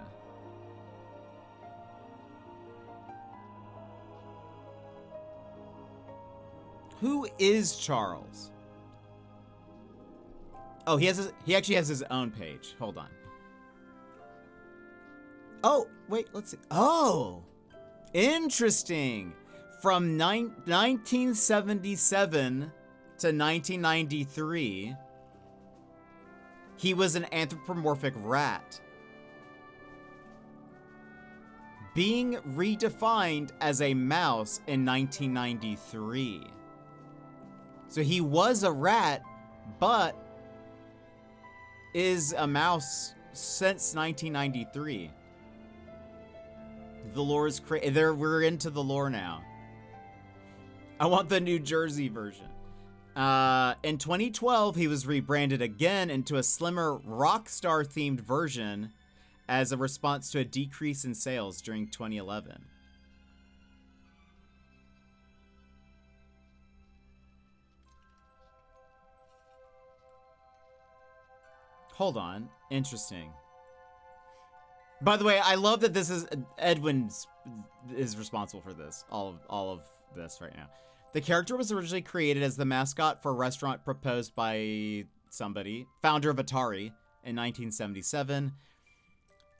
Who is Charles? Oh, he actually has his own page. Hold on. Oh, wait, let's see. Oh, interesting. From 1977 to 1993, he was an anthropomorphic rat, being redefined as a mouse in 1993. So he was a rat, but is a mouse since 1993. The lore is crazy. We're into the lore now. I want the New Jersey version. In 2012, he was rebranded again into a slimmer Rockstar themed version as a response to a decrease in sales during 2011. Hold on. Interesting. By the way, I love that this is Edwin is responsible for this. All of this right now. The character was originally created as the mascot for a restaurant proposed by somebody, founder of Atari, in 1977.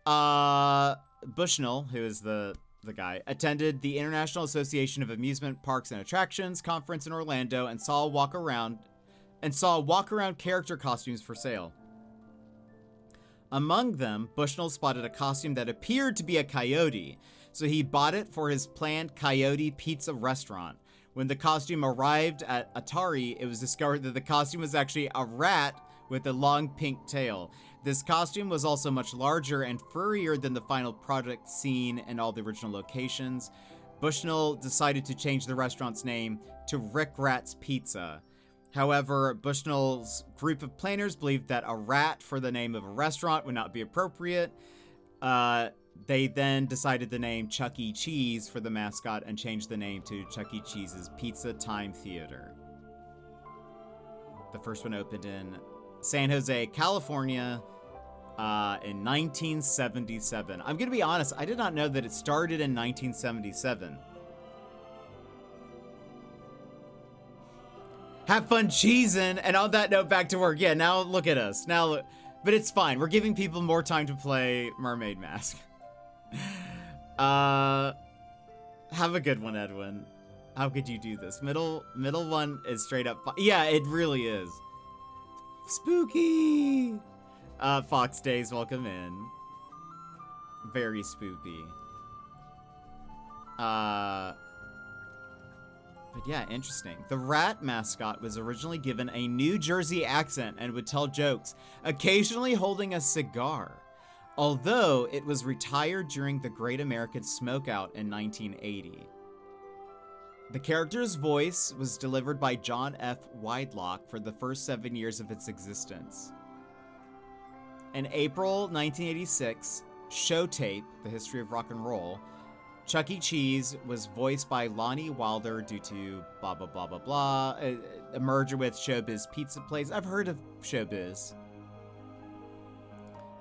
Bushnell, who is the guy, attended the International Association of Amusement Parks and Attractions conference in Orlando and saw walk around character costumes for sale. Among them, Bushnell spotted a costume that appeared to be a coyote, so he bought it for his planned Coyote Pizza restaurant. When the costume arrived at Atari, it was discovered that the costume was actually a rat with a long pink tail. This costume was also much larger and furrier than the final project seen in all the original locations. Bushnell decided to change the restaurant's name to Rick Rat's Pizza. However, Bushnell's group of planners believed that a rat for the name of a restaurant would not be appropriate. They then decided the name Chuck E. Cheese for the mascot and changed the name to Chuck E. Cheese's Pizza Time Theater. The first one opened in San Jose, California, in 1977. I'm going to be honest, I did not know that it started in 1977. Have fun cheesing, and on that note, back to work. Yeah, now look at us. But it's fine. We're giving people more time to play Mermaid Mask. Have a good one, Edwin. How could you do this? Middle one is straight up. Yeah, it really is. Spooky. Fox Days, welcome in. Very spooky. But yeah, interesting. The rat mascot was originally given a New Jersey accent and would tell jokes, occasionally holding a cigar. Although it was retired during the Great American Smokeout in 1980. The character's voice was delivered by John F. Widelock for the first 7 years of its existence. In April 1986, Show Tape, The History of Rock and Roll, Chuck E. Cheese was voiced by Lonnie Wilder due to blah, blah, blah, blah, blah. A merger with Showbiz Pizza Place. I've heard of Showbiz.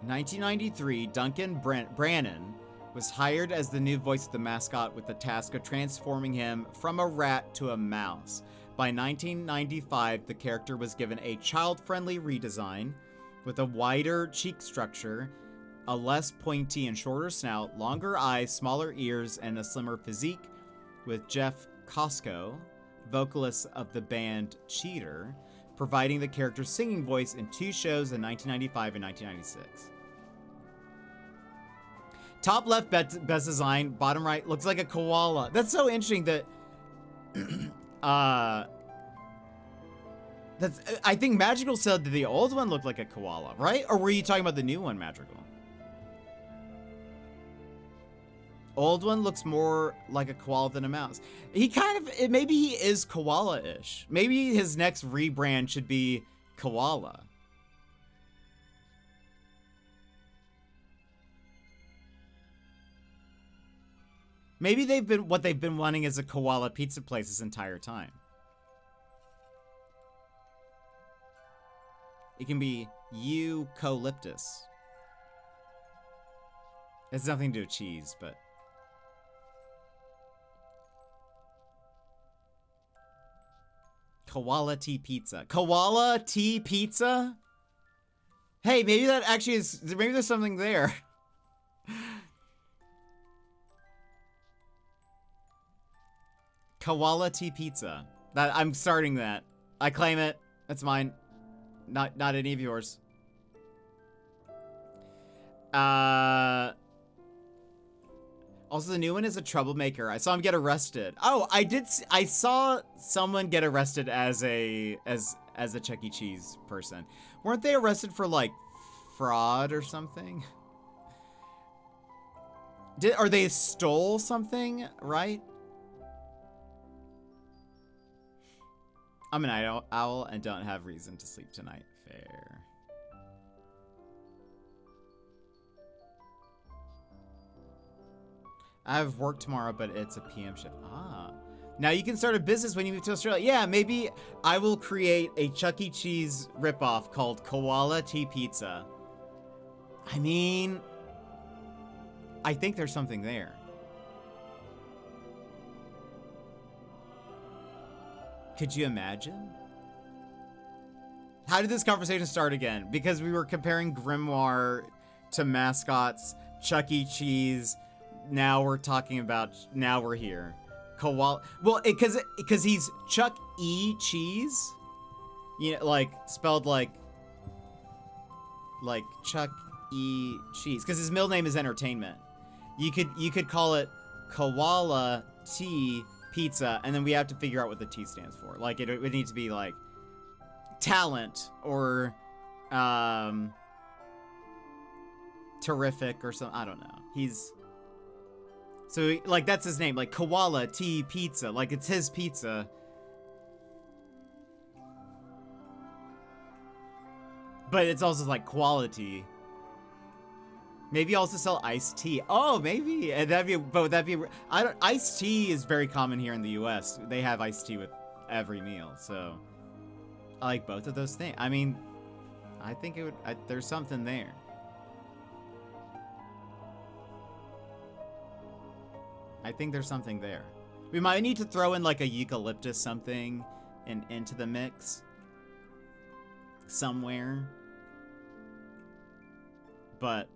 In 1993, Duncan Brannon was hired as the new voice of the mascot with the task of transforming him from a rat to a mouse. By 1995, the character was given a child-friendly redesign with a wider cheek structure, a less pointy and shorter snout, longer eyes, smaller ears, and a slimmer physique, with Jeff Costco, vocalist of the band Cheater, providing the character's singing voice in 2 shows in 1995 and 1996. Top left, best design, bottom right, looks like a koala. That's so interesting that... I think Magical said that the old one looked like a koala, right? Or were you talking about the new one, Magical? Old one looks more like a koala than a mouse. He kind of, maybe he is koala-ish. Maybe his next rebrand should be koala. Maybe what they've been wanting is a koala pizza place this entire time. It can be eucalyptus. It's nothing to do with cheese, but... Koala tea pizza. Koala tea pizza? Hey, maybe that actually is... Maybe there's something there. Koala tea pizza. I'm starting that. I claim it. That's mine. Not any of yours. Also, the new one is a troublemaker. I saw him get arrested. Oh, I saw someone get arrested as a Chuck E. Cheese person. Weren't they arrested for like fraud or something? Or they stole something, right? I'm an night owl and don't have reason to sleep tonight. Fair. I have work tomorrow, but it's a PM shift. Ah. Now you can start a business when you move to Australia. Yeah, maybe I will create a Chuck E. Cheese ripoff called Koala Tea Pizza. I mean, I think there's something there. Could you imagine? How did this conversation start again? Because we were comparing Grimoire to mascots, Chuck E. Cheese. Now we're talking about, now we're here. Koala, well, because he's Chuck E. Cheese. You know, like, spelled like Chuck E. Cheese. Because his middle name is Entertainment. You could call it Koala Tea Pizza, and then we have to figure out what the T stands for. Like, it would need to be like talent or terrific or something. I don't know. So like that's his name, like Koala Tea Pizza, like it's his pizza. But it's also like quality. Maybe also sell iced tea. Oh, maybe. And iced tea is very common here in the US. They have iced tea with every meal. So I like both of those things. I mean, I think there's something there. I think there's something there. We might need to throw in like a eucalyptus something into the mix somewhere. But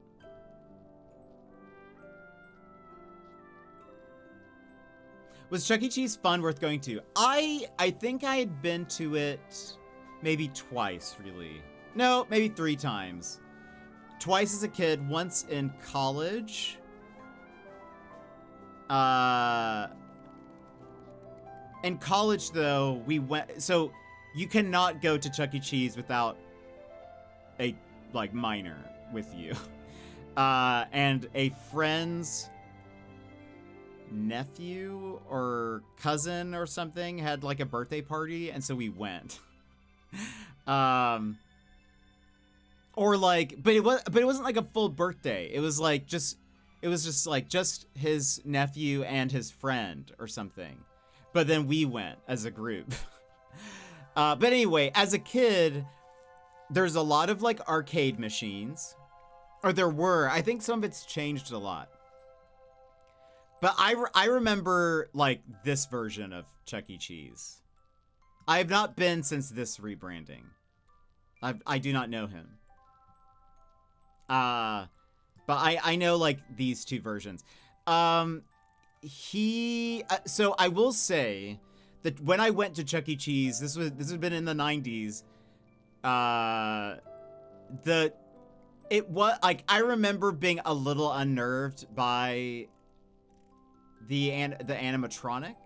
was Chuck E. Cheese fun, worth going to? I think I had been to it maybe twice, really. No, maybe 3 times. Twice as a kid, once in college. In college, though, we went... So, you cannot go to Chuck E. Cheese without a, like, minor with you. And a friend's nephew or cousin or something had, like, a birthday party, and so we went. Or like, but it wasn't like a full birthday. It was just his nephew and his friend or something. But then we went as a group. But anyway, as a kid, there's a lot of like arcade machines, or there were. I think some of it's changed a lot. But I remember like this version of Chuck E. Cheese. I have not been since this rebranding. I do not know him. But I know like these two versions. So I will say that when I went to Chuck E. Cheese, this had been in the 90s. It was like, I remember being a little unnerved by the animatronic.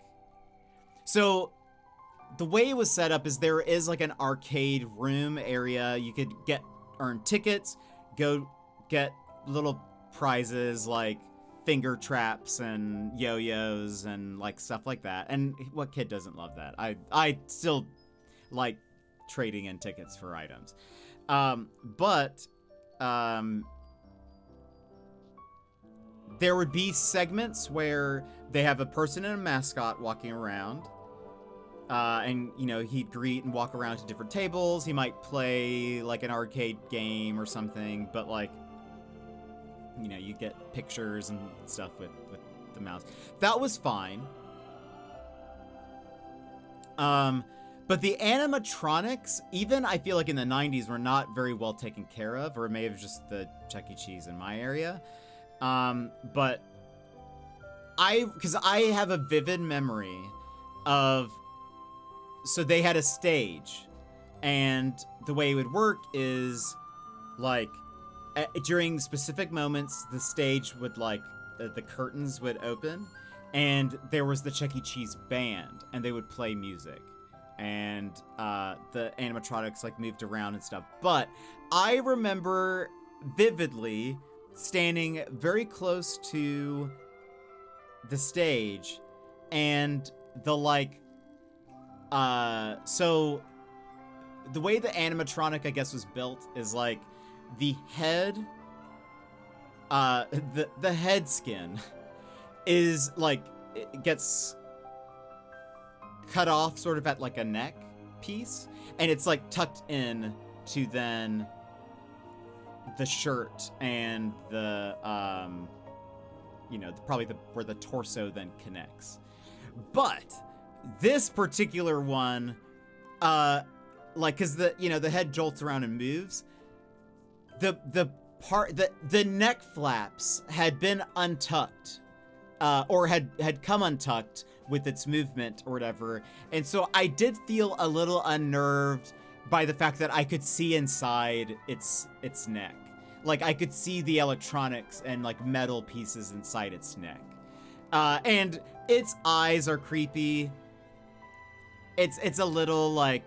So the way it was set up is there is like an arcade room area. You could earn tickets, go get little prizes like finger traps and yo-yos and like stuff like that. And what kid doesn't love that? I still like trading in tickets for items. But there would be segments where they have a person and a mascot walking around. And, you know, he'd greet and walk around to different tables. He might play, like, an arcade game or something. But, like, you know, you get pictures and stuff with the mouse. That was fine. But the animatronics, even I feel like in the 90s, were not very well taken care of. Or it may have just the Chuck E. Cheese in my area. But because I have a vivid memory of... So they had a stage, and the way it would work is, like, during specific moments, the stage would, like, the curtains would open, and there was the Chuck E. Cheese band, and they would play music, and the animatronics, like, moved around and stuff. But I remember vividly standing very close to the stage, and the, like... So the way the animatronic, I guess, was built is like the head, the head skin is like, it gets cut off sort of at like a neck piece, and it's like tucked in to then the shirt and the, you know, probably where the torso then connects. But this particular one, like, cause the head jolts around and moves. The neck flaps had been untucked, or had come untucked with its movement or whatever. And so I did feel a little unnerved by the fact that I could see inside its neck. Like, I could see the electronics and like metal pieces inside its neck. And its eyes are creepy. It's a little like,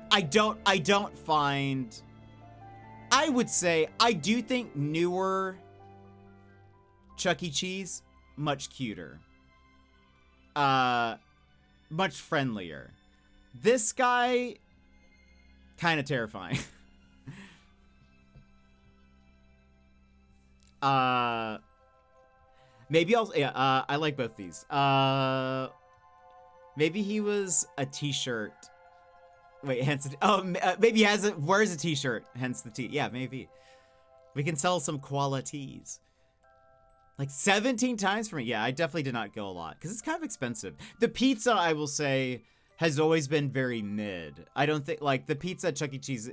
I don't find, I would say, I do think newer Chuck E. Cheese, much cuter. Much friendlier. This guy, kind of terrifying. Maybe I like both these. Maybe he was a t-shirt. Wait, hence maybe he wears a t-shirt, hence the T. Yeah, maybe. We can sell some qualities. Like 17 times for me. Yeah, I definitely did not go a lot, because it's kind of expensive. The pizza, I will say, has always been very mid. I don't think, like, the pizza at Chuck E. Cheese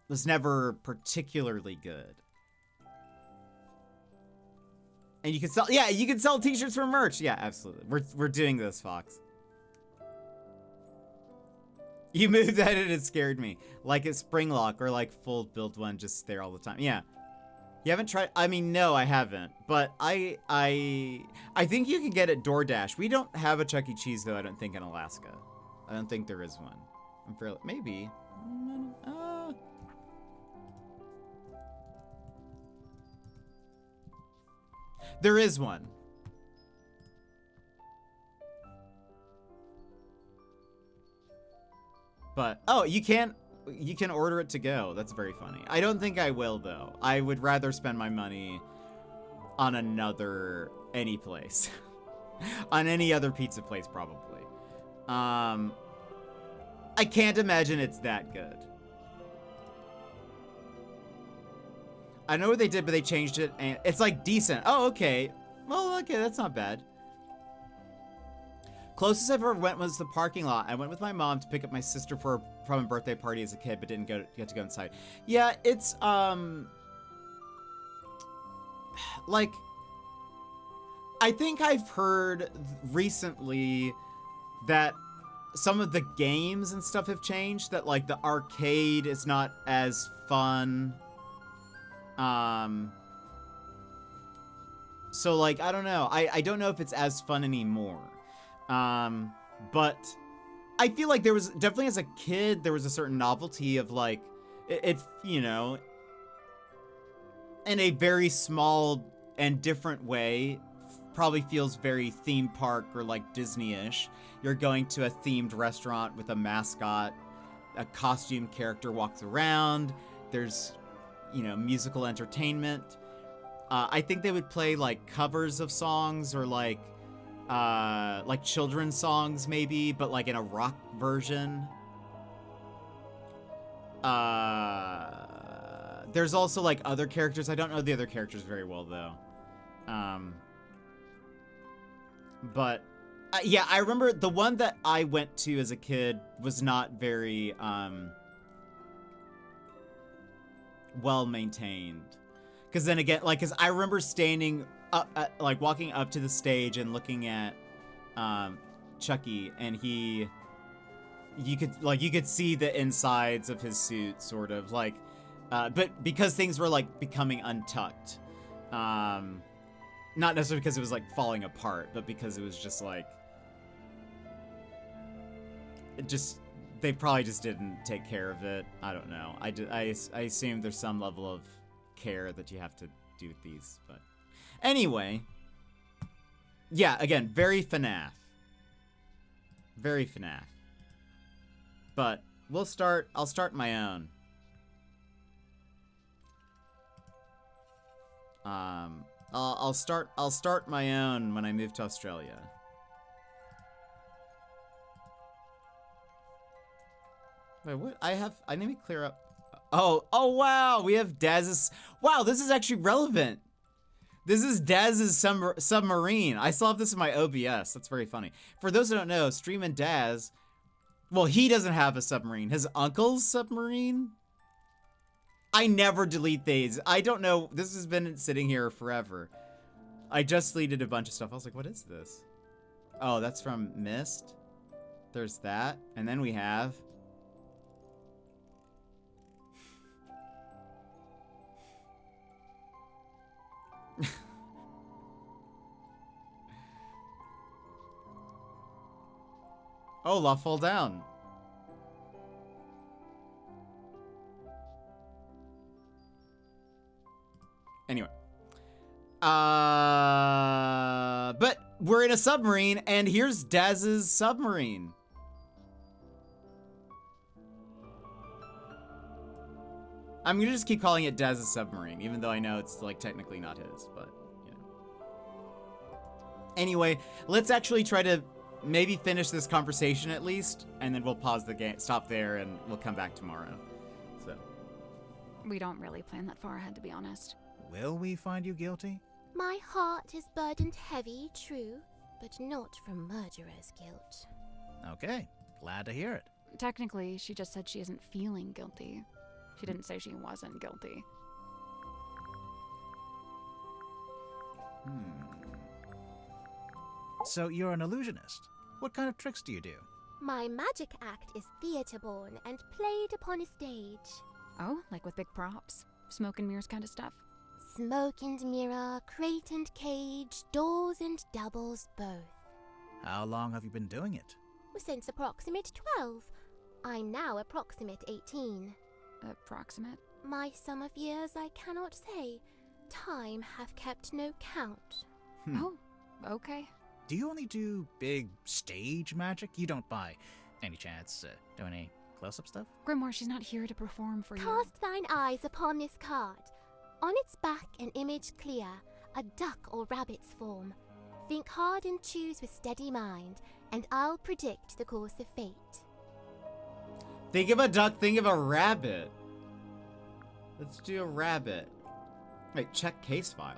was never particularly good. And you can sell, yeah, you can sell t-shirts for merch. Yeah, absolutely. We're doing this, Fox. You moved that and it scared me. Like a spring lock or like full build one just there all the time. Yeah. You haven't tried, I mean, no, I haven't. But I think you can get it DoorDash. We don't have a Chuck E. Cheese though, I don't think, in Alaska. I don't think there is one. I'm fairly, maybe. There is one. But oh, you can order it to go. That's very funny. I don't think I will though. I would rather spend my money on any place. On any other pizza place probably. I can't imagine it's that good. I know what they did, but they changed it, and it's like decent. Oh, okay. Well, okay, that's not bad. Closest I've ever went was the parking lot. I went with my mom to pick up my sister from a birthday party as a kid, but didn't get to go inside. Yeah, it's like, I think I've heard recently that some of the games and stuff have changed. That like the arcade is not as fun. So like, I don't know. I don't know if it's as fun anymore. But I feel like there was definitely as a kid, there was a certain novelty of like, it you know, in a very small and different way, probably feels very theme park or like Disney-ish. You're going to a themed restaurant with a mascot, a costume character walks around, there's, you know, musical entertainment. I think they would play like covers of songs or like children's songs maybe, but like in a rock version. There's also like other characters. I don't know the other characters very well though. But yeah, I remember the one that I went to as a kid was not very well maintained. Because then again, like, because I remember standing up, like walking up to the stage and looking at Chucky, and you could see the insides of his suit, sort of like, but because things were like becoming untucked, not necessarily because it was like falling apart, but because it was just like, they probably just didn't take care of it. I don't know. I assume there's some level of care that you have to do with these, but anyway, yeah, again, very FNAF. Very FNAF. But I'll start my own. I'll start my own when I move to Australia. Wait, what? I need to clear up. Oh wow, we have Daz's. Wow, this is actually relevant. This is Daz's submarine. I still have this in my OBS. That's very funny. For those who don't know, Stream and Daz, well, he doesn't have a submarine. His uncle's submarine? I never delete these. I don't know. This has been sitting here forever. I just deleted a bunch of stuff. I was like, what is this? Oh, that's from Myst. There's that. And then we have... Olaf, fall down. Anyway. But we're in a submarine, and here's Daz's submarine. I'm gonna just keep calling it Daz's submarine, even though I know it's like technically not his, but you know. Anyway, let's actually try to maybe finish this conversation at least, and then we'll pause the game, stop there, and we'll come back tomorrow. So. We don't really plan that far ahead, to be honest. Will we find you guilty? My heart is burdened heavy, true, but not from murderer's guilt. Okay, glad to hear it. Technically, she just said she isn't feeling guilty. She didn't say she wasn't guilty. So you're an illusionist. What kind of tricks do you do? My magic act is theatre-born and played upon a stage. Oh, like with big props? Smoke and mirrors kind of stuff? Smoke and mirror, crate and cage, doors and doubles both. How long have you been doing it? Since approximate 12. I'm now approximate 18. Approximate? My sum of years I cannot say. Time hath kept no count. Oh, okay. Do you only do big stage magic? You don't by any chance do any close-up stuff? Grimoire, she's not here to perform for you. Cast thine eyes upon this card. On its back an image clear, a duck or rabbit's form. Think hard and choose with steady mind, and I'll predict the course of fate. Think of a duck, think of a rabbit. Let's do a rabbit. Wait, check case file.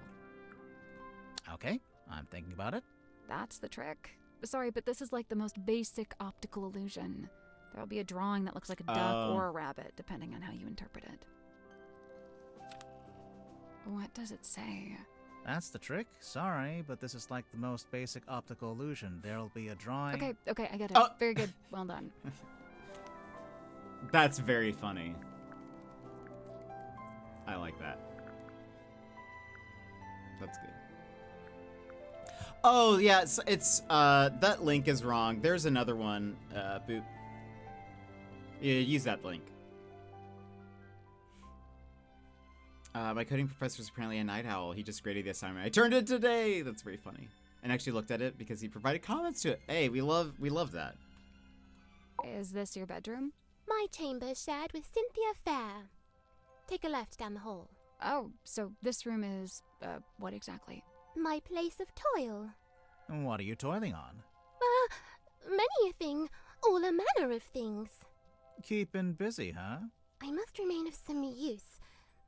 Okay, I'm thinking about it. That's the trick. Sorry, but this is like the most basic optical illusion. There'll be a drawing that looks like a duck or a rabbit, depending on how you interpret it. What does it say? That's the trick. Sorry, but this is like the most basic optical illusion. There'll be a drawing. Okay, I get it. Oh. Very good. Well done. That's very funny. I like that. That's good. Oh, yeah, it's that link is wrong. There's another one. Boop. Yeah, use that link. My coding professor is apparently a night owl. He just graded the assignment. I turned it today. That's very funny. And actually looked at it because he provided comments to it. Hey, we love that. Is this your bedroom? My chamber shared with Cynthia Fair. Take a left down the hall. Oh, so this room is, what exactly? My place of toil. And what are you toiling on? Many a thing, all a manner of things. Keeping busy, huh? I must remain of some use,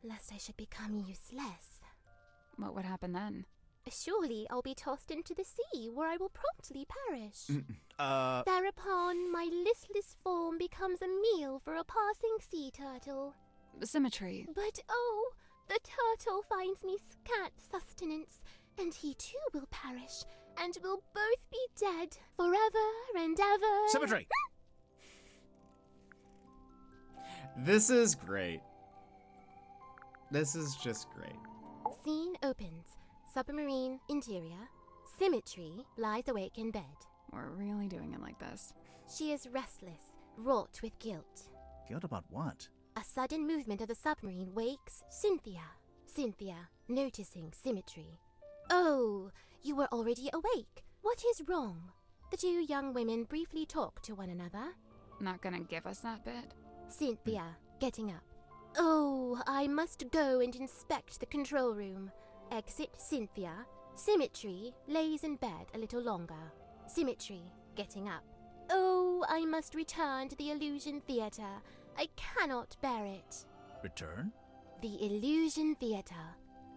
lest I should become useless. What would happen then? Surely I'll be tossed into the sea, where I will promptly perish. Mm. Thereupon my listless form becomes a meal for a passing sea turtle. Symmetry. But oh, the turtle finds me scant sustenance, and he too will perish, and will both be dead forever and ever. Symmetry! This is great. This is just great. Scene opens. Submarine interior. Symmetry lies awake in bed. We're really doing it like this. She is restless, wrought with guilt. Guilt about what? A sudden movement of the submarine wakes Cynthia. Cynthia, noticing Symmetry. Oh, you were already awake. What is wrong? The two young women briefly talk to one another. Not gonna give us that bit? Cynthia, getting up. Oh, I must go and inspect the control room. Exit Cynthia. Symmetry lays in bed a little longer. Symmetry, getting up. Oh, I must return to the Illusion Theatre. I cannot bear it. Return? The Illusion Theatre.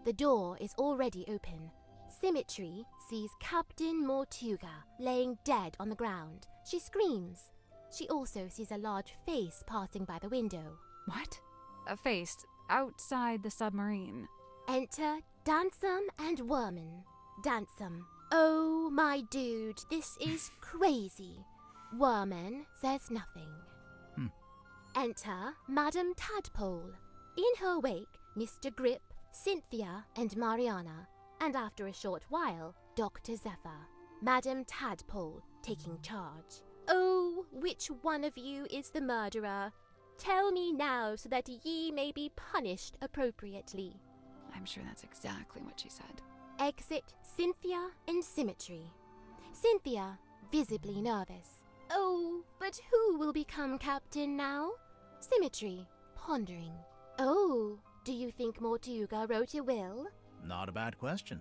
The door is already open. Symmetry sees Captain Mortuga laying dead on the ground. She screams. She also sees a large face passing by the window. What? A face outside the submarine. Enter Dansum and Worman. Dansum. Oh, my dude, this is crazy. Worman says nothing. Enter Madame Tadpole. In her wake, Mr. Grip, Cynthia, and Mariana. And after a short while, Dr. Zephyr. Madame Tadpole taking charge. Oh, which one of you is the murderer? Tell me now so that ye may be punished appropriately. I'm sure that's exactly what she said. Exit Cynthia and Symmetry. Cynthia, visibly nervous. Oh, but who will become captain now? Symmetry, pondering. Oh, do you think Mortuga wrote a will? Not a bad question.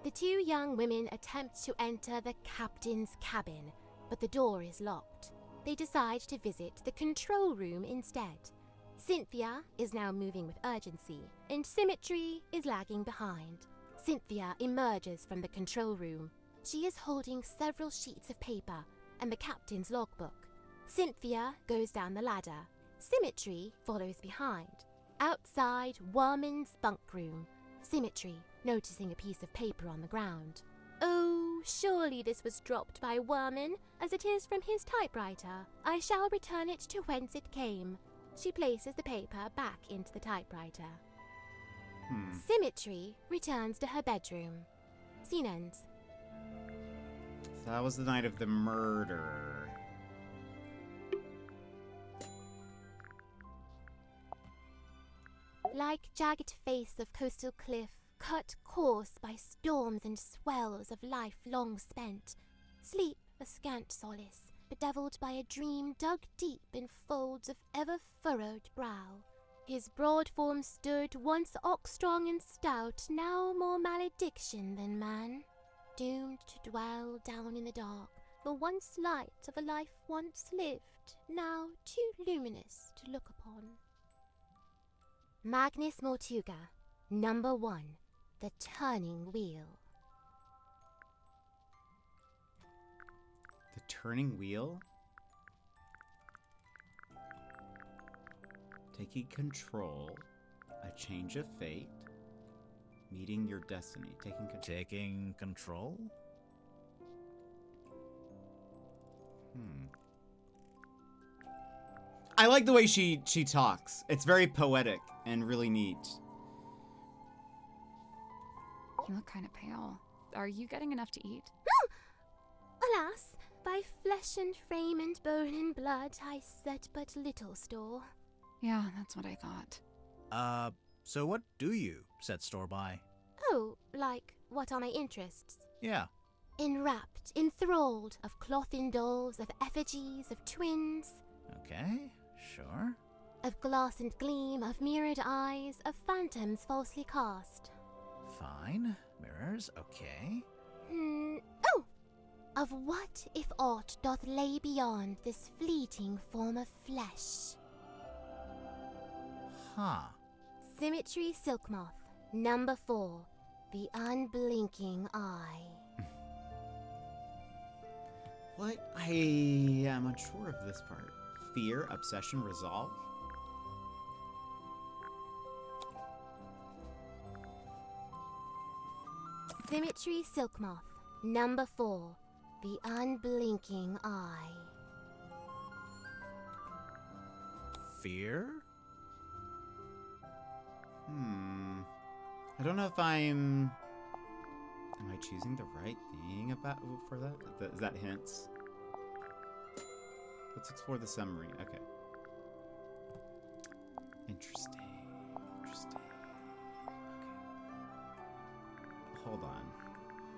The two young women attempt to enter the captain's cabin, but the door is locked. They decide to visit the control room instead. Cynthia is now moving with urgency, and Symmetry is lagging behind. Cynthia emerges from the control room. She is holding several sheets of paper and the captain's logbook. Cynthia goes down the ladder. Symmetry follows behind. Outside Worman's bunk room, Symmetry noticing a piece of paper on the ground. Oh, surely this was dropped by Worman, as it is from his typewriter. I shall return it to whence it came. She places the paper back into the typewriter. Symmetry returns to her bedroom. Scene ends. So that was the night of the murder. Like jagged face of coastal cliff, cut coarse by storms and swells of life long spent, sleep a scant solace, bedevilled by a dream dug deep in folds of ever-furrowed brow. His broad form stood, once ox-strong and stout, now more malediction than man, doomed to dwell down in the dark, the once light of a life once lived, now too luminous to look upon. Magnus Mortuga, number 1, The Turning Wheel. The turning wheel? Taking control. A change of fate. Meeting your destiny. Taking control? I like the way she talks. It's very poetic and really neat. You look kind of pale. Are you getting enough to eat? Alas, by flesh and frame and bone and blood I set but little store. Yeah, that's what I thought. So what do you set store by? Oh, like, what are my interests? Yeah. Enwrapped, enthralled, of cloth-in dolls, of effigies, of twins. Okay, sure. Of glass and gleam, of mirrored eyes, of phantoms falsely cast. Fine. Mirrors, okay. Oh! Of what, if aught, doth lay beyond this fleeting form of flesh? Huh. Symmetry Silk Moth, number 4, The Unblinking Eye. What? I am unsure of this part. Fear, obsession, resolve? Symmetry Silk Moth, number 4, The Unblinking Eye. Fear? I don't know if I'm... Am I choosing the right thing about for that? Is that hints? Let's explore the summary. Okay. Interesting. Okay. Hold on.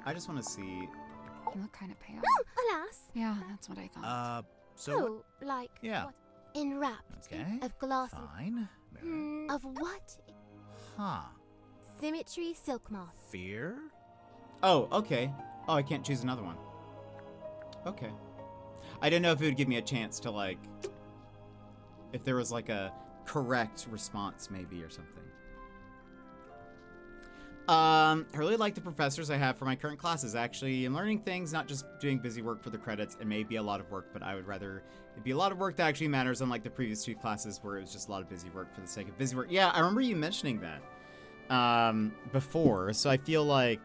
I just want to see... You look kind of pale. Alas! Yeah, that's what I thought. So... Oh, like, Yeah. what? Enwrapped, Okay. of glass Fine. Mirror. of what? Huh. Symmetry Silk Moth. Fear? Oh, okay. Oh, I can't choose another one. Okay. I didn't know if it would give me a chance to, like... If there was, like, a correct response, maybe, or something. I really like the professors I have for my current classes. Actually, I'm learning things, not just doing busy work for the credits. It may be a lot of work, but I would rather it be a lot of work that actually matters, unlike the previous 2 classes where it was just a lot of busy work for the sake of busy work. Yeah, I remember you mentioning that before, so I feel like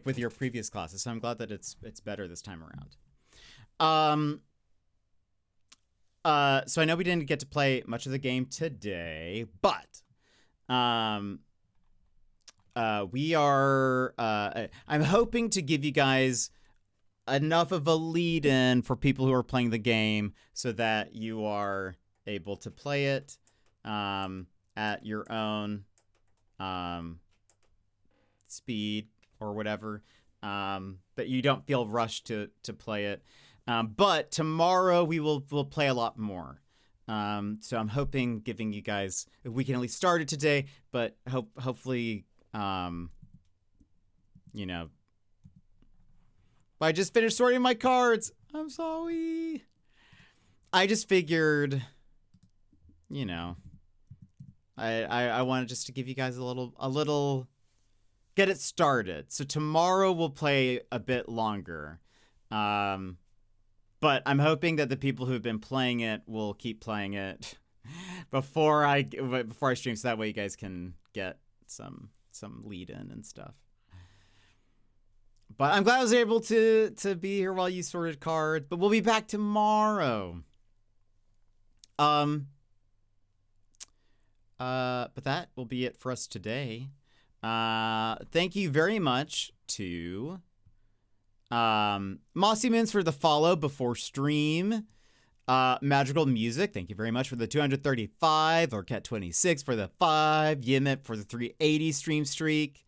with your previous classes, so I'm glad that it's better this time around. So I know we didn't get to play much of the game today, but we are, I'm hoping to give you guys enough of a lead in for people who are playing the game so that you are able to play it at your own speed or whatever, that you don't feel rushed to play it. But tomorrow we'll play a lot more. So I'm hoping giving you guys, if we can at least start it today, but hopefully, you know, I just finished sorting my cards. I'm sorry. I just figured, you know, I wanted just to give you guys a little, get it started. So tomorrow we'll play a bit longer. But I'm hoping that the people who've been playing it will keep playing it before I stream, so that way you guys can get some lead in and stuff. But I'm glad I was able to be here while you sorted cards. But we'll be back tomorrow. But that will be it for us today. Thank you very much to Mossy Mins for the follow before stream. Magical Music, thank you very much for the 235. Or Cat 26 for the 5. Yimit for the 380 stream streak.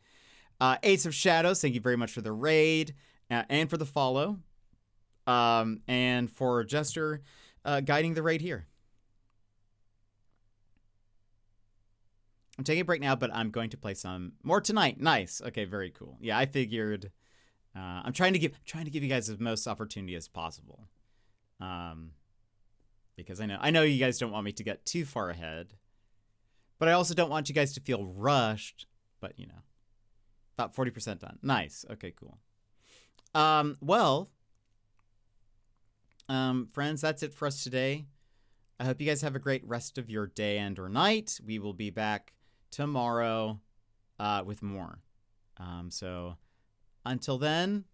Ace of Shadows, thank you very much for the raid and for the follow. and for Jester guiding the raid here. I'm taking a break now, but I'm going to play some more tonight. Nice. Okay, very cool. Yeah, I figured. I'm trying to give you guys the most opportunity as possible, because I know you guys don't want me to get too far ahead, but I also don't want you guys to feel rushed. But about 40% done. Nice. Okay, cool. Friends, that's it for us today. I hope you guys have a great rest of your day and/or night. We will be back tomorrow with more. So until then,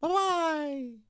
bye-bye.